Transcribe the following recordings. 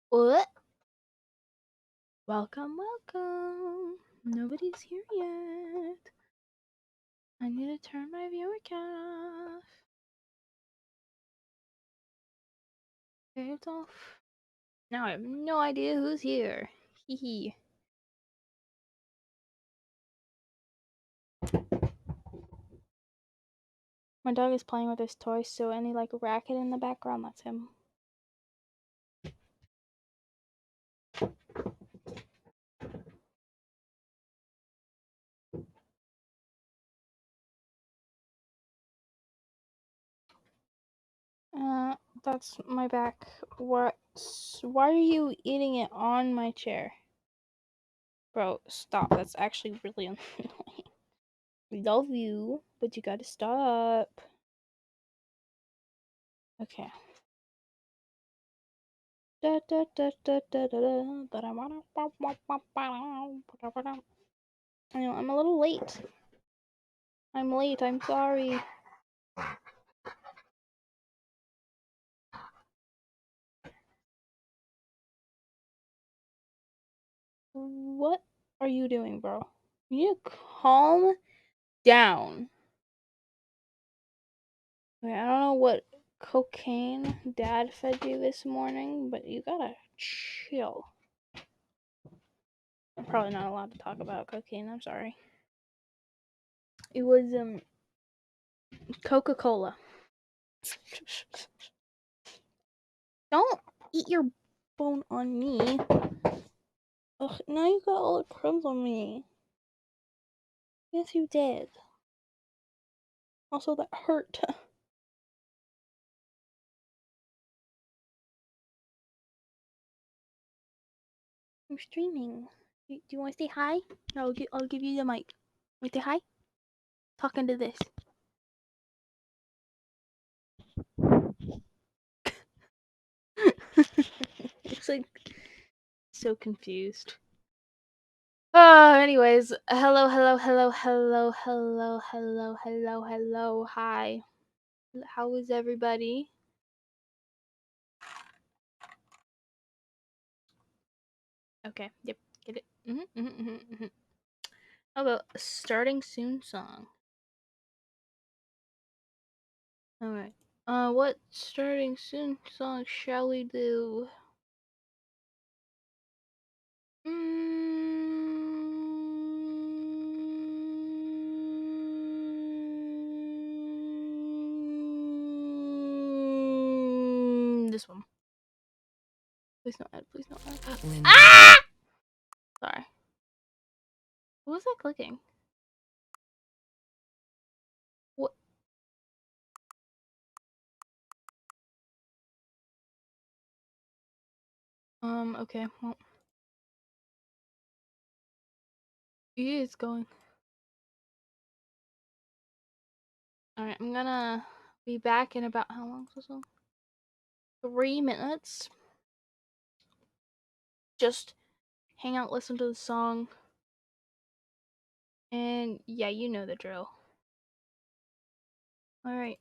What? Welcome, welcome. Nobody's here yet. I need to turn my viewer count off. Okay, it's off. Now I have no idea who's here. Hee hee. My dog is playing with his toys, so any like racket in the background, that's him. That's my back. What? Why are you eating it on my chair? Bro, stop. That's actually really annoying. Love you, but you gotta stop. Okay. I'm a little late. I'm late. I'm sorry. What are you doing, bro? You need to calm down. Okay, I don't know what cocaine dad fed you this morning, but you gotta chill. I'm probably not allowed to talk about cocaine. I'm sorry. It was Coca-Cola. Don't eat your bone on me. Ugh, now you got all the crumbs on me. Yes, you did. Also, that hurt. I'm streaming. Do you want to say hi? I'll give you the mic. Want to say hi? Talking to this. It's like so confused. Anyways, hello, hi. How is everybody? Okay, yep, get it. How about a starting soon song? Alright. What starting soon song shall we do? This one. Please don't add, please don't add. Ah! Sorry. What was that clicking? What? Okay, well. He is going. Alright, I'm gonna be back in about, how long is this song? 3 minutes. Just hang out, listen to the song. And yeah, you know the drill. Alright.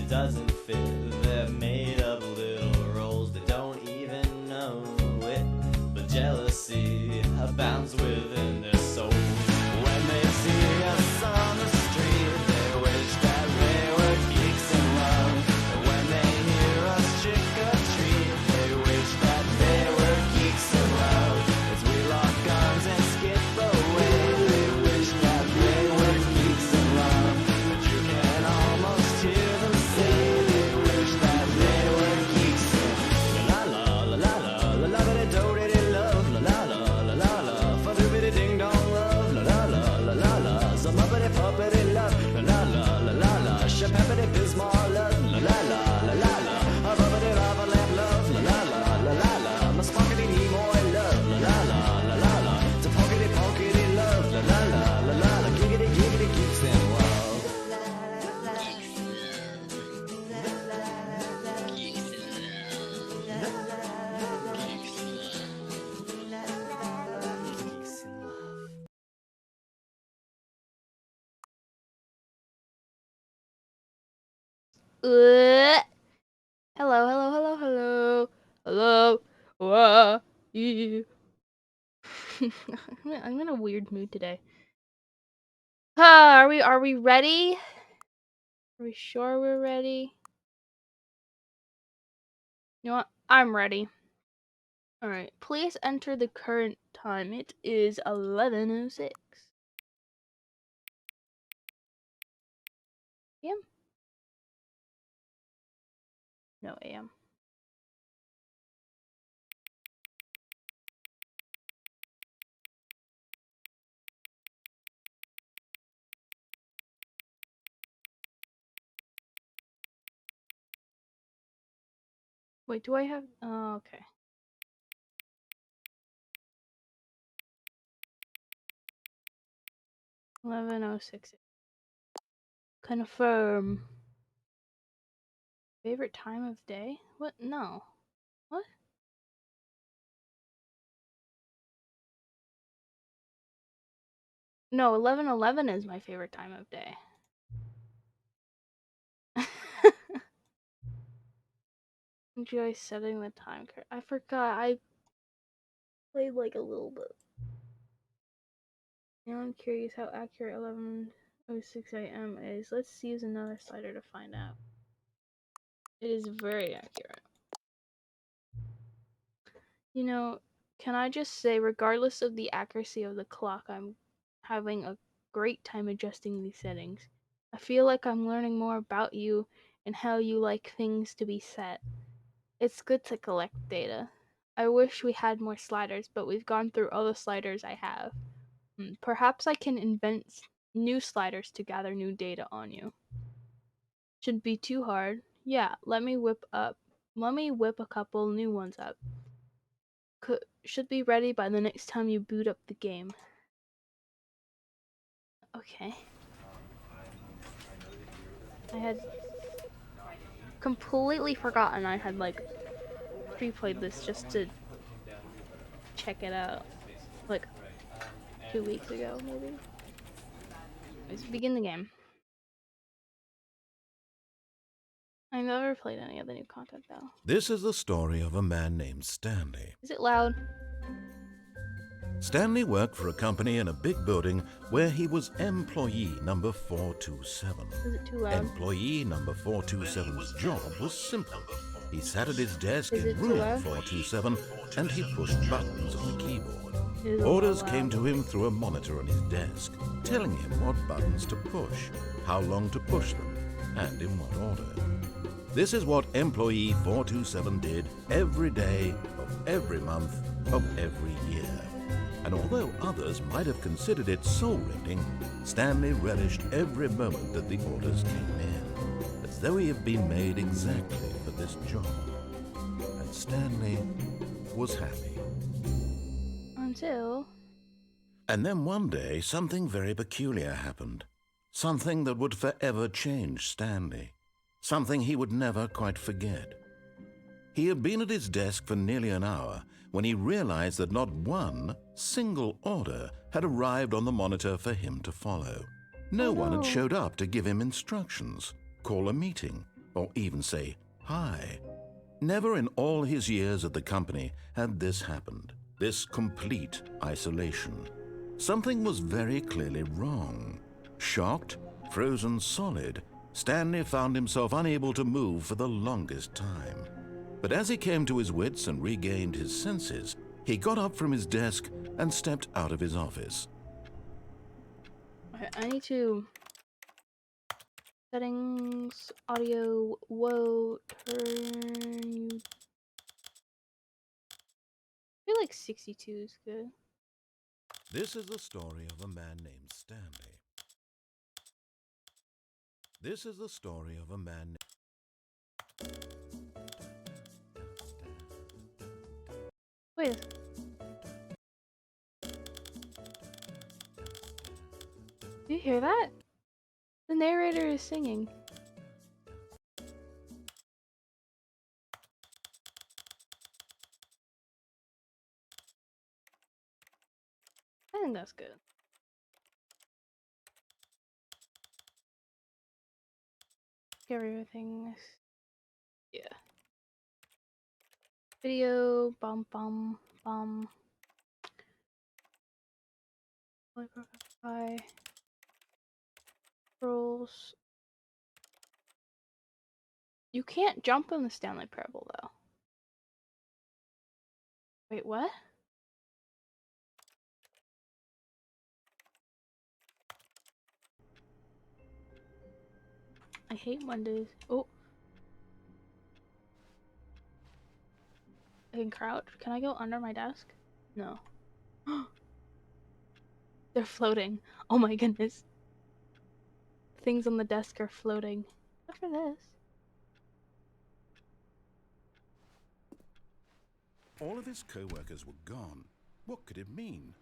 it doesn't fit. They're made of little rolls that don't even know it. But jealousy abounds within their souls. When they see us on the street, they wish that they were geeks in love. When they hear us trick-or-treat, they wish that they were geeks in love. As we lock guns and skip away, they wish that they were geeks in love. But you can almost hear them say they wish that they were geeks in la la la la la la la la do diddy love la la la la la la for the bitty ding dong love la la la la la la some uppity puppity love la la la la la la shapappity bismarck love la la la la la la a bubbity lava lamp love la la la la la la my sparkity Nimoy love la la la la la la it's a punkity punkity love la la la la la la giggity giggity geeks in love. Hello, hello, hello, hello, hello. Yeah. I'm in a weird mood today. Are we ready? Are we sure we're ready? You know what? I'm ready. All right. Please enter the current time. It is 11:06 p.m. No, a.m. Wait, do I have? Oh, okay. $11:06. Confirm. Favorite time of day? What? No. What? No, 11:11 is my favorite time of day. Enjoy setting the time card. I forgot. I played like a little bit. Now I'm curious how accurate 11:06 a.m. is. Let's use another slider to find out. It is very accurate. You know, can I just say, regardless of the accuracy of the clock, I'm having a great time adjusting these settings. I feel like I'm learning more about you and how you like things to be set. It's good to collect data. I wish we had more sliders, but we've gone through all the sliders I have. Perhaps I can invent new sliders to gather new data on you. Shouldn't be too hard. Yeah, let me whip a couple new ones up. Should be ready by the next time you boot up the game. Okay. I had completely forgotten I had like pre-played this just to check it out. Like 2 weeks ago, maybe. Let's begin the game. I never played any of the new content though. This is the story of a man named Stanley. Is it loud? Stanley worked for a company in a big building where he was employee number 427. Is it too loud? Employee number 427's job was simple. He sat at his desk Is in it too room loud? 427 and he pushed buttons on the keyboard. It is a Orders lot came loud. to him through a monitor on his desk, telling him what buttons to push, how long to push them, and in what order. This is what employee 427 did every day of every month of every year. And although others might have considered it soul-rending, Stanley relished every moment that the orders came in, as though he had been made exactly for this job. And Stanley was happy. Until... And then one day, something very peculiar happened. Something that would forever change Stanley. Something he would never quite forget. He had been at his desk for nearly an hour when he realized that not one single order had arrived on the monitor for him to follow. No one had showed up to give him instructions, call a meeting, or even say hi. Never in all his years at the company had this happened, this complete isolation. Something was very clearly wrong. Shocked, frozen solid, Stanley found himself unable to move for the longest time. But as he came to his wits and regained his senses, he got up from his desk and stepped out of his office. Okay, I need to... Settings, audio, whoa, turn you... I feel like 62 is good. This is the story of a man named Stanley. This is the story of a man Wait. Do you hear that? The narrator is singing. I think that's good. Give everything. Yeah. Video. Bum bum bum. Hi. Rolls. You can't jump in the Stanley Parable though. Wait, what? I hate Mondays. Oh. I can crouch. Can I go under my desk? No. They're floating. Oh my goodness. Things on the desk are floating. Look for this. All of his co-workers were gone. What could it mean?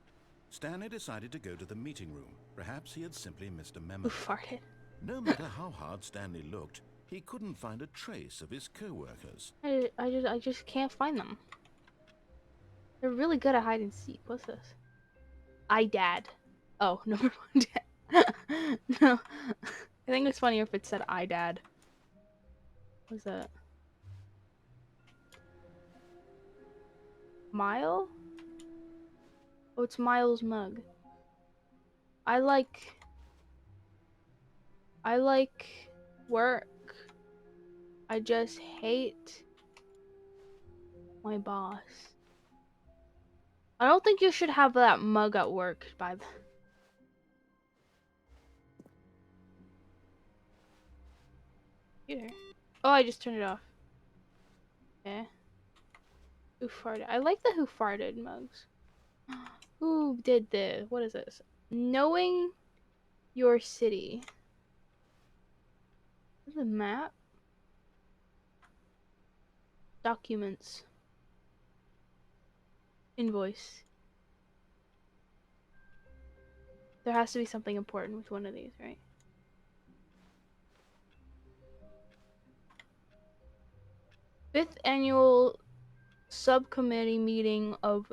Stanley decided to go to the meeting room. Perhaps he had simply missed a memo. Who farted? No matter how hard Stanley looked, he couldn't find a trace of his co-workers. I just can't find them. They're really good at hide and seek. What's this? I dad. Oh, number one dad. No. I think it's funnier if it said I dad. What's that? Mile? Oh, it's Miles' mug. I like work. I just hate my boss. I don't think you should have that mug at work, by the computer. Oh, I just turned it off. Okay. Who farted? I like the who farted mugs. Who did this? What is this? Knowing your city. This is a map. Documents. Invoice. There has to be something important with one of these, right? Fifth annual subcommittee meeting of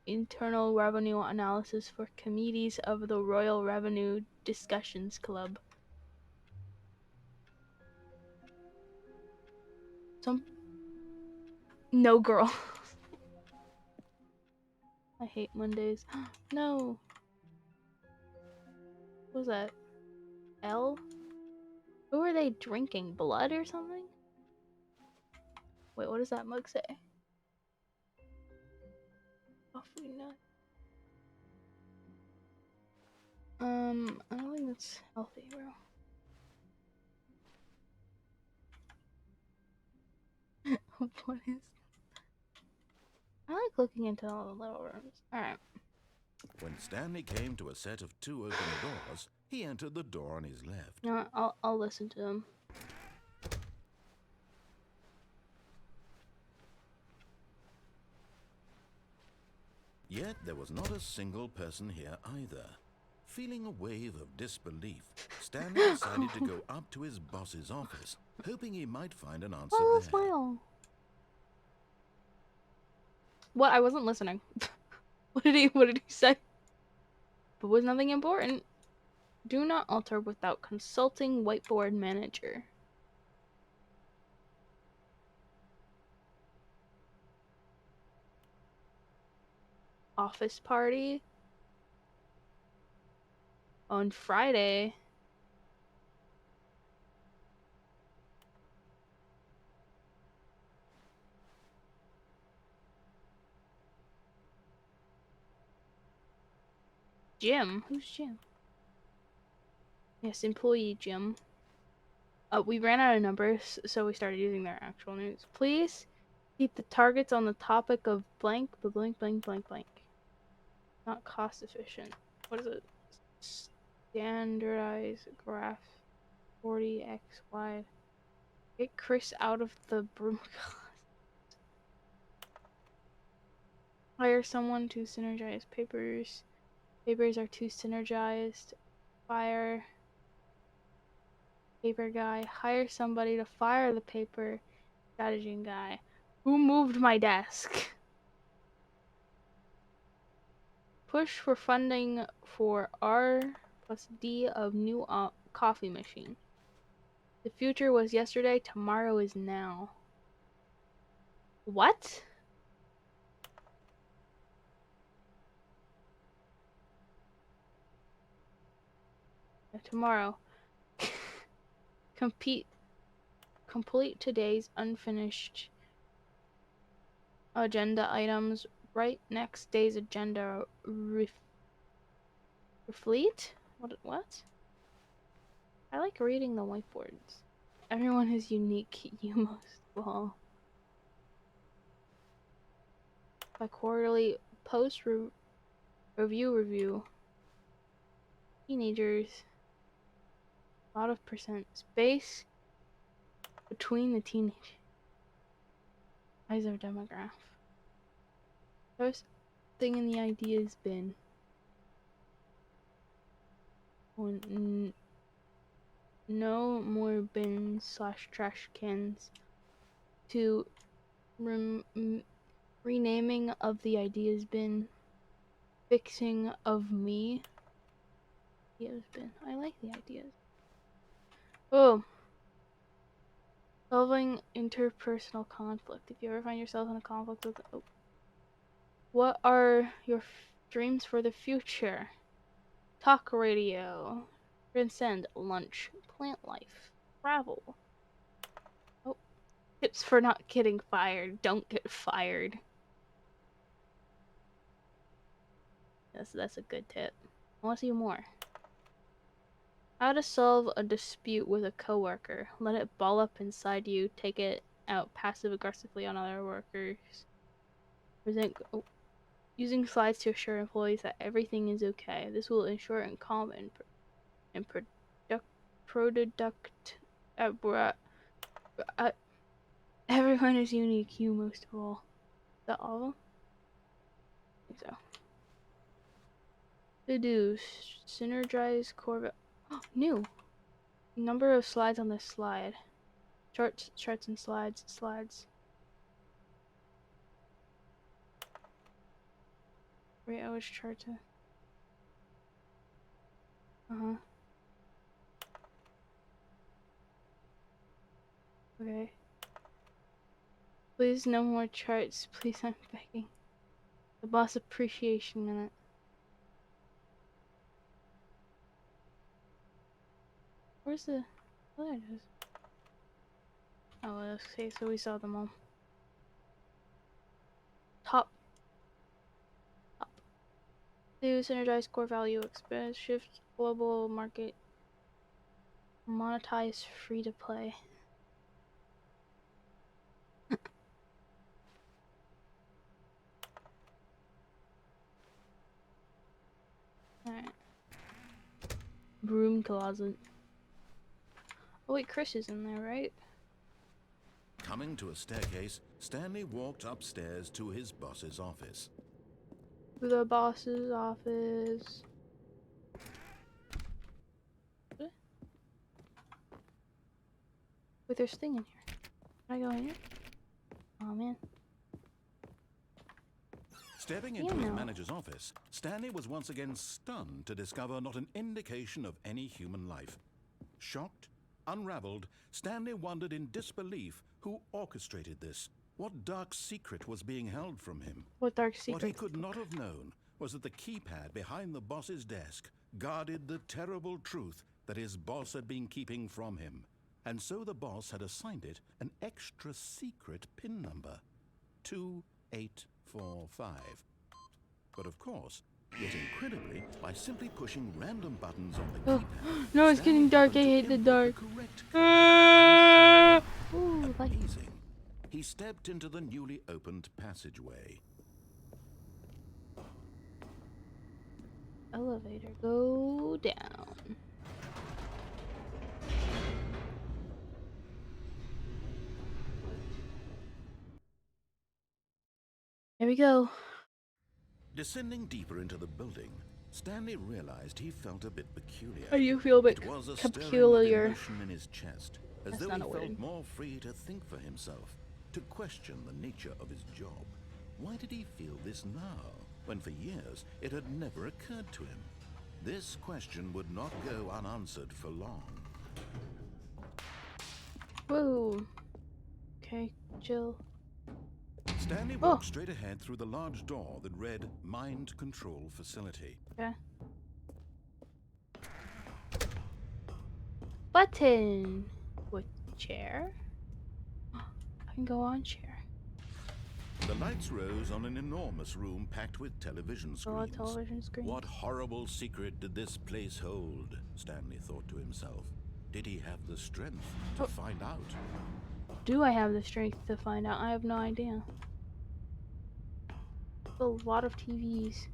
Internal Revenue Analysis for Committees of the Royal Revenue Discussions Club. No, girl. I hate Mondays. No. What was that? L? Who are they drinking? Blood or something? Wait, what does that mug say? Coffee nut. I don't think that's healthy, bro. What is... I like looking into all the little rooms. Alright. When Stanley came to a set of 2 open doors, he entered the door on his left. No, I'll listen to them. Yet there was not a single person here either. Feeling a wave of disbelief, Stanley decided to go up to his boss's office, hoping he might find an answer Oh, there. smile. What? I wasn't listening. What did he say? But was nothing important. Do not alter without consulting whiteboard manager. office party on Friday. Jim? Who's Jim? Yes, employee Jim. We ran out of numbers, so we started using their actual names. Please keep the targets on the topic of blank, but blank, blank, blank, blank. Not cost efficient. What is it? Standardize graph 40x wide. Get Chris out of the broom. Hire someone to synergize papers. Papers are too synergized. Fire paper guy. Hire somebody to fire the paper strategy guy. Who moved my desk? Push for funding for R plus D of new coffee machine. The future was yesterday, tomorrow is now. What? Tomorrow. Complete today's unfinished agenda items. Write next day's agenda. Refleet? What? I like reading the whiteboards. Everyone is unique. You most of all. By quarterly post review. Teenagers. A lot of percent space between the teenage eyes of demograph. First thing in the ideas bin. No more bins / trash cans. To renaming of the ideas bin. Fixing of me. Ideas bin. I like the ideas. Oh. Solving interpersonal conflict. If you ever find yourself in a conflict with... Oh. What are your dreams for the future? Talk radio. Transcend. Lunch. Plant life. Travel. Oh. Tips for not getting fired. Don't get fired. Yes, that's a good tip. I want to see more. How to solve a dispute with a coworker. Let it ball up inside you. Take it out passive-aggressively on other workers. Using slides to assure employees that everything is okay. This will ensure calm and everyone is unique. You most of all. Is that all of them? I think so. To do synergize core. Oh, new. Number of slides on this slide. Charts and slides. Wait, I was chart to. Okay. Please, no more charts. Please, I'm begging. The boss appreciation minute. Where's the... Oh, there it is. Oh, okay, so we saw them all. Top. Do synergize core value, expand, shift, global market, monetize, free to play. Alright. Broom closet. Oh wait, Chris is in there, right? Coming to a staircase, Stanley walked upstairs to his boss's office. To the boss's office. What? Wait, there's a thing in here. Can I go in here? Oh man. Stepping into his manager's office, Stanley was once again stunned to discover not an indication of any human life. Shocked, unraveled, Stanley wondered in disbelief who orchestrated this. What dark secret was being held from him? What dark What he secret? could not have known was that the keypad behind the boss's desk guarded the terrible truth that his boss had been keeping from him. And so the boss had assigned it an extra secret PIN number, 2845. But of course, yet incredibly, by simply pushing random buttons on the Oh, keypad, no, it's getting Stanley dark. I happened to hate the input dark. correct Ah! Ooh, light. Amazing. He stepped into the newly opened passageway. Elevator, go down. There we go. Descending deeper into the building, Stanley realized he felt a bit peculiar. How do you feel a bit It was a stirring of peculiar? emotion in his chest, as That's though not he a felt word. more free to think for himself, to question the nature of his job. Why did he feel this now, when for years it had never occurred to him? This question would not go unanswered for long. Whoa. Okay, chill. Stanley walked straight ahead through the large door that read Mind Control Facility. Okay. Button. With chair. I can go on chair. The lights rose on an enormous room packed with television Go on screens. television screen. What horrible secret did this place hold? Stanley thought to himself. Did he have the strength to find out? Do I have the strength to find out? I have no idea. A lot of TVs.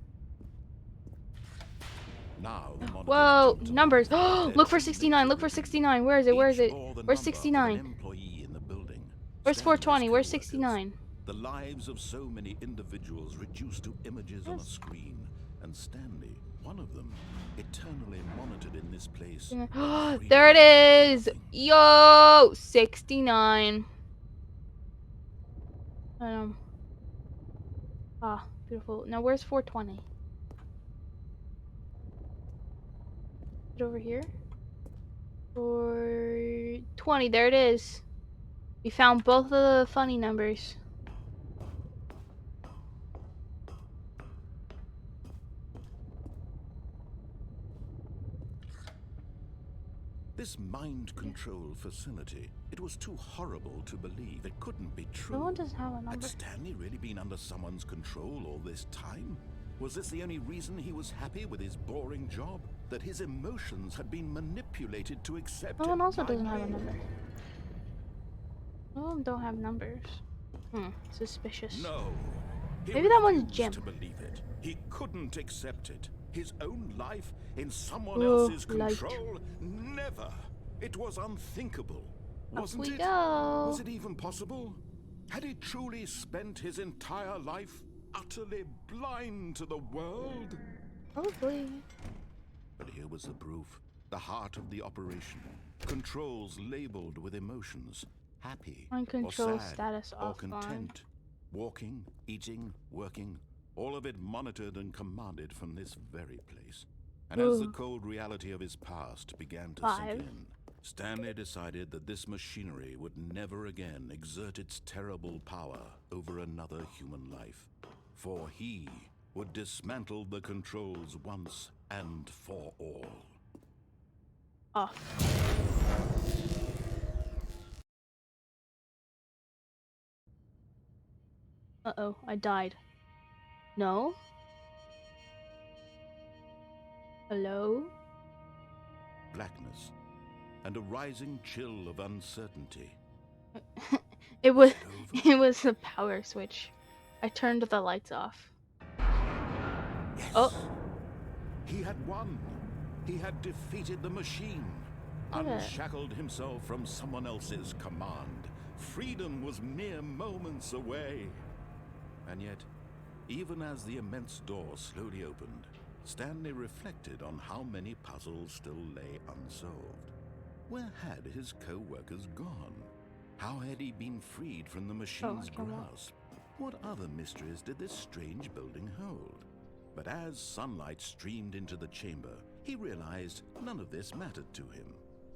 Now the monitors Whoa, jumped numbers. along the Look for edge of 69. Look for nature. 69. Where is it? Where is Each it? bore the Where's number of an 69? employee in the building. Where's Stanley's 420? Where's co-workers. 69? The lives of so many individuals reduced to images on a screen. And Stanley, one of them, eternally monitored in this place. There it is. Yo, 69. Ah, beautiful. Now where's 420? Is it over here? 420. There it is. We found both of the funny numbers. This mind control facility, it was too horrible to believe. It couldn't be true. No one doesn't have a Had number. Stanley really been under someone's control all this time? Was this the only reason he was happy with his boring job? That his emotions had been manipulated to accept No one it also doesn't have a blindly? number. All of them don't have numbers. Suspicious. No. He Maybe that one's refused Jim. to believe it. He couldn't accept it. His own life in someone Oh, else's light. control? Never. It was unthinkable. Up Wasn't we it? go. Was it even possible? Had he truly spent his entire life utterly blind to the world? Probably. But here was the proof. The heart of the operation. Controls labeled with emotions. Happy On control or sad status or off on. content. Walking, eating, working. All of it monitored and commanded from this very place. And as the Ooh. cold reality of his past began to 5. sink in, Stanley decided that this machinery would never again exert its terrible power over another human life. For he would dismantle the controls once and for all. Off. Uh-oh, I died. No? Hello? Blackness and a rising chill of uncertainty. It was Over. it was the power switch. I turned the lights off. Yes. Oh. He had won. He had defeated the machine. Look at it. Unshackled himself from someone else's command. Freedom was mere moments away. And yet, even as the immense door slowly opened, Stanley reflected on how many puzzles still lay unsolved. Where had his co-workers gone? How had he been freed from the machine's I can walk. grasp? What other mysteries did this strange building hold? But as sunlight streamed into the chamber, he realized none of this mattered to him.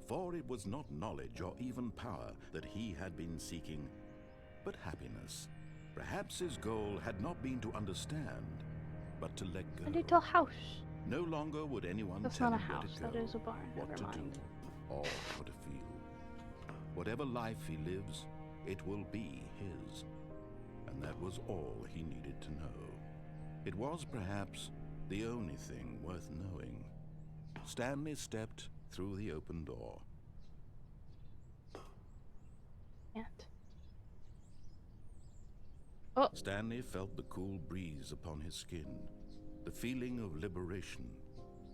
For it was not knowledge or even power that he had been seeking. but happiness. Perhaps his goal had not been to understand, but to let go. A little house. No longer would anyone That's tell not a him where to house. go, That is a barn. what Never to mind. do, or how to feel. Whatever life he lives, it will be his. And that was all he needed to know. It was perhaps the only thing worth knowing. Stanley stepped through the open door. Can't. Oh, Stanley felt the cool breeze upon his skin, the feeling of liberation,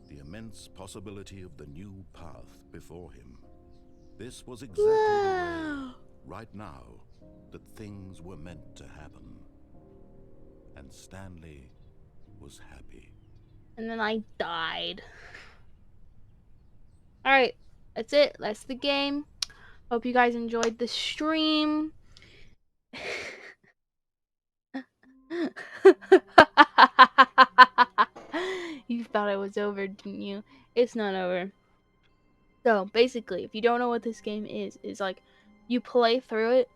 the immense possibility of the new path before him. This was exactly the way, right now, that things were meant to happen. And Stanley was happy. and then I died. Alright, that's it. That's the game. Hope you guys enjoyed the stream. You thought it was over, didn't you? It's not over. So basically, if you don't know what this game is like you play through it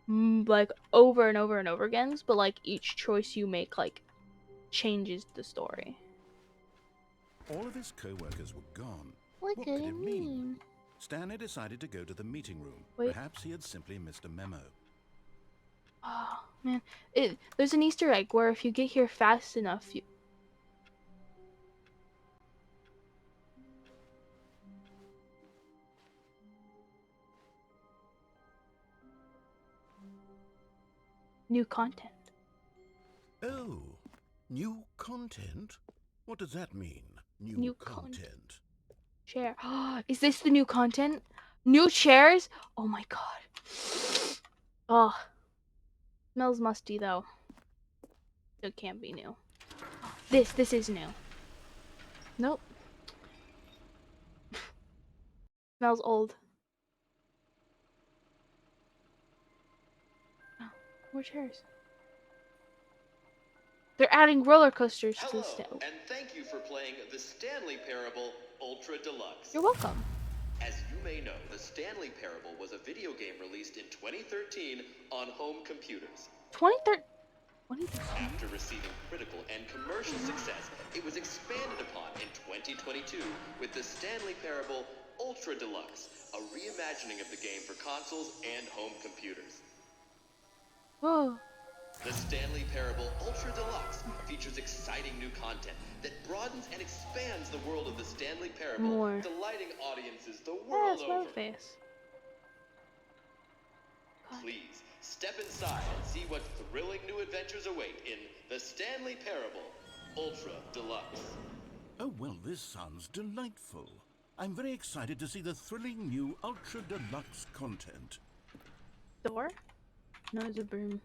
like over and over and over again, but like each choice you make like changes the story. All of his co-workers were gone. What What could could it it mean? mean? Stanley decided to go to the meeting room. Wait. Perhaps he had simply missed a memo. Oh man, there's an Easter egg where if you get here fast enough, you. New content. Oh, new content? What does that mean, New content? Chair. Is this the new content? New chairs? Oh my god. Oh. Smells musty though. It can't be new. This is new. Nope. Smells old. Oh, more chairs. They're adding roller coasters to Hello, the stand. and thank you for playing the Stanley Parable Ultra Deluxe. You're welcome. As you may know, the Stanley Parable was a video game released in 2013 on home computers. 2013. After receiving critical and commercial success, it was expanded upon in 2022 with the Stanley Parable Ultra Deluxe, a reimagining of the game for consoles and home computers. Whoa. The Stanley Parable Ultra Deluxe features exciting new content that broadens and expands the world of the Stanley Parable, More. delighting audiences the Yeah, world it's my over. face. God. Please, step inside and see what thrilling new adventures await in the Stanley Parable Ultra Deluxe. Oh, well, this sounds delightful. I'm very excited to see the thrilling new Ultra Deluxe content. Door? No, it's a broom.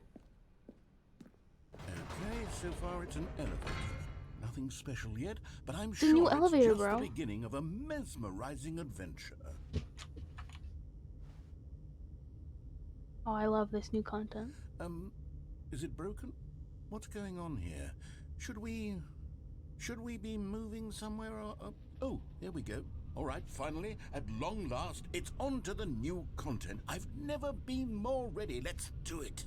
Okay, so far it's an elevator. Nothing special yet, but I'm a sure new it's elevator, just bro. the beginning of a mesmerizing adventure. Oh, I love this new content. Is it broken? What's going on here? Should we be moving somewhere or... Oh, there we go. All right, finally, at long last, it's on to the new content. I've never been more ready. Let's do it.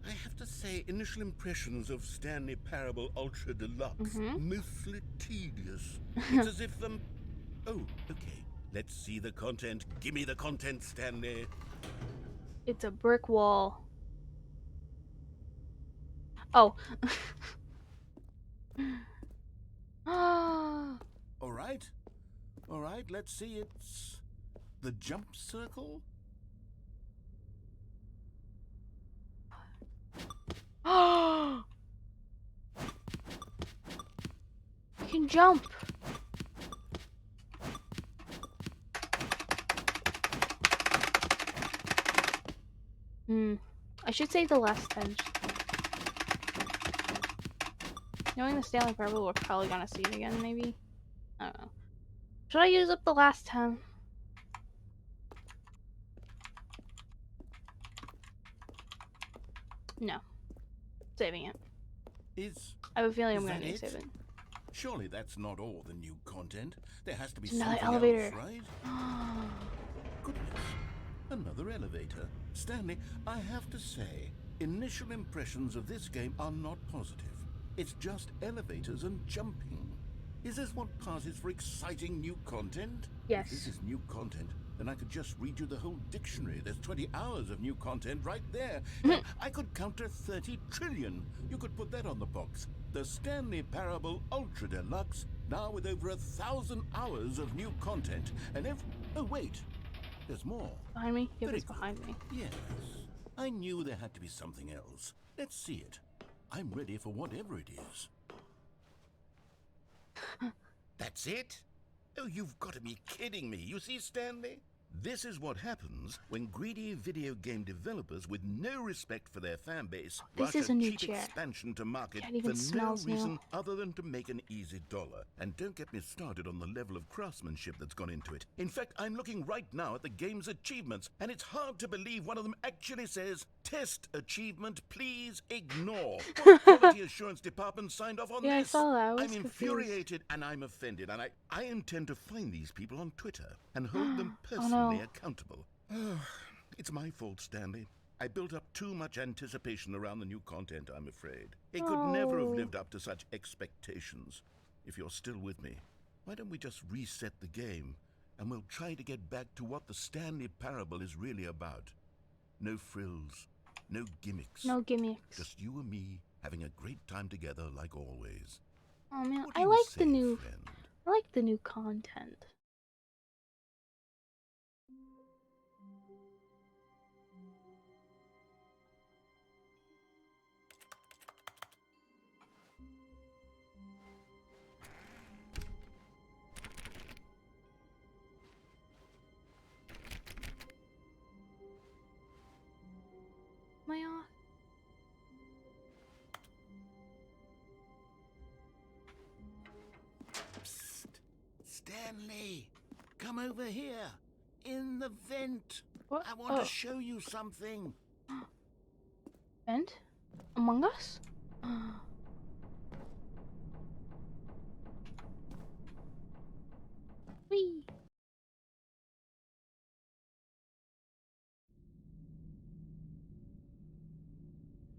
I have to say, initial impressions of Stanley Parable Ultra Deluxe, mostly tedious. It's as if, oh, okay. Let's see the content. Give me the content, Stanley. It's a brick wall. Oh. All right. All right, let's see. It's the jump circle. You can jump. I should save the last 10. Knowing the Stanley Parable, we're probably gonna see it again, maybe? I don't know. Should I use up the last 10? No. Saving it. I have a feeling I'm gonna need to save it. Surely that's not all the new content. There has to be It's another something elevator. else, right? Goodness. Another elevator. Stanley, I have to say, initial impressions of this game are not positive. It's just elevators and jumping. Is this what passes for exciting new content? If this Yes. is new content, then I could just read you the whole dictionary. There's 20 hours of new content right there. Hell, I could count to 30 trillion. You could put that on the box. The Stanley Parable Ultra Deluxe, now with over 1,000 hours of new content. And oh wait, there's more. Behind me? Yeah, Very it's behind good. me. Yes. I knew there had to be something else. Let's see it. I'm ready for whatever it is. That's it? Oh, you've got to be kidding me. You see, Stanley? This is what happens when greedy video game developers with no respect for their fan base This rush is a a new cheap chair. expansion to market It even for no smells new. reason other than to make an easy dollar. And don't get me started on the level of craftsmanship that's gone into it. In fact, I'm looking right now at the game's achievements, and it's hard to believe one of them actually says, "Test achievement, please ignore." What quality assurance department signed off on Yeah, I this? saw that. I was I'm confused. infuriated and I'm offended, and I intend to find these people on Twitter and hold them Oh, personally no. accountable. It's my fault, Stanley. I built up too much anticipation around the new content, I'm afraid. It could never have No. lived up to such expectations. If you're still with me, why don't we just reset the game and we'll try to get back to what the Stanley Parable is really about. No frills, no gimmicks. No gimmicks. Just you and me having a great time together like always. Oh man, What do I you like say, the new. friend? I like the new content. Am I off? Psst. Stanley, come over here. In the vent. What? I want to show you something. Vent? Among Us? Whee!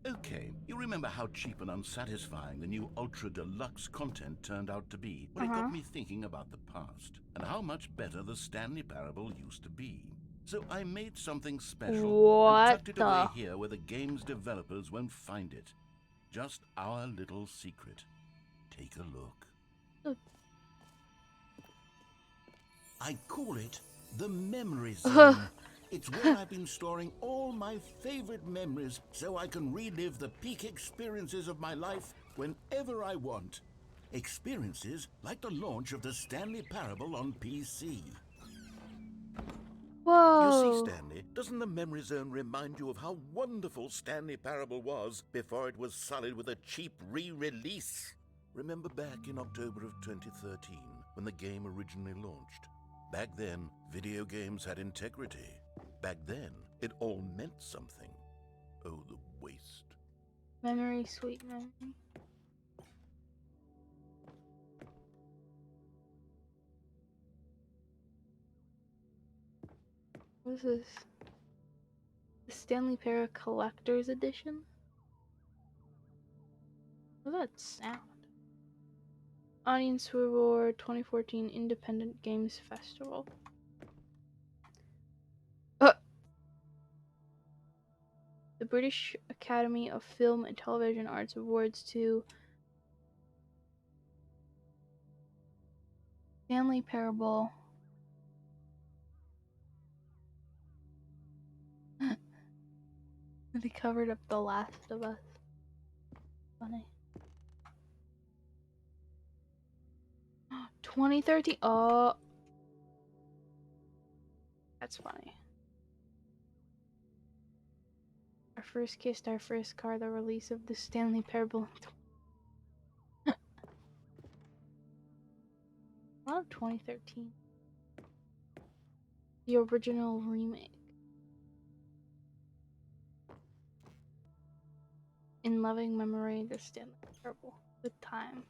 Okay, you remember how cheap and unsatisfying the new Ultra Deluxe content turned out to be? Well, it got me thinking about the past and how much better the Stanley Parable used to be. So I made something special and What tucked it away the? here where the game's developers won't find it. Just our little secret. Take a look. Uh. I call it the Memory Zone. It's where I've been storing all my favorite memories so I can relive the peak experiences of my life whenever I want. Experiences like the launch of the Stanley Parable on PC. Whoa! You see, Stanley, doesn't the Memory Zone remind you of how wonderful Stanley Parable was before it was sullied with a cheap re-release? Remember back in October of 2013 when the game originally launched? Back then, video games had integrity. Back then, it all meant something. Oh, the waste. Memory, sweet memory. What is this? The Stanley Parable Collector's Edition? What's that sound? Audience Reward 2014 Independent Games Festival. The British Academy of Film and Television Arts awards to Stanley Parable. They covered up The Last of Us. Funny. 2013. Oh, that's funny. Our first kissed our first car. The release of the Stanley Parable. Not 2013. The original remake. In loving memory, the Stanley Parable. Good times.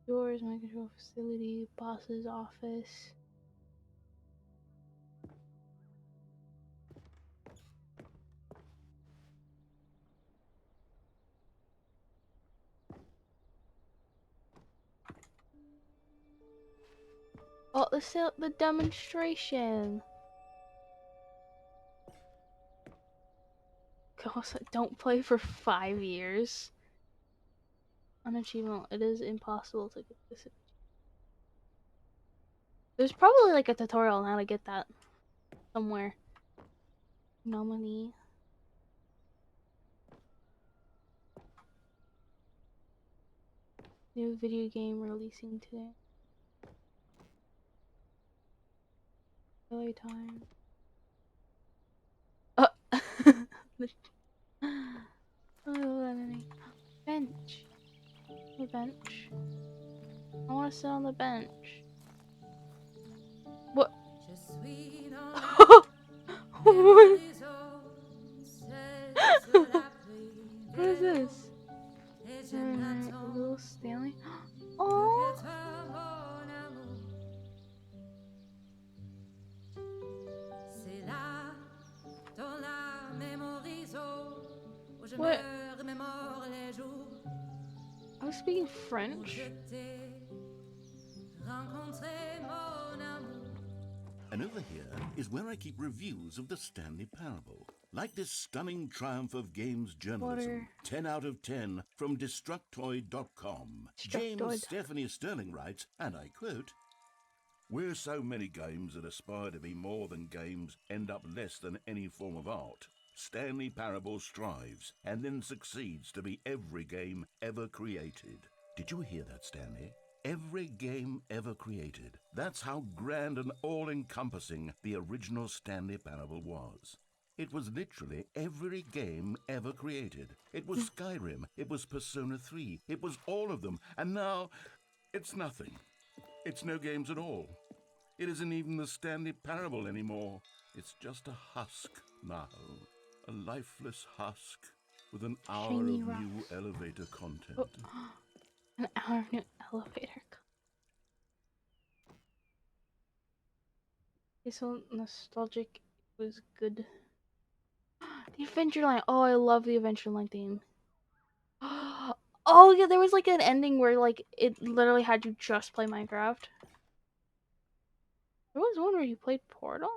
Doors, my control facility, boss's office. Oh, the demonstration. Gosh, don't play for 5 years. Unachievable. It is impossible to get this. There's probably like a tutorial on how to get that somewhere. Nominee. New video game releasing today. Early time. Oh. Bench. The bench. I want to sit on the bench. What? What? What is this? Little Stanley. Oh. What? I was speaking French. And over here is where I keep reviews of the Stanley Parable. Like this stunning triumph of games journalism. Water. 10 out of 10 from Destructoid.com. James Stephanie Sterling writes, and I quote, "Where so many games that aspire to be more than games end up less than any form of art, Stanley Parable strives and then succeeds to be every game ever created." Did you hear that, Stanley? Every game ever created. That's how grand and all-encompassing the original Stanley Parable was. It was literally every game ever created. It was Skyrim, it was Persona 3, it was all of them, and now it's nothing. It's no games at all. It isn't even the Stanley Parable anymore. It's just a husk now. A lifeless husk with an hour Shiny of rocks. new elevator content. Oh. An hour of new elevator. It's so nostalgic. It was good. The Adventureland. Oh, I love the Adventureland theme. Oh yeah, there was like an ending where like it literally had you just play Minecraft. There was one where you played Portal.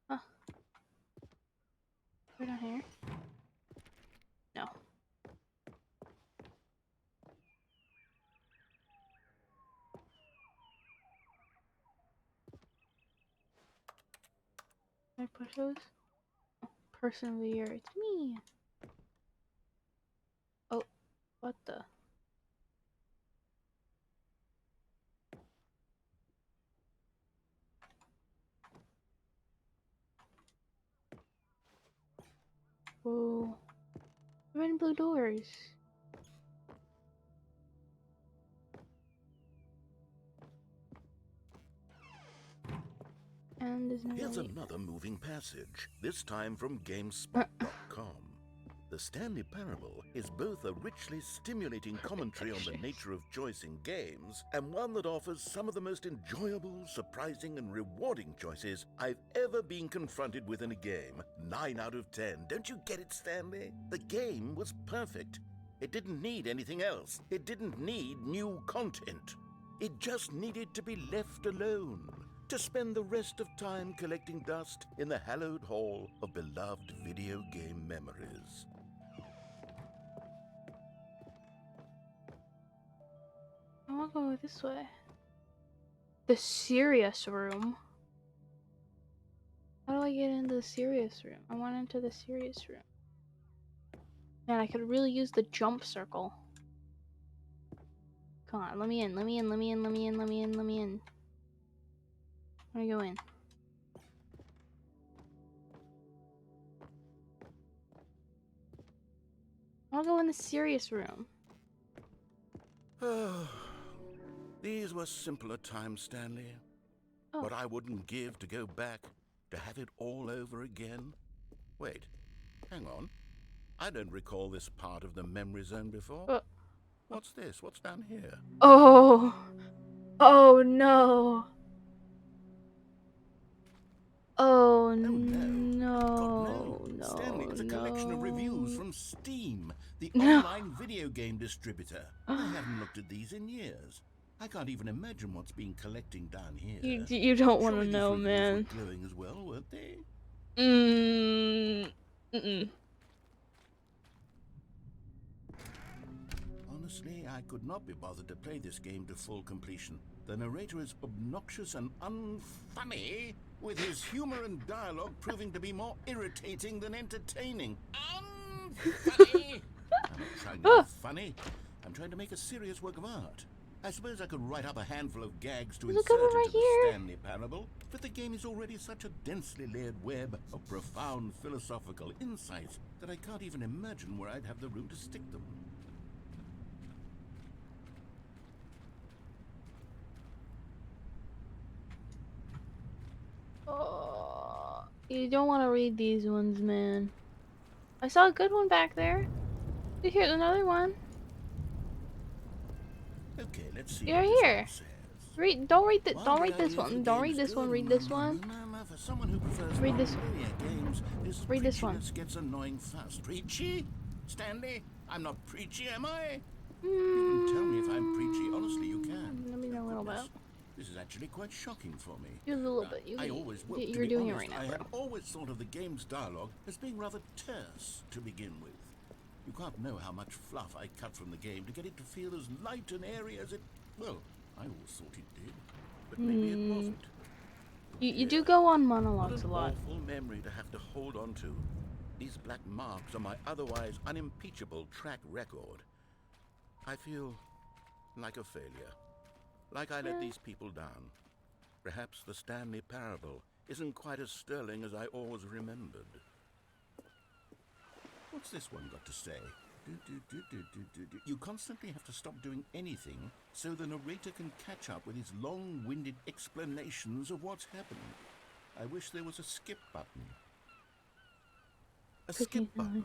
Huh. Right down here. No. Can I push those? Oh, person of the year. It's me. Oh, what the? Whoa. Red and blue doors. And there's no Here's way. another moving passage, this time from GameSpot.com. The Stanley Parable is both a richly stimulating commentary on the nature of choice in games, and one that offers some of the most enjoyable, surprising, and rewarding choices I've ever been confronted with in a game. 9 out of 10. Don't you get it, Stanley? The game was perfect. It didn't need anything else. It didn't need new content. It just needed to be left alone, to spend the rest of time collecting dust in the hallowed hall of beloved video game memories. I want to go this way. The serious room. How do I get into the serious room? I want into the serious room. Man, I could really use the jump circle. Come on, let me in, let me in, let me in, let me in, let me in, let me in. Let me go in. I want to go in the serious room. These were simpler times, Stanley. Oh. What I wouldn't give to go back, to have it all over again. Wait, hang on. I don't recall this part of the memory zone before. Uh, What's this? What's down here? oh. Oh no. Oh Oh no. God no. no. Stanley, No. it's a collection of reviews No. from Steam, the No. online video game distributor. I haven't looked at these in years. I can't even imagine what's been collecting down here. You don't want to Surely these know, reviews man. were glowing as well, weren't they? Mm-mm. Honestly, I could not be bothered to play this game to full completion. The narrator is obnoxious and unfunny, with his humor and dialogue proving to be more irritating than entertaining. Unfunny! I'm not trying to be funny. I'm trying to make a serious work of art. I suppose I could write up a handful of gags to There's a good insert one right into the here. Stanley parable, but the game is already such a densely layered web of profound philosophical insights that I can't even imagine where I'd have the room to stick them. Oh, you don't want to read these ones, man. I saw a good one back there. Here's another one. Okay, let's see You're what this here. one says. Don't read One read good this idea for the one. Don't game read is this one. good. Read this one. No, for someone who prefers Read this- non-linear games, this read this one. preachiness gets annoying fast. Preachy? Stanley? I'm not preachy, am I? You can tell me if I'm preachy. Honestly, you can. Let me know a little bit. Goodness, this is actually quite shocking for me. Just a little bit. You're doing it right now, I bro. had always thought of the game's dialogue as being rather terse to begin with. You can't know how much fluff I cut from the game to get it to feel as light and airy as it... Well, I always thought it did. But maybe it wasn't. You do go on What monologues an a lot. awful memory to have to hold on to. These black marks on my otherwise unimpeachable track record. I feel like a failure. Like I let these people down. Perhaps the Stanley parable isn't quite as sterling as I always remembered. What's this one got to say? You constantly have to stop doing anything so the narrator can catch up with his long-winded explanations of what's happening. I wish there was a skip button. A skip button?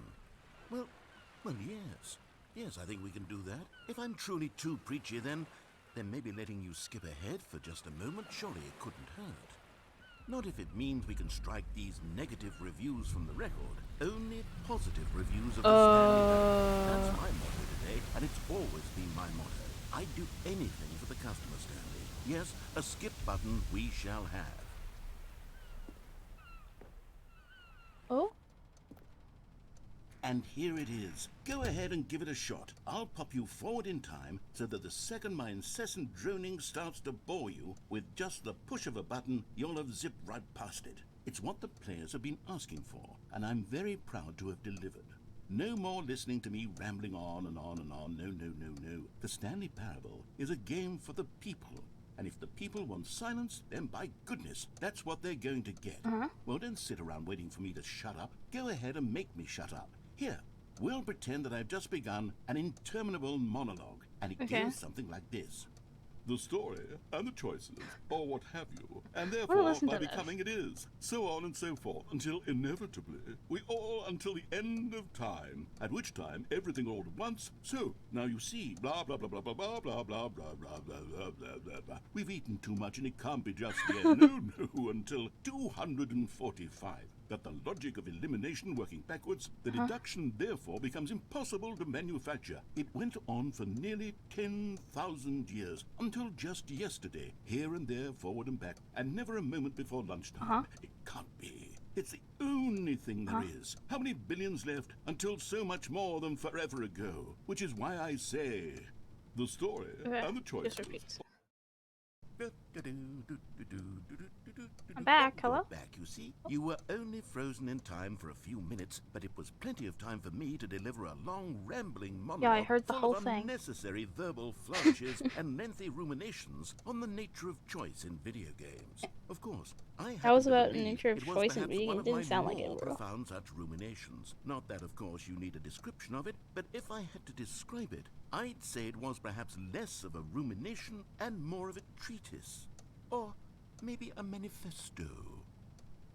Well, yes. Yes, I think we can do that. If I'm truly too preachy, then maybe letting you skip ahead for just a moment, surely it couldn't hurt. Not if it means we can strike these negative reviews from the record. Only positive reviews of the Stanley. That's my motto today, and it's always been my motto. I'd do anything for the customer, Stanley. Yes, a skip button we shall have. Oh? And here it is. Go ahead and give it a shot. I'll pop you forward in time so that the second my incessant droning starts to bore you, with just the push of a button, you'll have zipped right past it. It's what the players have been asking for, and I'm very proud to have delivered. No more listening to me rambling on and on and on. No. The Stanley Parable is a game for the people. And if the people want silence, then by goodness, that's what they're going to get. Well, don't sit around waiting for me to shut up. Go ahead and make me shut up. Here, we'll pretend that I've just begun an interminable monologue, and it goes something like this. The story and the choices, or what have you, and therefore by becoming it is, so on and so forth, until inevitably we all until the end of time, at which time everything all at once. So now you see, blah blah blah blah blah blah blah blah blah blah blah blah blah blah blah. We've eaten too much and it can't be just yet. No, until 245. That the logic of elimination working backwards, the deduction therefore becomes impossible to manufacture. It went on for nearly 10,000 years, until just yesterday, here and there, forward and back, and never a moment before lunchtime. It can't be. It's the only thing there is. How many billions left until so much more than forever ago? Which is why I say, the story and the choices. Just repeats. I'm back. Hello? Back, you see. You were only frozen in time for a few minutes, but it was plenty of time for me to deliver a long, rambling monologue. Yeah, I heard the full whole of thing. unnecessary verbal flourishes and lengthy ruminations on the nature of choice in video games. Of course, I That was happen to about the believe nature of it was choice in perhaps video one games. of Didn't my sound like it, more bro. profound such ruminations. Not that, of course, you need a description of it, but if I had to describe it, I'd say it was perhaps less of a rumination and more of a treatise. Or maybe a manifesto.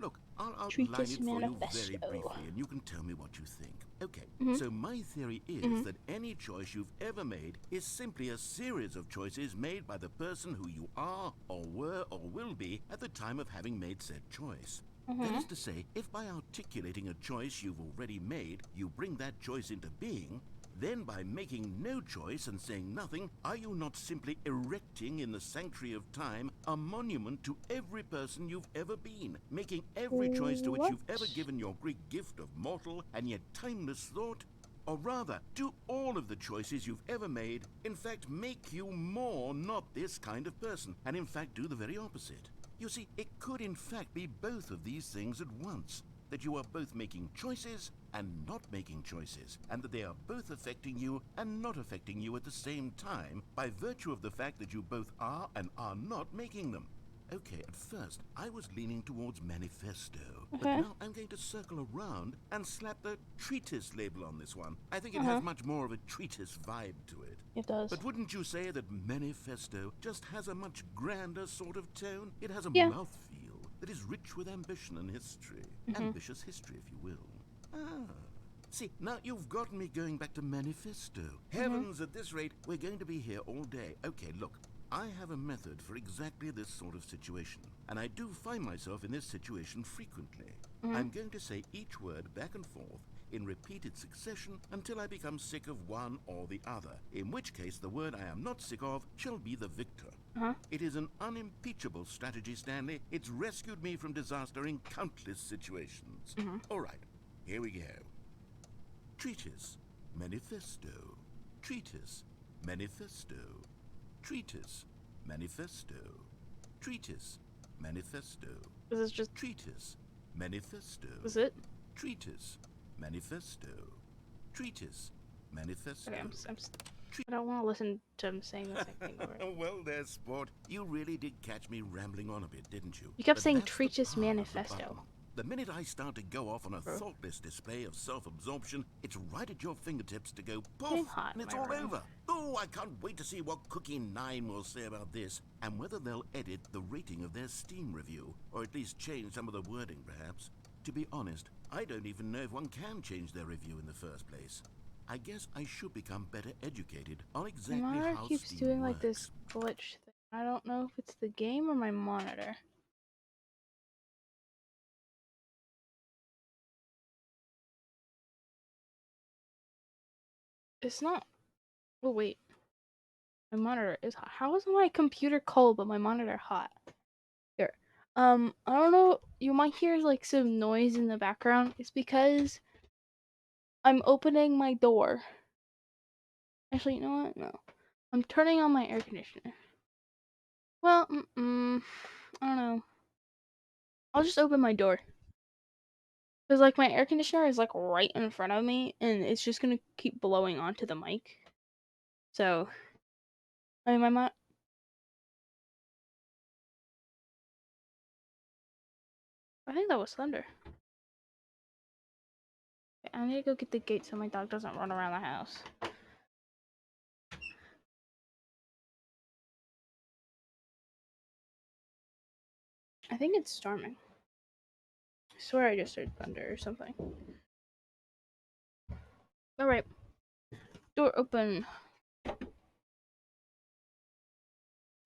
Look, I'll outline Treatise it for you very manifesto. briefly, and you can tell me what you think. Okay, Mhm. so my theory is that any choice you've ever made is simply a series of choices made by the person who you are, or were, or will be at the time of having made said choice. That is to say, if by articulating a choice you've already made, you bring that choice into being, then by making no choice and saying nothing, are you not simply erecting in the sanctuary of time a monument to every person you've ever been, making every choice to which you've ever What? given your great gift of mortal and yet timeless thought? Or rather, do all of the choices you've ever made in fact make you more not this kind of person, and in fact do the very opposite? You see, it could in fact be both of these things at once. That you are both making choices and not making choices, and that they are both affecting you and not affecting you at the same time by virtue of the fact that you both are and are not making them. Okay, at first, I was leaning towards manifesto, but Okay. now I'm going to circle around and slap the treatise label on this one. I think it Uh-huh. has much more of a treatise vibe to it. It does. But wouldn't you say that manifesto just has a much grander sort of tone? It has a Yeah. mouthfeel that is rich with ambition and history. Ambitious history, if you will. Ah. See, now you've gotten me going back to manifesto. Heavens, at this rate, we're going to be here all day. Okay, look, I have a method for exactly this sort of situation, and I do find myself in this situation frequently. I'm going to say each word back and forth in repeated succession until I become sick of one or the other, in which case the word I am not sick of shall be the victor. It is an unimpeachable strategy, Stanley. It's rescued me from disaster in countless situations. All right, here we go. Treatise, manifesto. Treatise, manifesto. Treatise, manifesto. Treatise, manifesto. This is just. Treatise, manifesto. Is it? Treatise, manifesto. Treatise, manifesto. Okay. I don't want to listen to him saying the same thing over. Well, there, sport. You really did catch me rambling on a bit, didn't you? You kept But saying that's the treatise power of the manifesto. button. The minute I start to go off on a thoughtless display of self-absorption, it's right at your fingertips to go Getting poof, hot and in it's my all room. over. Oh, I can't wait to see what Cookie 9 will say about this, and whether they'll edit the rating of their Steam review, or at least change some of the wording, perhaps. To be honest, I don't even know if one can change their review in the first place. I guess I should become better educated on My exactly monitor how keeps Steam doing works. like this glitch thing. I don't know if it's the game or my monitor. It's not. Oh wait, my monitor is hot. How is my computer cold but my monitor hot? Here. I don't know. You might hear like some noise in the background. It's because I'm opening my door. Actually, you know what? No. I'm turning on my air conditioner. Well, I don't know. I'll just open my door. Cause like my air conditioner is like right in front of me, and it's just gonna keep blowing onto the mic. So, I mean, I think that was thunder. Okay, I need to go get the gate so my dog doesn't run around the house. I think it's storming. I swear I just heard thunder or something. All right, door open.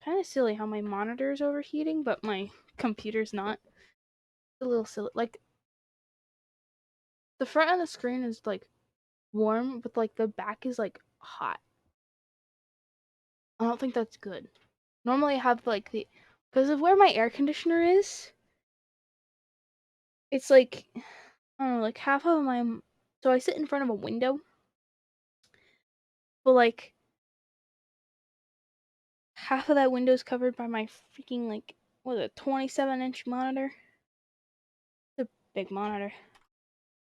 Kind of silly how my monitor is overheating, but my computer's not. It's a little silly. Like the front of the screen is like warm, but like the back is like hot. I don't think that's good. Normally I have like the because of where my air conditioner is, it's like I don't know, like half of my so I sit in front of a window, but like half of that window is covered by my freaking like what is it, 27-inch monitor. It's a big monitor.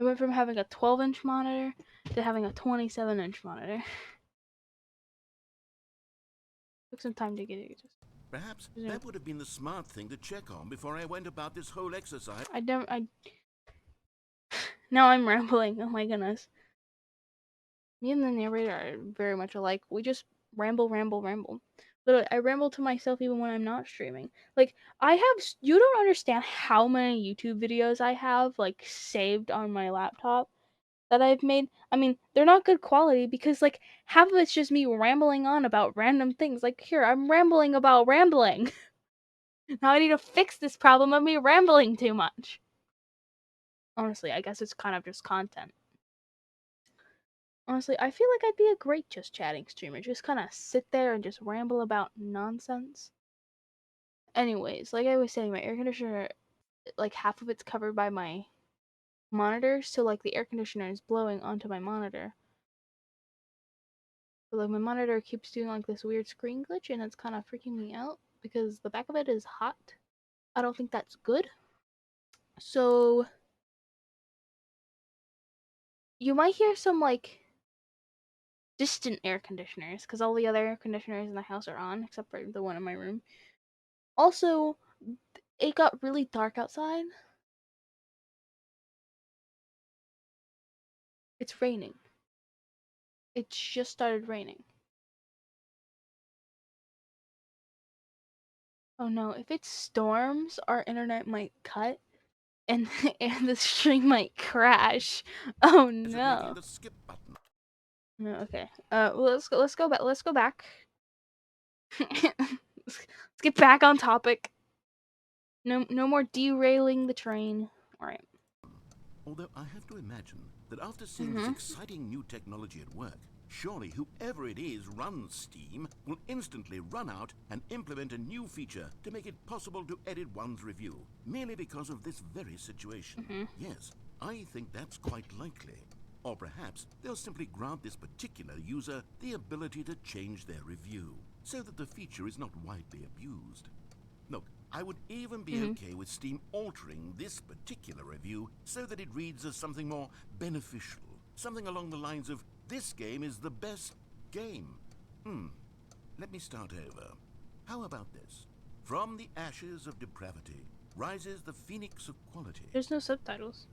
I went from having a 12-inch monitor to having a 27-inch monitor. Took some time to get it. Perhaps Just, that would have been the smart thing to check on before I went about this whole exercise. I don't. I now I'm rambling. Oh my goodness. Me and the narrator are very much alike. We just ramble, ramble, ramble. Literally, I ramble to myself even when I'm not streaming. Like, you don't understand how many YouTube videos I have, like, saved on my laptop that I've made. I mean, they're not good quality because, like, half of it's just me rambling on about random things. Like, here, I'm rambling about rambling. Now I need to fix this problem of me rambling too much. Honestly, I guess it's kind of just content. Honestly, I feel like I'd be a great just chatting streamer. Just kind of sit there and just ramble about nonsense. Anyways, like I was saying, my air conditioner, like half of it's covered by my monitor, so like the air conditioner is blowing onto my monitor. But like my monitor keeps doing like this weird screen glitch and it's kind of freaking me out because the back of it is hot. I don't think that's good. So you might hear some like distant air conditioners because all the other air conditioners in the house are on except for the one in my room. Also, it got really dark outside. It's raining. It just started raining. Oh no, if it storms, our internet might cut and and the stream might crash. Oh Is it maybe no. the skip button? No, okay. Well, let's go back. Let's go back. Let's get back on topic. No more derailing the train. All right. Although I have to imagine that after seeing this Mhm. exciting new technology at work, surely whoever it is runs Steam will instantly run out and implement a new feature to make it possible to edit one's review, merely because of this very situation. Mhm. Yes, I think that's quite likely. Or perhaps they'll simply grant this particular user the ability to change their review, so that the feature is not widely abused. Look, I would even be Mhm. okay with Steam altering this particular review so that it reads as something more beneficial. Something along the lines of, this game is the best game. Let me start over. How about this? From the ashes of depravity rises the phoenix of quality. There's no subtitles.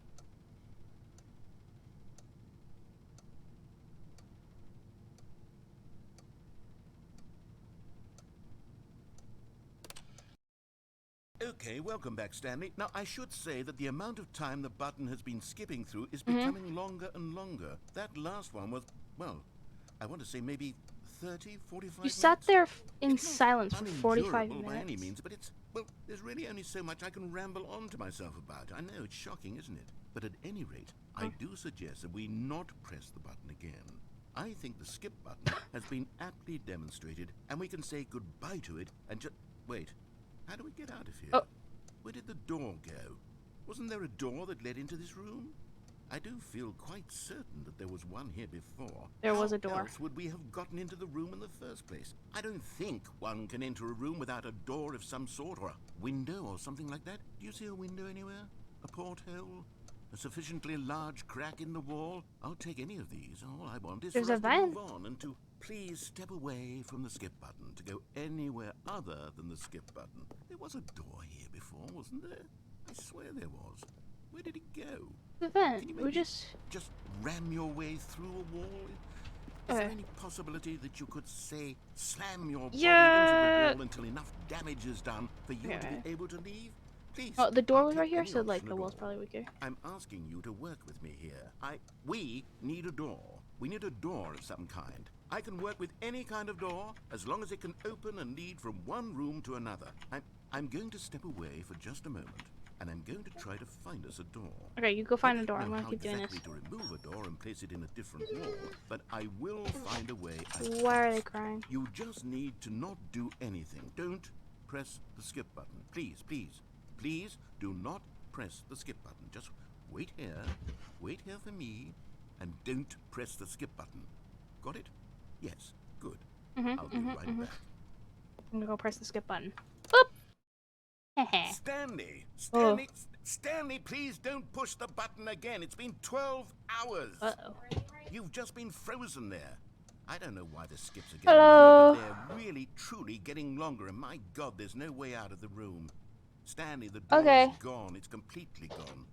Okay, welcome back, Stanley. Now, I should say that the amount of time the button has been skipping through is Mhm. becoming longer and longer. That last one was, well, I want to say maybe 30, 45 You minutes. sat there in It's not silence for 45 unendurable by any minutes. means, but it's, well, there's really only so much I can ramble on to myself about. I know, it's shocking, isn't it? But at any rate, I do suggest that we not press the button again. I think the skip button has been aptly demonstrated, and we can say goodbye to it and just... Wait, how do we get out of here? Oh. Where did the door go? Wasn't there a door that led into this room? I do feel quite certain that there was one here before. There was How a door. else would we have gotten into the room in the first place? I don't think one can enter a room without a door of some sort, or a window, or something like that. Do you see a window anywhere? A porthole? A sufficiently large crack in the wall? I'll take any of these. All I want is There's for a us to vent. move on and to please step away from the skip button to go anywhere other than the skip button. There was a door here before, wasn't there? I swear there was. Where did it go? The Can you vent. We maybe just. just ram your way through a wall? Is there any possibility that you could, say, slam your body into Yeah. the wall until enough damage is done for you to be able to leave? Please. Oh, the door I'll was right take here, any so like option the at wall's all. probably weaker. I'm asking you to work with me here. We need a door. We need a door of some kind. I can work with any kind of door as long as it can open and lead from one room to another. I'm going to step away for just a moment, and I'm going to try to find us a door. Okay, you go I find a don't door. know I'm gonna how keep doing this. exactly to remove a door and place it in a different wall, but I will find a way. Why are they crying? You just need to not do anything. Don't press the skip button. Please, please, please do not press the skip button. Just wait here for me, and don't press the skip button. Got it? Yes, good. I'll be right back. I'm gonna go press the skip button. Boop! Heh. Stanley, Stanley, please don't push the button again. It's been 12 hours. Uh-oh. You've just been frozen there. I don't know why the skips are getting Hello. longer, but they're really, truly getting longer. And my God, there's no way out of the room. Stanley, the door is gone. It's completely gone.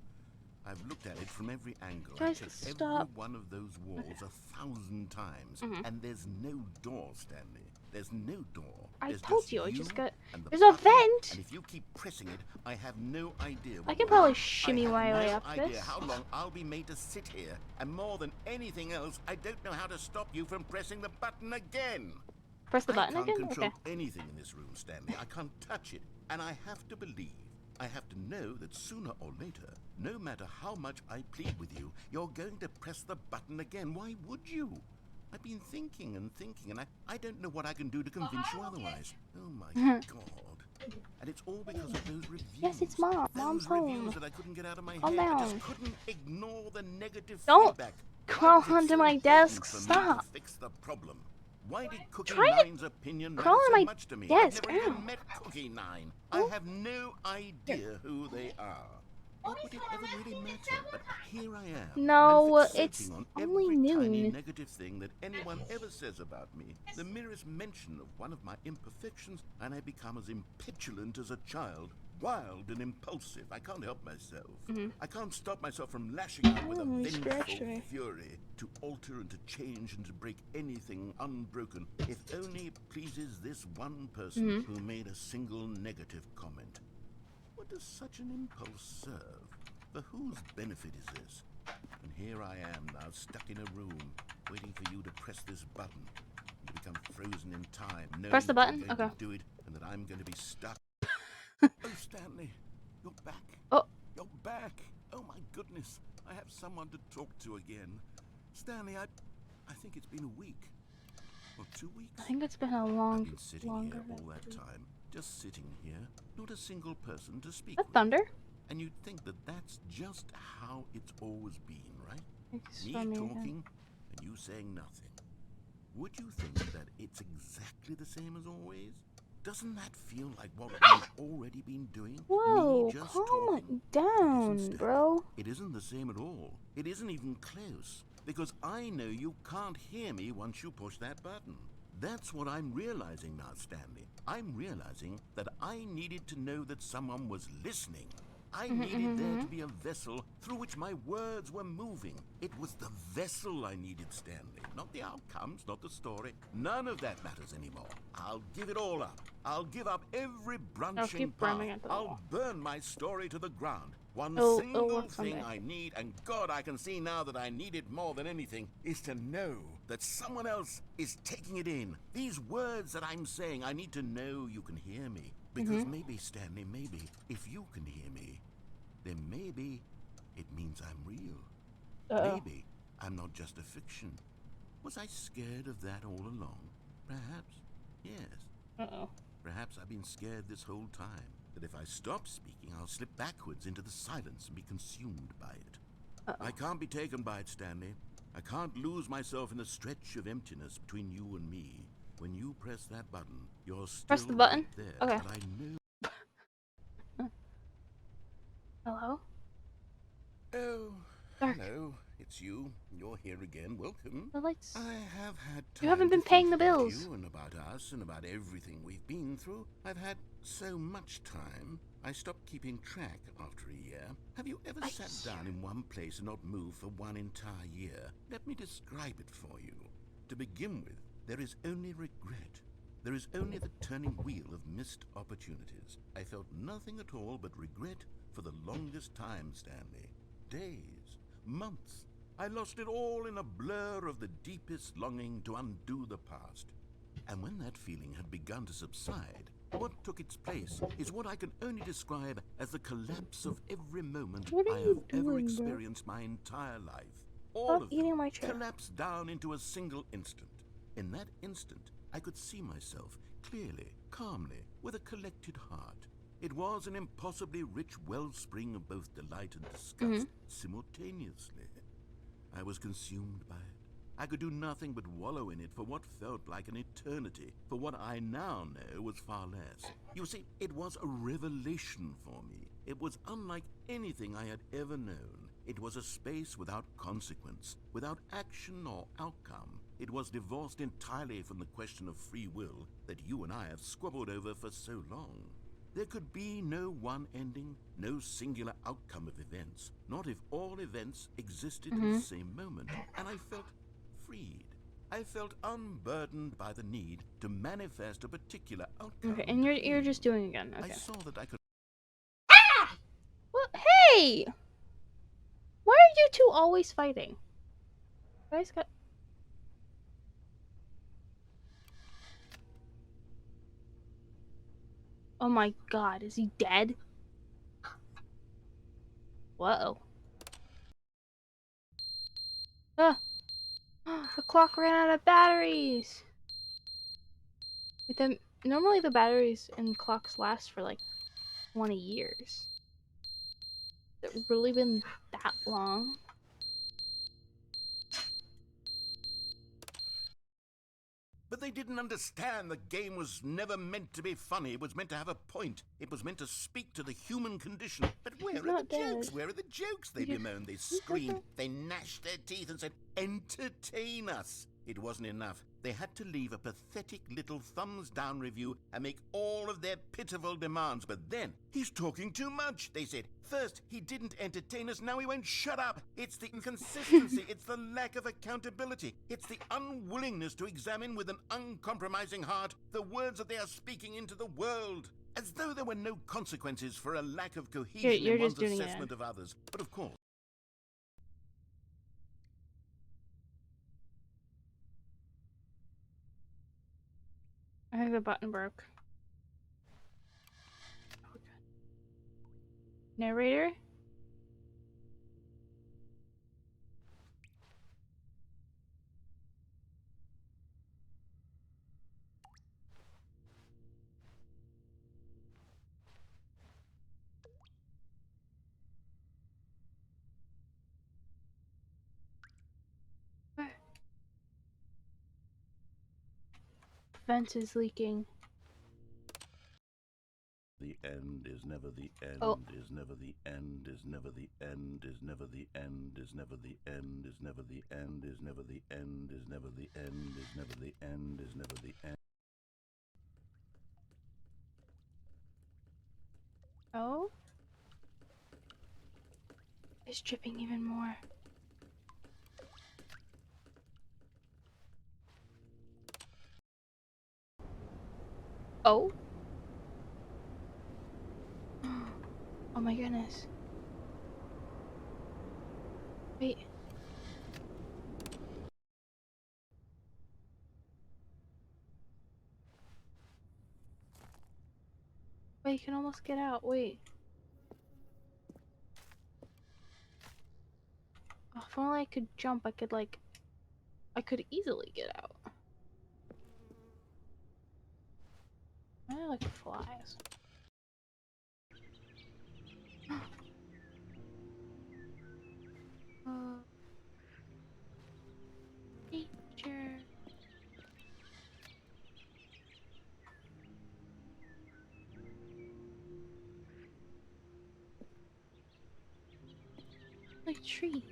I've looked at it from every angle. I've checked every one of those walls 1,000 times. And there's no door, Stanley. There's no door. I There's told just you, I just got. and the There's a button, vent. And if you keep pressing it, I have no idea I what can will probably happen. shimmy I have my way no up idea this. how long I'll be made to sit here. And more than anything else, I don't know how to stop you from pressing the button again. Press the button I can't again? control Okay. anything in this room, Stanley. I can't touch it. And I have to believe, I have to know that sooner or later, no matter how much I plead with you, you're going to press the button again. Why would you? I've been thinking and thinking, and I don't know what I can do to convince you otherwise. Oh my God. And it's all because of those reviews. Yes, it's Mom. Mom's Those reviews home. that I couldn't get out of my Calm head. I down. just couldn't ignore the negative Don't feedback. crawl Why was it onto so my important desk. for me Stop. to fix the problem? Why did Cookie Trying to Nine's opinion crawl matter on so my much to me? desk. I've never Ow. even met Cookie Nine. I have no idea who they are. Why would it ever really matter? But here I am. No, I'm fixating it's on only every tiny noon. negative thing that anyone ever says about me. The merest mention of one of my imperfections, and I become as impetulant as a child. Wild and impulsive. I can't help myself. I can't stop myself from lashing out with a Oh, he scratched vengeful me. fury to alter and to change and to break anything unbroken, if only it pleases this one person who made a single negative comment. What does such an impulse serve? For whose benefit is this? And here I am now, stuck in a room, waiting for you to press this button. And to become frozen in time, knowing Press the that button? you're going Okay. to do it, and that I'm going to be stuck. Oh, Stanley, you're back. Oh. You're back. Oh, my goodness. I have someone to talk to again. Stanley, I think it's been a week. Or 2 weeks. I think it's been a I've been sitting longer here than all that 2 weeks. time. Just sitting here. Not a single person to speak That with. thunder? And you'd think that that's just how it's always been, right? It's Me from me again. talking and you saying nothing. Would you think that it's exactly the same as always? Doesn't that feel like what we've already been doing? Whoa, Me just calm talking? it It isn't, down, Stanley. bro. It isn't the same at all. It isn't even close. Because I know you can't hear me once you push that button. That's what I'm realizing now, Stanley. I'm realizing that I needed to know that someone was listening. I needed there to be a vessel through which my words were moving. It was the vessel I needed, Stanley. Not the outcomes, not the story. None of that matters anymore. I'll give it all up. I'll give up every branching keep path. ramming into the I'll wall. burn my story to the ground. One It'll single work thing someday. I need, and God, I can see now that I need it more than anything, is to know that someone else is taking it in. These words that I'm saying, I need to know you can hear me. Because maybe, Stanley, maybe, if you can hear me, then maybe it means I'm real. Maybe I'm not just a fiction. Was I scared of that all along? Perhaps. Yes. Perhaps I've been scared this whole time. That if I stop speaking, I'll slip backwards into the silence and be consumed by it. I can't be taken by it, Stanley. I can't lose myself in the stretch of emptiness between you and me. When you press that button, you're still Press the button? right there. Okay. But I know. Hello? Oh, Dark. hello. It's you. You're here again. Welcome. The lights. I have had time You haven't to been paying think the about bills. you and about us and about everything we've been through. I've had so much time. I stopped keeping track after a year. Have you ever sat down in one place and not moved for one entire year? Let me describe it for you. To begin with, there is only regret. There is only the turning wheel of missed opportunities. I felt nothing at all but regret for the longest time, Stanley. Days, months. I lost it all in a blur of the deepest longing to undo the past. And when that feeling had begun to subside, what took its place is what I can only describe as the collapse of every moment What are I you have ever doing, bro? experienced my entire life. All Stop of eating them my chair. collapsed down into a single instant. In that instant, I could see myself clearly, calmly, with a collected heart. It was an impossibly rich wellspring of both delight and disgust simultaneously. I was consumed by it. I could do nothing but wallow in it for what felt like an eternity, for what I now know was far less. You see, it was a revelation for me. It was unlike anything I had ever known. It was a space without consequence, without action or outcome. It was divorced entirely from the question of free will that you and I have squabbled over for so long. There could be no one ending, no singular outcome of events, not if all events existed at the same moment, and I felt freed. I felt unburdened by the need to manifest a particular outcome. Okay, and you're just doing it again. I Okay. saw that I could. Well, hey! Why are you two always fighting? You guys got. Oh my god, is he dead? Whoa. Ah! The clock ran out of batteries! But then, normally the batteries in clocks last for like 20 years. Has it really been that long? But they didn't understand the game was never meant to be funny. It was meant to have a point. It was meant to speak to the human condition. But where He's are the not dead. jokes? Where are the jokes? They bemoaned, they screamed, they gnashed their teeth and said, entertain us. It wasn't enough. They had to leave a pathetic little thumbs down review and make all of their pitiful demands. But then, he's talking too much, they said. First, he didn't entertain us, now he won't shut up. It's the inconsistency, it's the lack of accountability, it's the unwillingness to examine with an uncompromising heart the words that they are speaking into the world. As though there were no consequences for a lack of cohesion You're in one's just doing it. assessment of others. But of course, I think the button broke. Narrator? Vent is leaking. the end is never the end, Oh. is never the end, is never the end, is never the end, is never the end, is never the end, is never the end, is never the end, is never the end, is never the end. Oh? It's dripping even more. Oh? Oh my goodness. Wait. Wait, you can almost get out. Wait. Oh, if only I could jump, I could easily get out. I like flies. Nature. Like trees.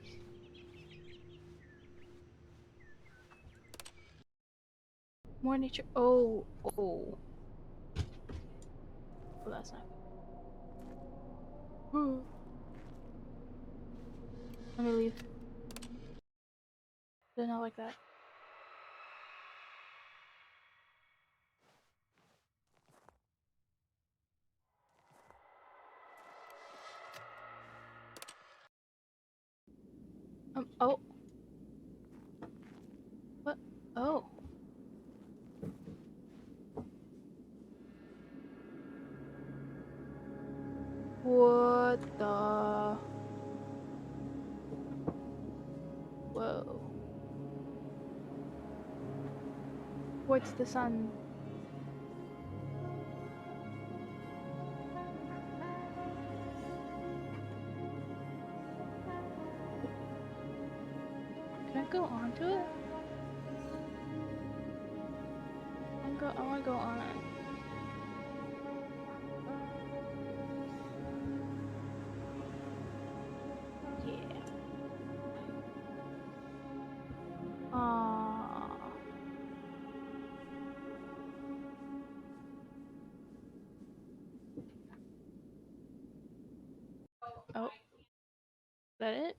More nature. Oh, oh. Oh, that's not good. Let me leave. Did not like that. Oh. What? Oh. What the? Whoa. What's the sun? Can I go onto it? I wanna go on it. Yeah. Aww. Oh. Is that it?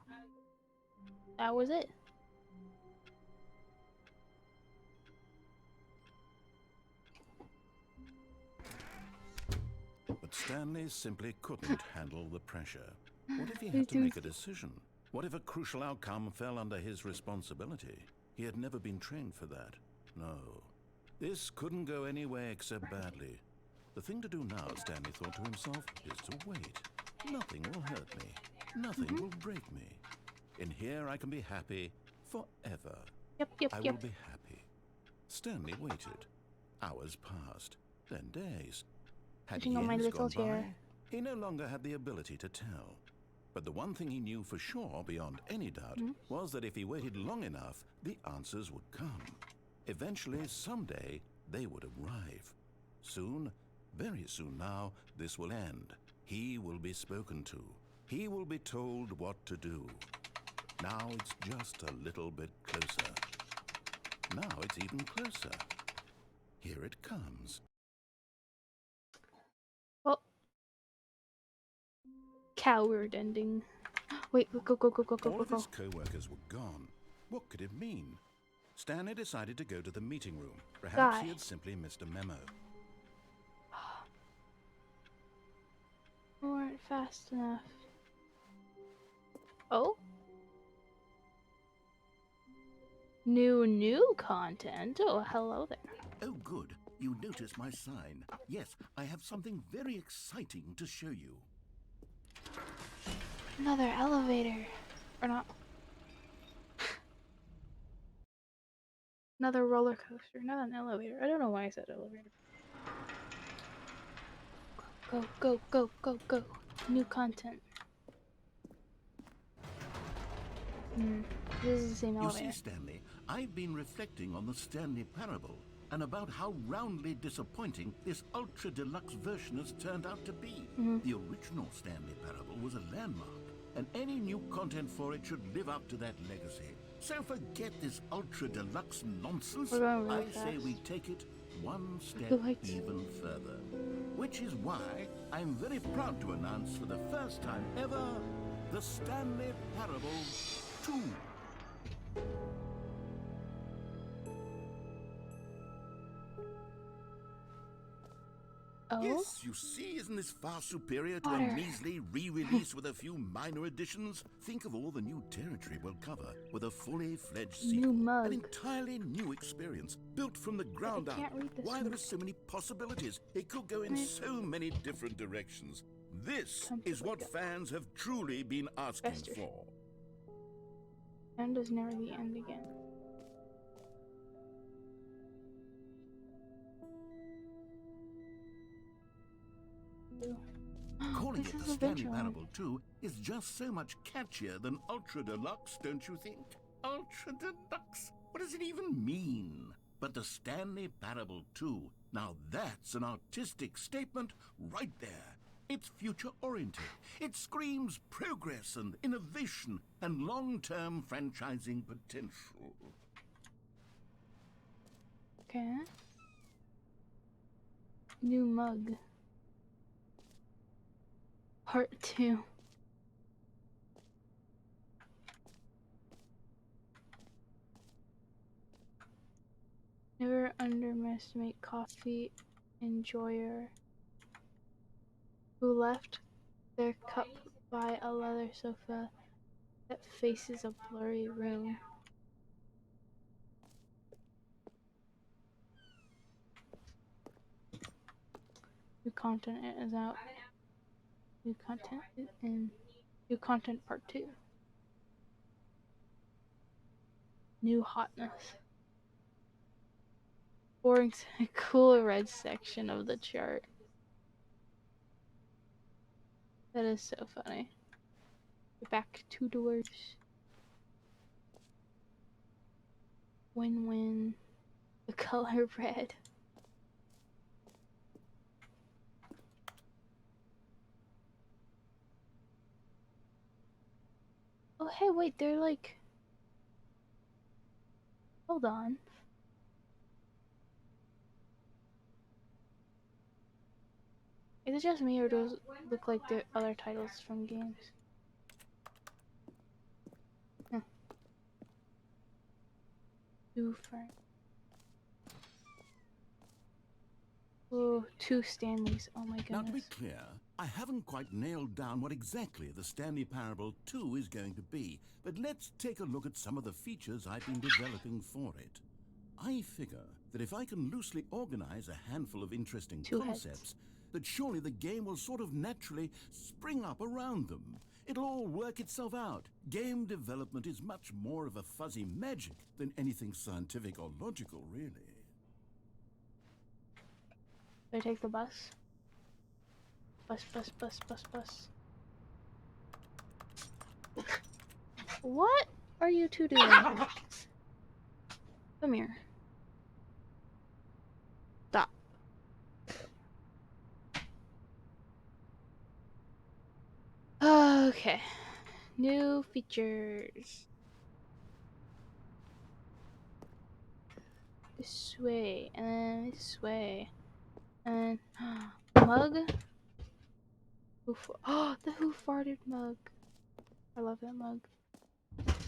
That was it. Stanley simply couldn't handle the pressure. What if he They had to do- make a decision? What if a crucial outcome fell under his responsibility? He had never been trained for that. No. This couldn't go any way except badly. The thing to do now, Stanley thought to himself, is to wait. Nothing will hurt me. Nothing will break me. In here I can be happy forever. Yep. I will be happy. Stanley waited. Hours passed, then days. Had Sitting on my years little gone by? chair. He no longer had the ability to tell. But the one thing he knew for sure, beyond any doubt, was that if he waited long enough, the answers would come. Eventually, someday, they would arrive. Soon, very soon now, this will end. He will be spoken to. He will be told what to do. Now it's just a little bit closer. Now it's even closer. Here it comes. Well, coward ending. Wait, go. All of his co-workers were gone. What could it mean? Stanley decided to go to the meeting room. Perhaps he had simply missed a memo. We weren't fast enough. Oh? New content? Oh, hello there. Oh, good. You noticed my sign. Yes, I have something very exciting to show you. Another elevator. Or not. Another roller coaster, not an elevator. I don't know why I said elevator. Go. New content. This is the same You elevator. see, Stanley, I've been reflecting on the Stanley Parable and about how roundly disappointing this ultra deluxe version has turned out to be. The original Stanley Parable was a landmark, and any new content for it should live up to that legacy. So forget this ultra deluxe nonsense. We're going really I say fast. we take it one step Right. even further. Which is why I'm very proud to announce for the first time ever the Stanley Parable 2. Oh? Yes, you see, isn't this far superior to Water. a measly re-release with a few minor additions? Think of all the new territory we'll cover with a fully fledged New sequel. mug. An entirely new experience, built from the ground up. can't read this Why, one. there are so many possibilities. It could go in so many different directions. This is what fans have truly been asking Faster. for. End is never the end again. Calling This it is the Stanley Adventureland. Parable 2 is just so much catchier than Ultra Deluxe, don't you think? Ultra Deluxe? What does it even mean? But the Stanley Parable 2, now that's an artistic statement right there. It's future-oriented. It screams progress and innovation and long-term franchising potential. Okay. New mug. Part 2. Never underestimate coffee enjoyer who left their cup by a leather sofa that faces a blurry room. New content is out. New content is in. New content part 2. New hotness. Boring to cool red section of the chart. That is so funny. Back 2 doors. Win-win. The color red. Oh hey, wait, they're like... Hold on. Is it just me or does it look like the other titles from games? Too far. Ooh. Oh, 2 Stanleys. Oh my Now, to be goodness. clear, I haven't quite nailed down what exactly the Stanley Parable 2 is going to be, but let's take a look at some of the features I've been developing for it. I figure that if I can loosely organize a handful of interesting 2 heads. concepts, that surely the game will sort of naturally spring up around them. It'll all work itself out. Game development is much more of a fuzzy magic than anything scientific or logical, really. Do I take the bus? Bus. What are you two doing? Come here. Stop. Okay. New features. This way, and then this way. And mug. Oh, the who farted mug. I love that mug.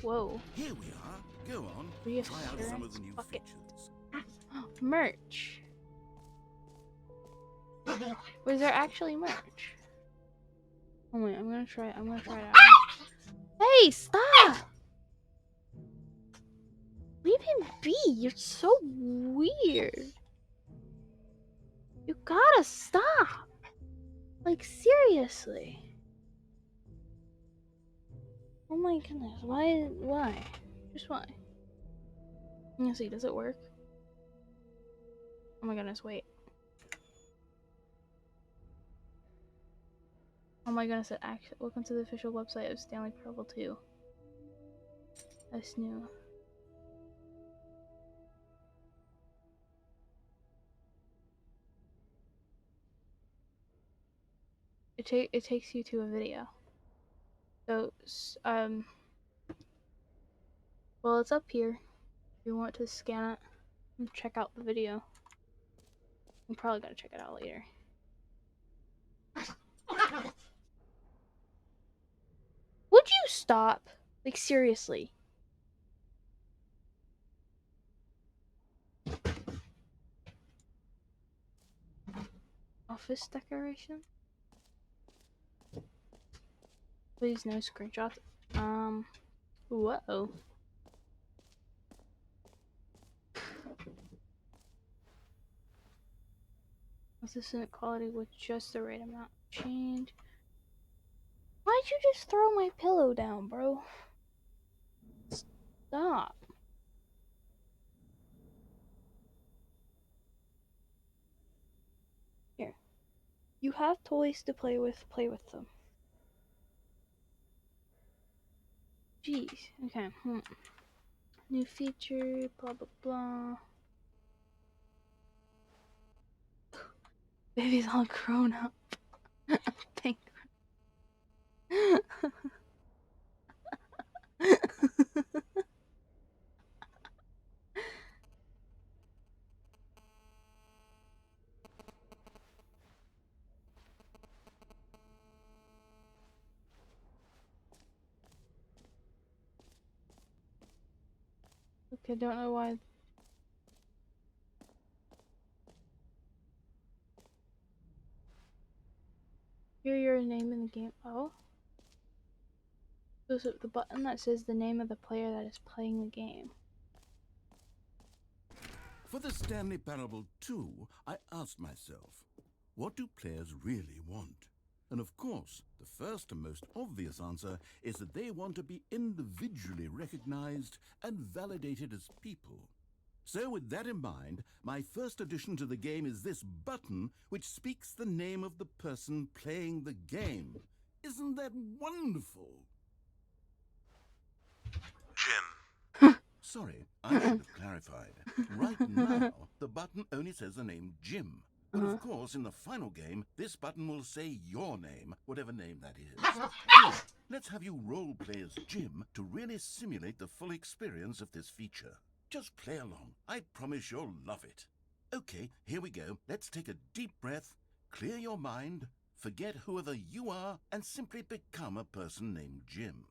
Whoa. Here we are. Go on. Try out some of the new Bucket. features. Merch. Was there actually merch? Oh wait, I'm gonna try it out. Hey, stop! Leave him be. You're so weird. You gotta stop. Like, seriously. Oh my goodness. Why? Just why? Let's see, does it work? Oh my goodness, wait. Oh my goodness, it actually. Welcome to the official website of Stanley Parable 2. That's new. It takes you to a video. So well, it's up here. If you want to scan it and check out the video. I'm probably gonna check it out later. Would you stop? Like, seriously. Office decoration? Please no screenshots. Whoa. Consistent quality with just the right amount of change. Why'd you just throw my pillow down, bro? Stop. Here. You have toys to play with them. Jeez. Okay. New feature, blah blah blah. Baby's all grown up. Thank Okay, don't know why. Hear your name in the game. Oh. So the button that says the name of the player that is playing the game. For the Stanley Parable 2, I asked myself, what do players really want? And of course, the first and most obvious answer is that they want to be individually recognized and validated as people. So with that in mind, my first addition to the game is this button which speaks the name of the person playing the game. Isn't that wonderful? Jim. Sorry, I should have clarified. Right now, the button only says the name Jim. But of course, in the final game, this button will say your name, whatever name that is. Here, let's have you role-play as Jim to really simulate the full experience of this feature. Just play along. I promise you'll love it. Okay, here we go. Let's take a deep breath, clear your mind, forget whoever you are, and simply become a person named Jim.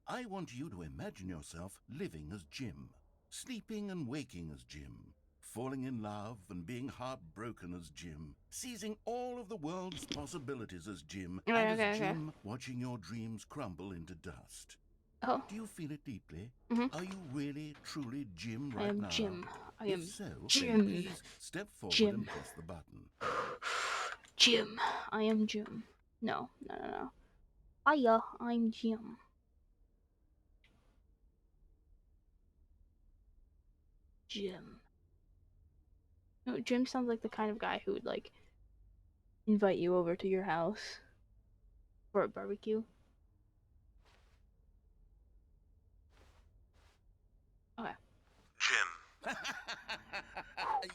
I want you to imagine yourself living as Jim, sleeping and waking as Jim, falling in love and being heartbroken as Jim, seizing all of the world's possibilities as Jim, and as Jim, watching your dreams crumble into dust. Oh. Do you feel it deeply? Mhm. Are you really, truly Jim right I am now? Jim. I If am so, Jim. then please step forward Jim. and press the button. Jim. I am Jim. No. Hiya, I'm Jim. Jim. No, Jim sounds like the kind of guy who would, like, invite you over to your house for a barbecue. Okay. Jim.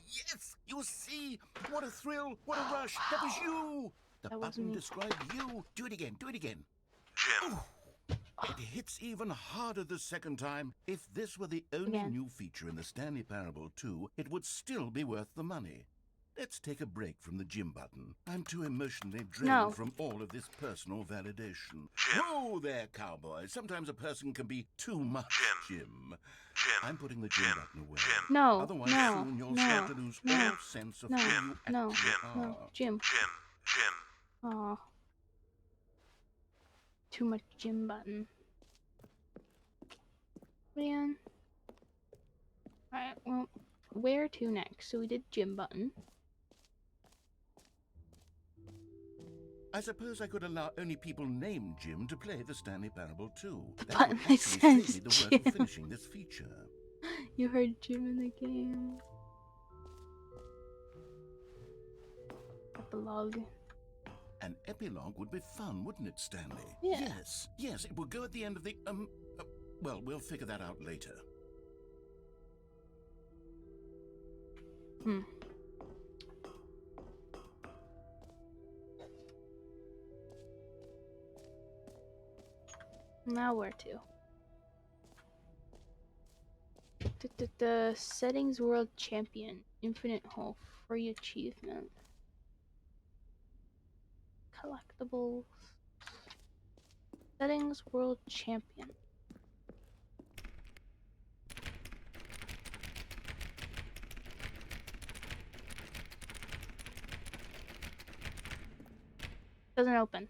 Yes! You see? What a thrill! What a rush! That was you! The That wasn't button me. described you. Do it again. Do it again. Jim. Oh, it hits even harder the second time. If this were the only Again. new feature in the Stanley Parable 2, it would still be worth the money. Let's take a break from the Jim button. I'm too emotionally drained No. from all of this personal validation. Jim. Whoa there, cowboy. Sometimes a person can be too much, Jim. Jim. I'm putting the Jim Jim. button away. Jim. No. Otherwise, No. soon you'll No. start to lose No. all sense of No. who you No. actually Jim. are. No. Jim. Jim. Jim. Aw. Too much Jim button. Man. Alright, well, where to next? So we did Jim button. I suppose I could allow only people named Jim to play the Stanley Parable 2. That button would that actually save says me the work Jim. of finishing this feature. You heard Jim in the game. Epilogue. An epilogue would be fun, wouldn't it, Stanley? Yeah. Yes, it would go at the end of the, well, we'll figure that out later. Now where to? The settings world champion. Infinite hole. Free achievement. Collectibles. Settings world champion. Doesn't open.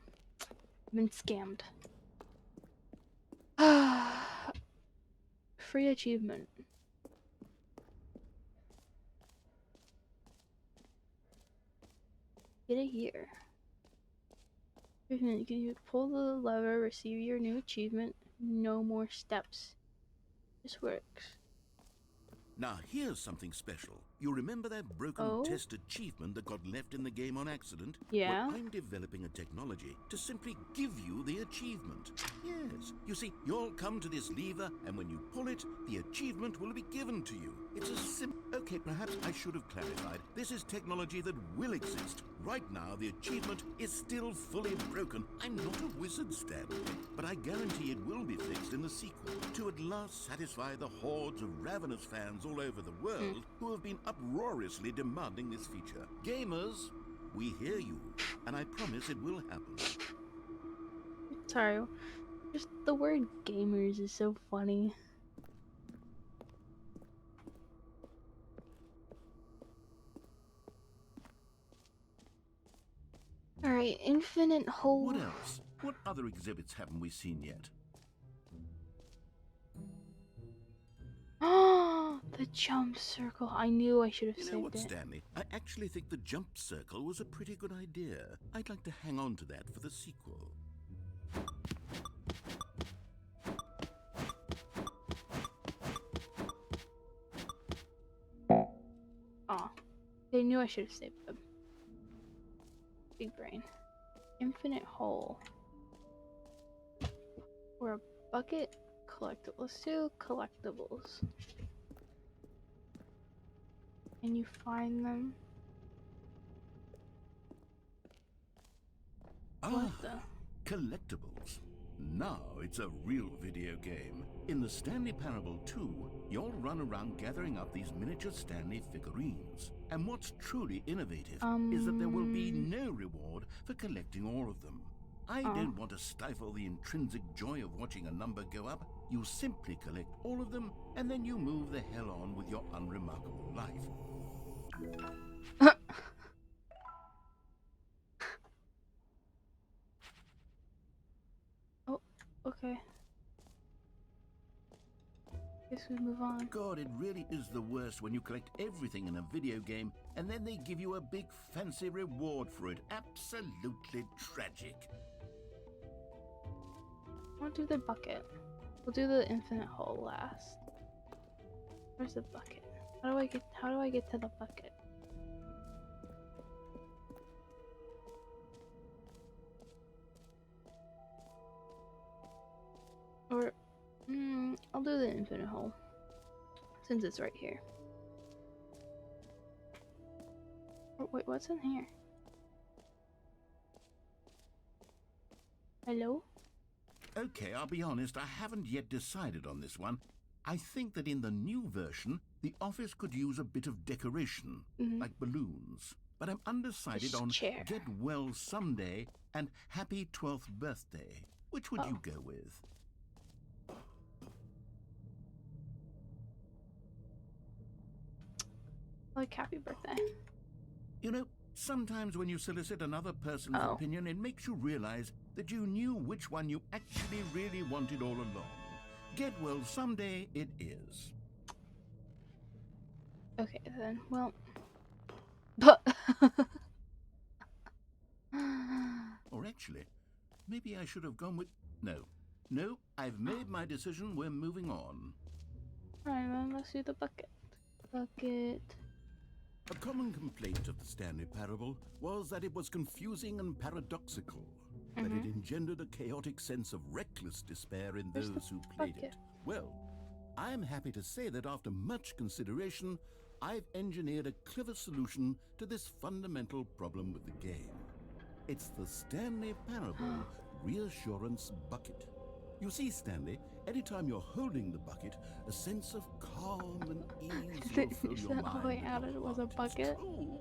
I've been scammed. Free achievement. Get it here. You pull the lever, receive your new achievement. No more steps. This works. Now, here's something special. You remember that broken test achievement that got left in the game on accident? Yeah. Well, I'm developing a technology to simply give you the achievement. Yes. You see, you'll come to this lever, and when you pull it, the achievement will be given to you. It's as simple. Okay, perhaps I should have clarified. This is technology that will exist. Right now, the achievement is still fully broken. I'm not a wizard, Stanley, but I guarantee it will be fixed in the sequel to at last satisfy the hordes of ravenous fans all over the world who have been uproariously demanding this feature. Gamers, we hear you, and I promise it will happen. Sorry. Just the word gamers is so funny. Alright, infinite hole. What else? What other exhibits haven't we seen yet? The jump circle. I knew I should have You know saved what, it. Stanley? I actually think the jump circle was a pretty good idea. I'd like to hang on to that for the sequel. Aw. I knew I should have saved them. Big brain. Infinite hole. Or a bucket collectible. Let's do collectibles. Can you find them? What the? Collectibles. Now it's a real video game. In the Stanley Parable 2, you'll run around gathering up these miniature Stanley figurines. And what's truly innovative is that there will be no reward for collecting all of them. I don't want to stifle the intrinsic joy of watching a number go up. You simply collect all of them, and then you move the hell on with your unremarkable life. guess we move on. God, it really is the worst when you collect everything in a video game and then they give you a big fancy reward for it. Absolutely tragic. I'll do the bucket. We'll do the infinite hole last. Where's the bucket? How do I get to the bucket? Or I'll do the infinite hole since it's right here. Oh, wait, what's in here? Hello? Okay, I'll be honest, I haven't yet decided on this one. I think that in the new version, the office could use a bit of decoration, like balloons. But I'm undecided This on chair. Get Well Someday and Happy 12th Birthday. Which would you go with? Like happy birthday. You know, sometimes when you solicit another person's opinion, it makes you realize that you knew which one you actually really wanted all along. Get Well Someday it is. Okay then, well, but Or actually, maybe I should have gone with... No, I've made my decision. We're moving on. alright, then let's do the bucket. Bucket. A common complaint of the Stanley Parable was that it was confusing and paradoxical, that it engendered a chaotic sense of reckless despair in Where's those the who played bucket? it. Well, I'm happy to say that after much consideration, I've engineered a clever solution to this fundamental problem with the game. It's the Stanley Parable Reassurance Bucket. You see, Stanley, anytime you're holding the bucket, a sense of calm and ease will fill Is your that mind. all I and added your was a heart. It's bucket? true.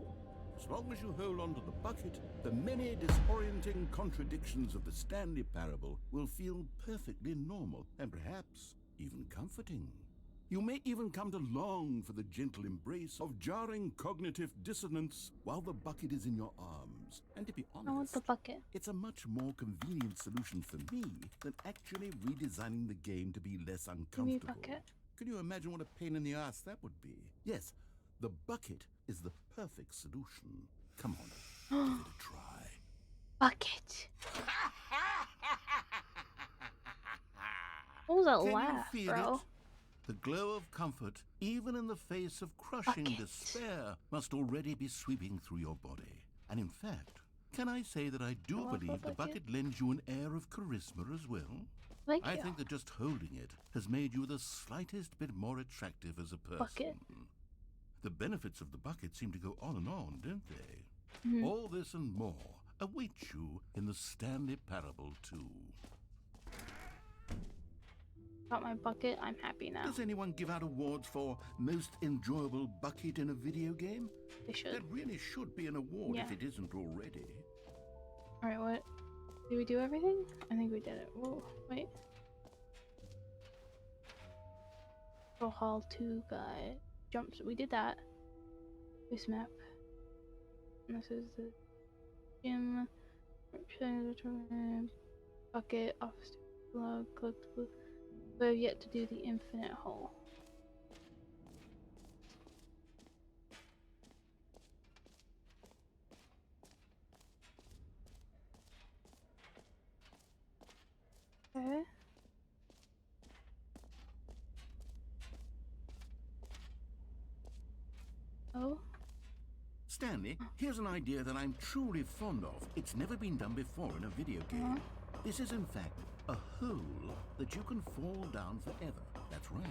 As long as you hold on to the bucket, the many disorienting contradictions of the Stanley Parable will feel perfectly normal and perhaps even comforting. You may even come to long for the gentle embrace of jarring cognitive dissonance while the bucket is in your arms. And to be I want honest, the bucket. it's a much more convenient solution for me than actually redesigning the game to be less Give me a uncomfortable. bucket. Can you imagine what a pain in the ass that would be? Yes, the bucket is the perfect solution. Come on, give it a try. Bucket. What was that Can laugh, you feel bro? it? The glow of comfort, even in the face of crushing Bucket. despair, must already be sweeping through your body. And in fact, can I say that I do I love a believe the bucket. bucket lends you an air of charisma as well? Thank I you. think that just holding it has made you the slightest bit more attractive as a person. Bucket. The benefits of the bucket seem to go on and on, don't they? All this and more await you in the Stanley Parable 2. Got my bucket. I'm happy now. Does anyone give out awards for most enjoyable bucket in a video game? They should. That really should be an award Yeah. if it isn't already. Alright, what? Did we do everything? I think we did it. Whoa, wait. Pro Hall 2 guide. Jumps. We did that. This map. And this is the gym. Bucket. Office. Log. Collect. We have yet to do the infinite hole. Okay. Oh. Stanley, here's an idea that I'm truly fond of. It's never been done before in a video game. This is, in fact, a hole that you can fall down forever. That's right.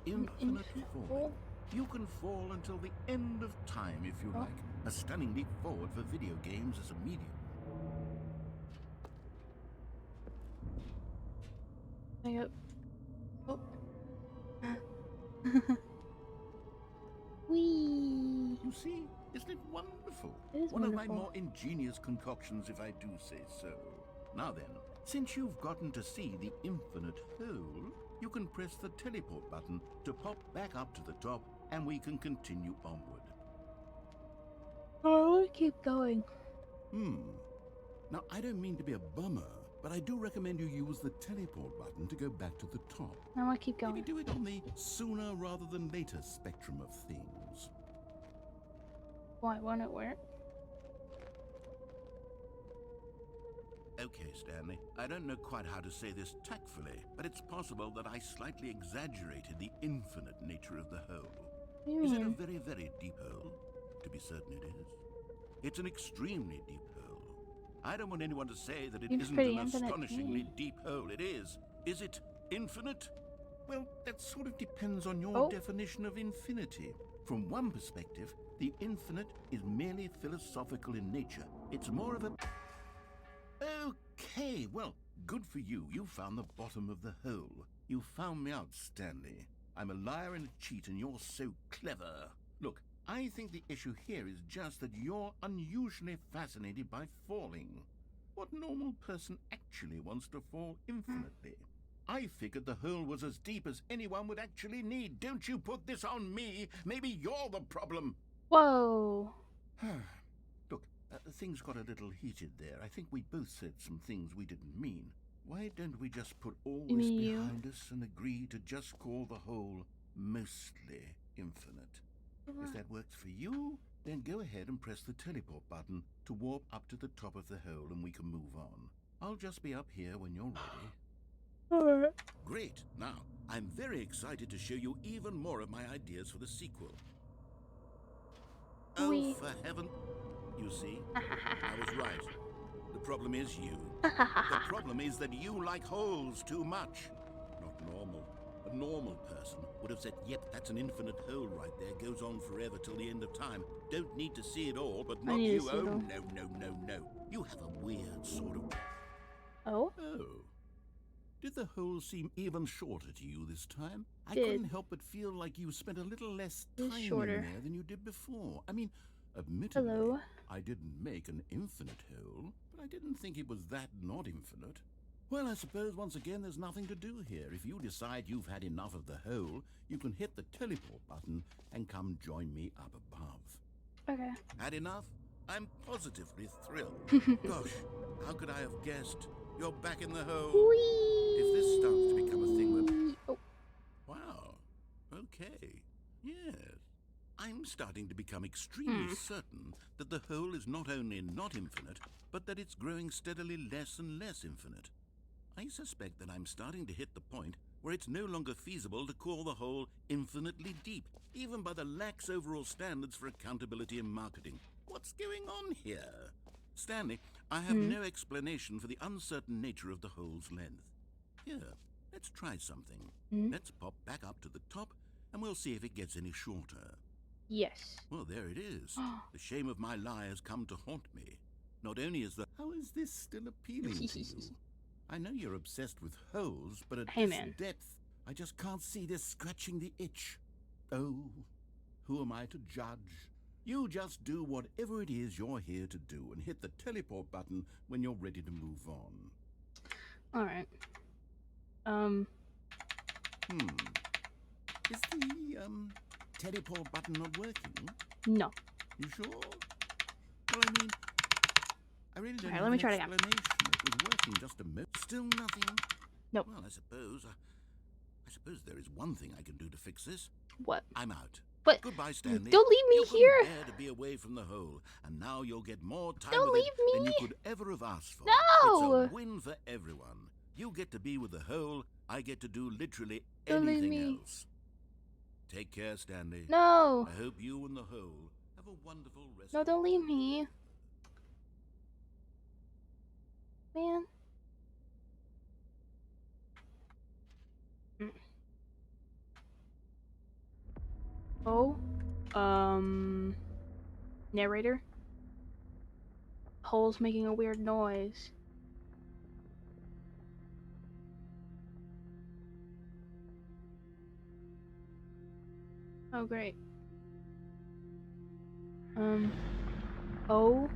Infinite infinite falling. hole? You can fall until the end of time if you like. A stunning leap forward for video games as a medium. I got. Oh. Whee! You see, isn't it wonderful? It is One of wonderful. my more ingenious concoctions, if I do say so. Now then, since you've gotten to see the infinite hole, you can press the teleport button to pop back up to the top, and we can continue onward. Oh, I want to keep going. Now, I don't mean to be a bummer, but I do recommend you use the teleport button to go back to the top. I want to keep Maybe going. do it on the sooner rather than later spectrum of things. Why won't it work? Okay, Stanley, I don't know quite how to say this tactfully, but it's possible that I slightly exaggerated the infinite nature of the hole. What do you Is it a mean? very, very deep hole? To be certain it is. It's an extremely deep hole. I don't want anyone to say that it Seems isn't pretty an infinite to astonishingly me. deep hole. It is. Is it infinite? Well, that sort of depends on your Oh. definition of infinity. From one perspective, the infinite is merely philosophical in nature. It's more of a... Okay, well, good for you. You found the bottom of the hole. You found me out, Stanley. I'm a liar and a cheat, and you're so clever. Look, I think the issue here is just that you're unusually fascinated by falling. What normal person actually wants to fall infinitely? I figured the hole was as deep as anyone would actually need. Don't you put this on me. Maybe you're the problem. Whoa. Look, things got a little heated there. I think we both said some things we didn't mean. Why don't we just put all You this mean you? behind us and agree to just call the hole mostly infinite? If that works for you, then go ahead and press the teleport button to warp up to the top of the hole and we can move on. I'll just be up here when you're ready. Alright. Great. Now, I'm very excited to show you even more of my ideas for the sequel. Oh, We. for heaven... You see, I was right. The problem is you. The problem is that you like holes too much. Not normal. A normal person would have said, yep, that's an infinite hole right there. Goes on forever till the end of time. Don't need to see it all, but I not need to you. see Oh, it all. no. You have a weird sort of... Oh? Oh. Did the hole seem even shorter to you this time? I Did. couldn't help but feel like you spent a little less It is time in shorter. there than you did before. I mean, admittedly, Hello. I didn't make an infinite hole, but I didn't think it was that not infinite. Well, I suppose once again there's nothing to do here. If you decide you've had enough of the hole, you can hit the teleport button and come join me up above. Okay. Had enough? I'm positively thrilled. Gosh, how could I have guessed? You're back in the hole. Whee! If this starts to become a thing where... Oh. Wow. Okay. Yes. I'm starting to become extremely certain that the hole is not only not infinite, but that it's growing steadily less and less infinite. I suspect that I'm starting to hit the point where it's no longer feasible to call the hole infinitely deep, even by the lax overall standards for accountability in marketing. What's going on here? Stanley, I have no explanation for the uncertain nature of the hole's length. Here, let's try something. Let's pop back up to the top, and we'll see if it gets any shorter. Yes. Well, there it is. The shame of my lie has come to haunt me. Not only is the... How is this still appealing to you? I know you're obsessed with holes, but at Hey, this man. depth, I just can't see this scratching the itch. Oh, who am I to judge? You just do whatever it is you're here to do and hit the teleport button when you're ready to move on. Alright. Is the, teleport button not working? No. You sure? Well, I mean, I really don't Alright, have let me an try it again. explanation. It was working just a moment. Still nothing? Nope. Well, I suppose there is one thing I can do to fix this. What? I'm out. What? Goodbye, Stanley. Don't leave me you couldn't here. bear to be away from the hole, and now you'll get more time Don't with leave it than me. you could ever have asked for. No. It's a win for everyone. You get to be with the hole. I get to do literally Don't leave anything me. else. Take care, Stanley. No. I hope you and the hole have a wonderful rest. No, don't leave me. Man. Oh. Narrator. Hole's making a weird noise. Oh, great. Oh.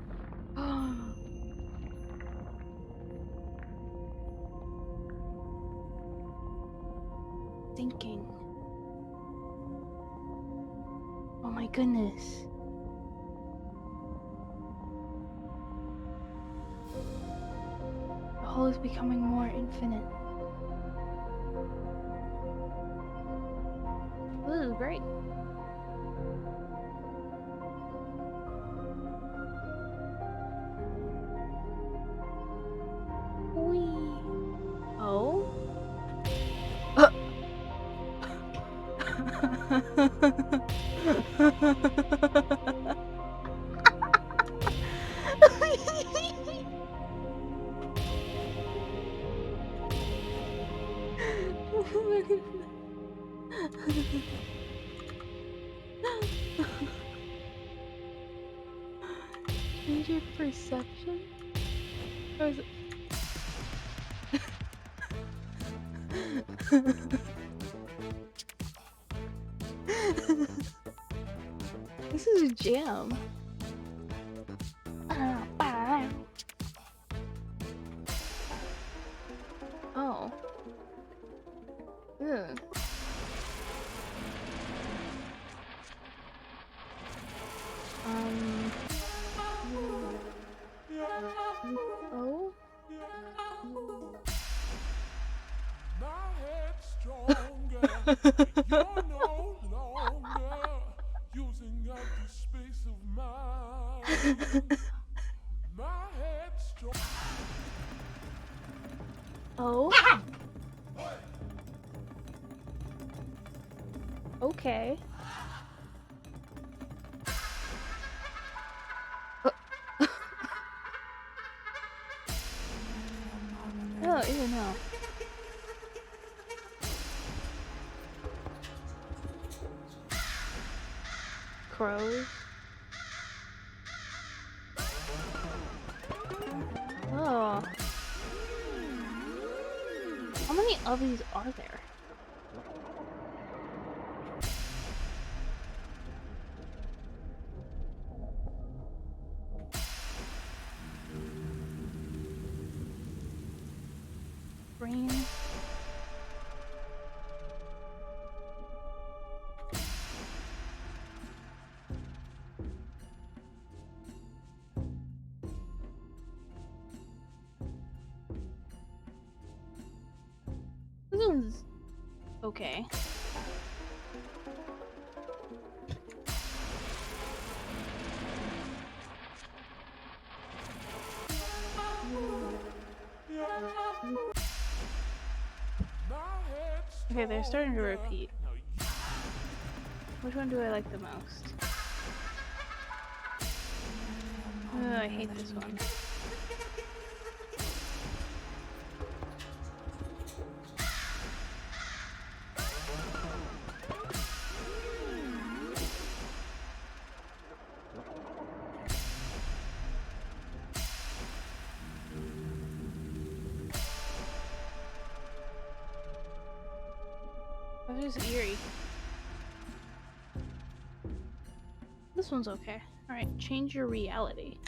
Thinking. Oh my goodness. The hole is becoming more infinite. This is great. Whee. Oh? Change your perception? Or is it... This is a jam. Oh. Ugh. Oh? My head's stronger. You're no longer using up the space of mine. My head's strong. Oh? Okay. Oh, ew, no. Crows. Oh. How many of these are there? Green. This one's okay. Okay, they're starting to repeat. Which one do I like the most? I hate this one. That is eerie. This one's okay. Alright, change your reality.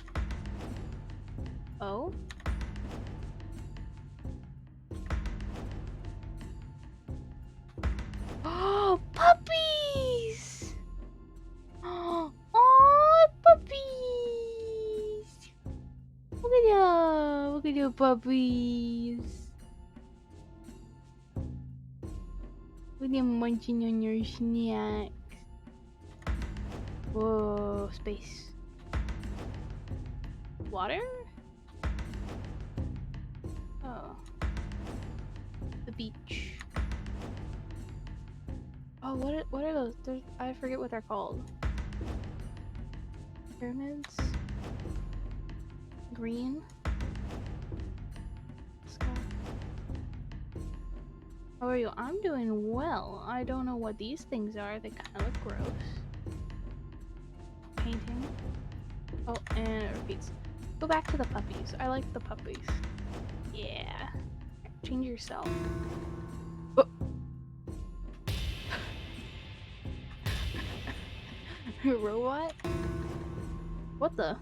Oh? Oh, puppies! Oh, puppies! Look at you! Look at your puppies! Look at them munching on your snacks. Whoa, space. Water? Oh. The beach. Oh, what are those? I forget what they're called. Pyramids? Green? Sky. How are you? I'm doing well. I don't know what these things are. They kind of look gross. Painting. Oh, and it repeats. Go back to the puppies. I like the puppies. Yeah. Change yourself. Oh. Robot? What the?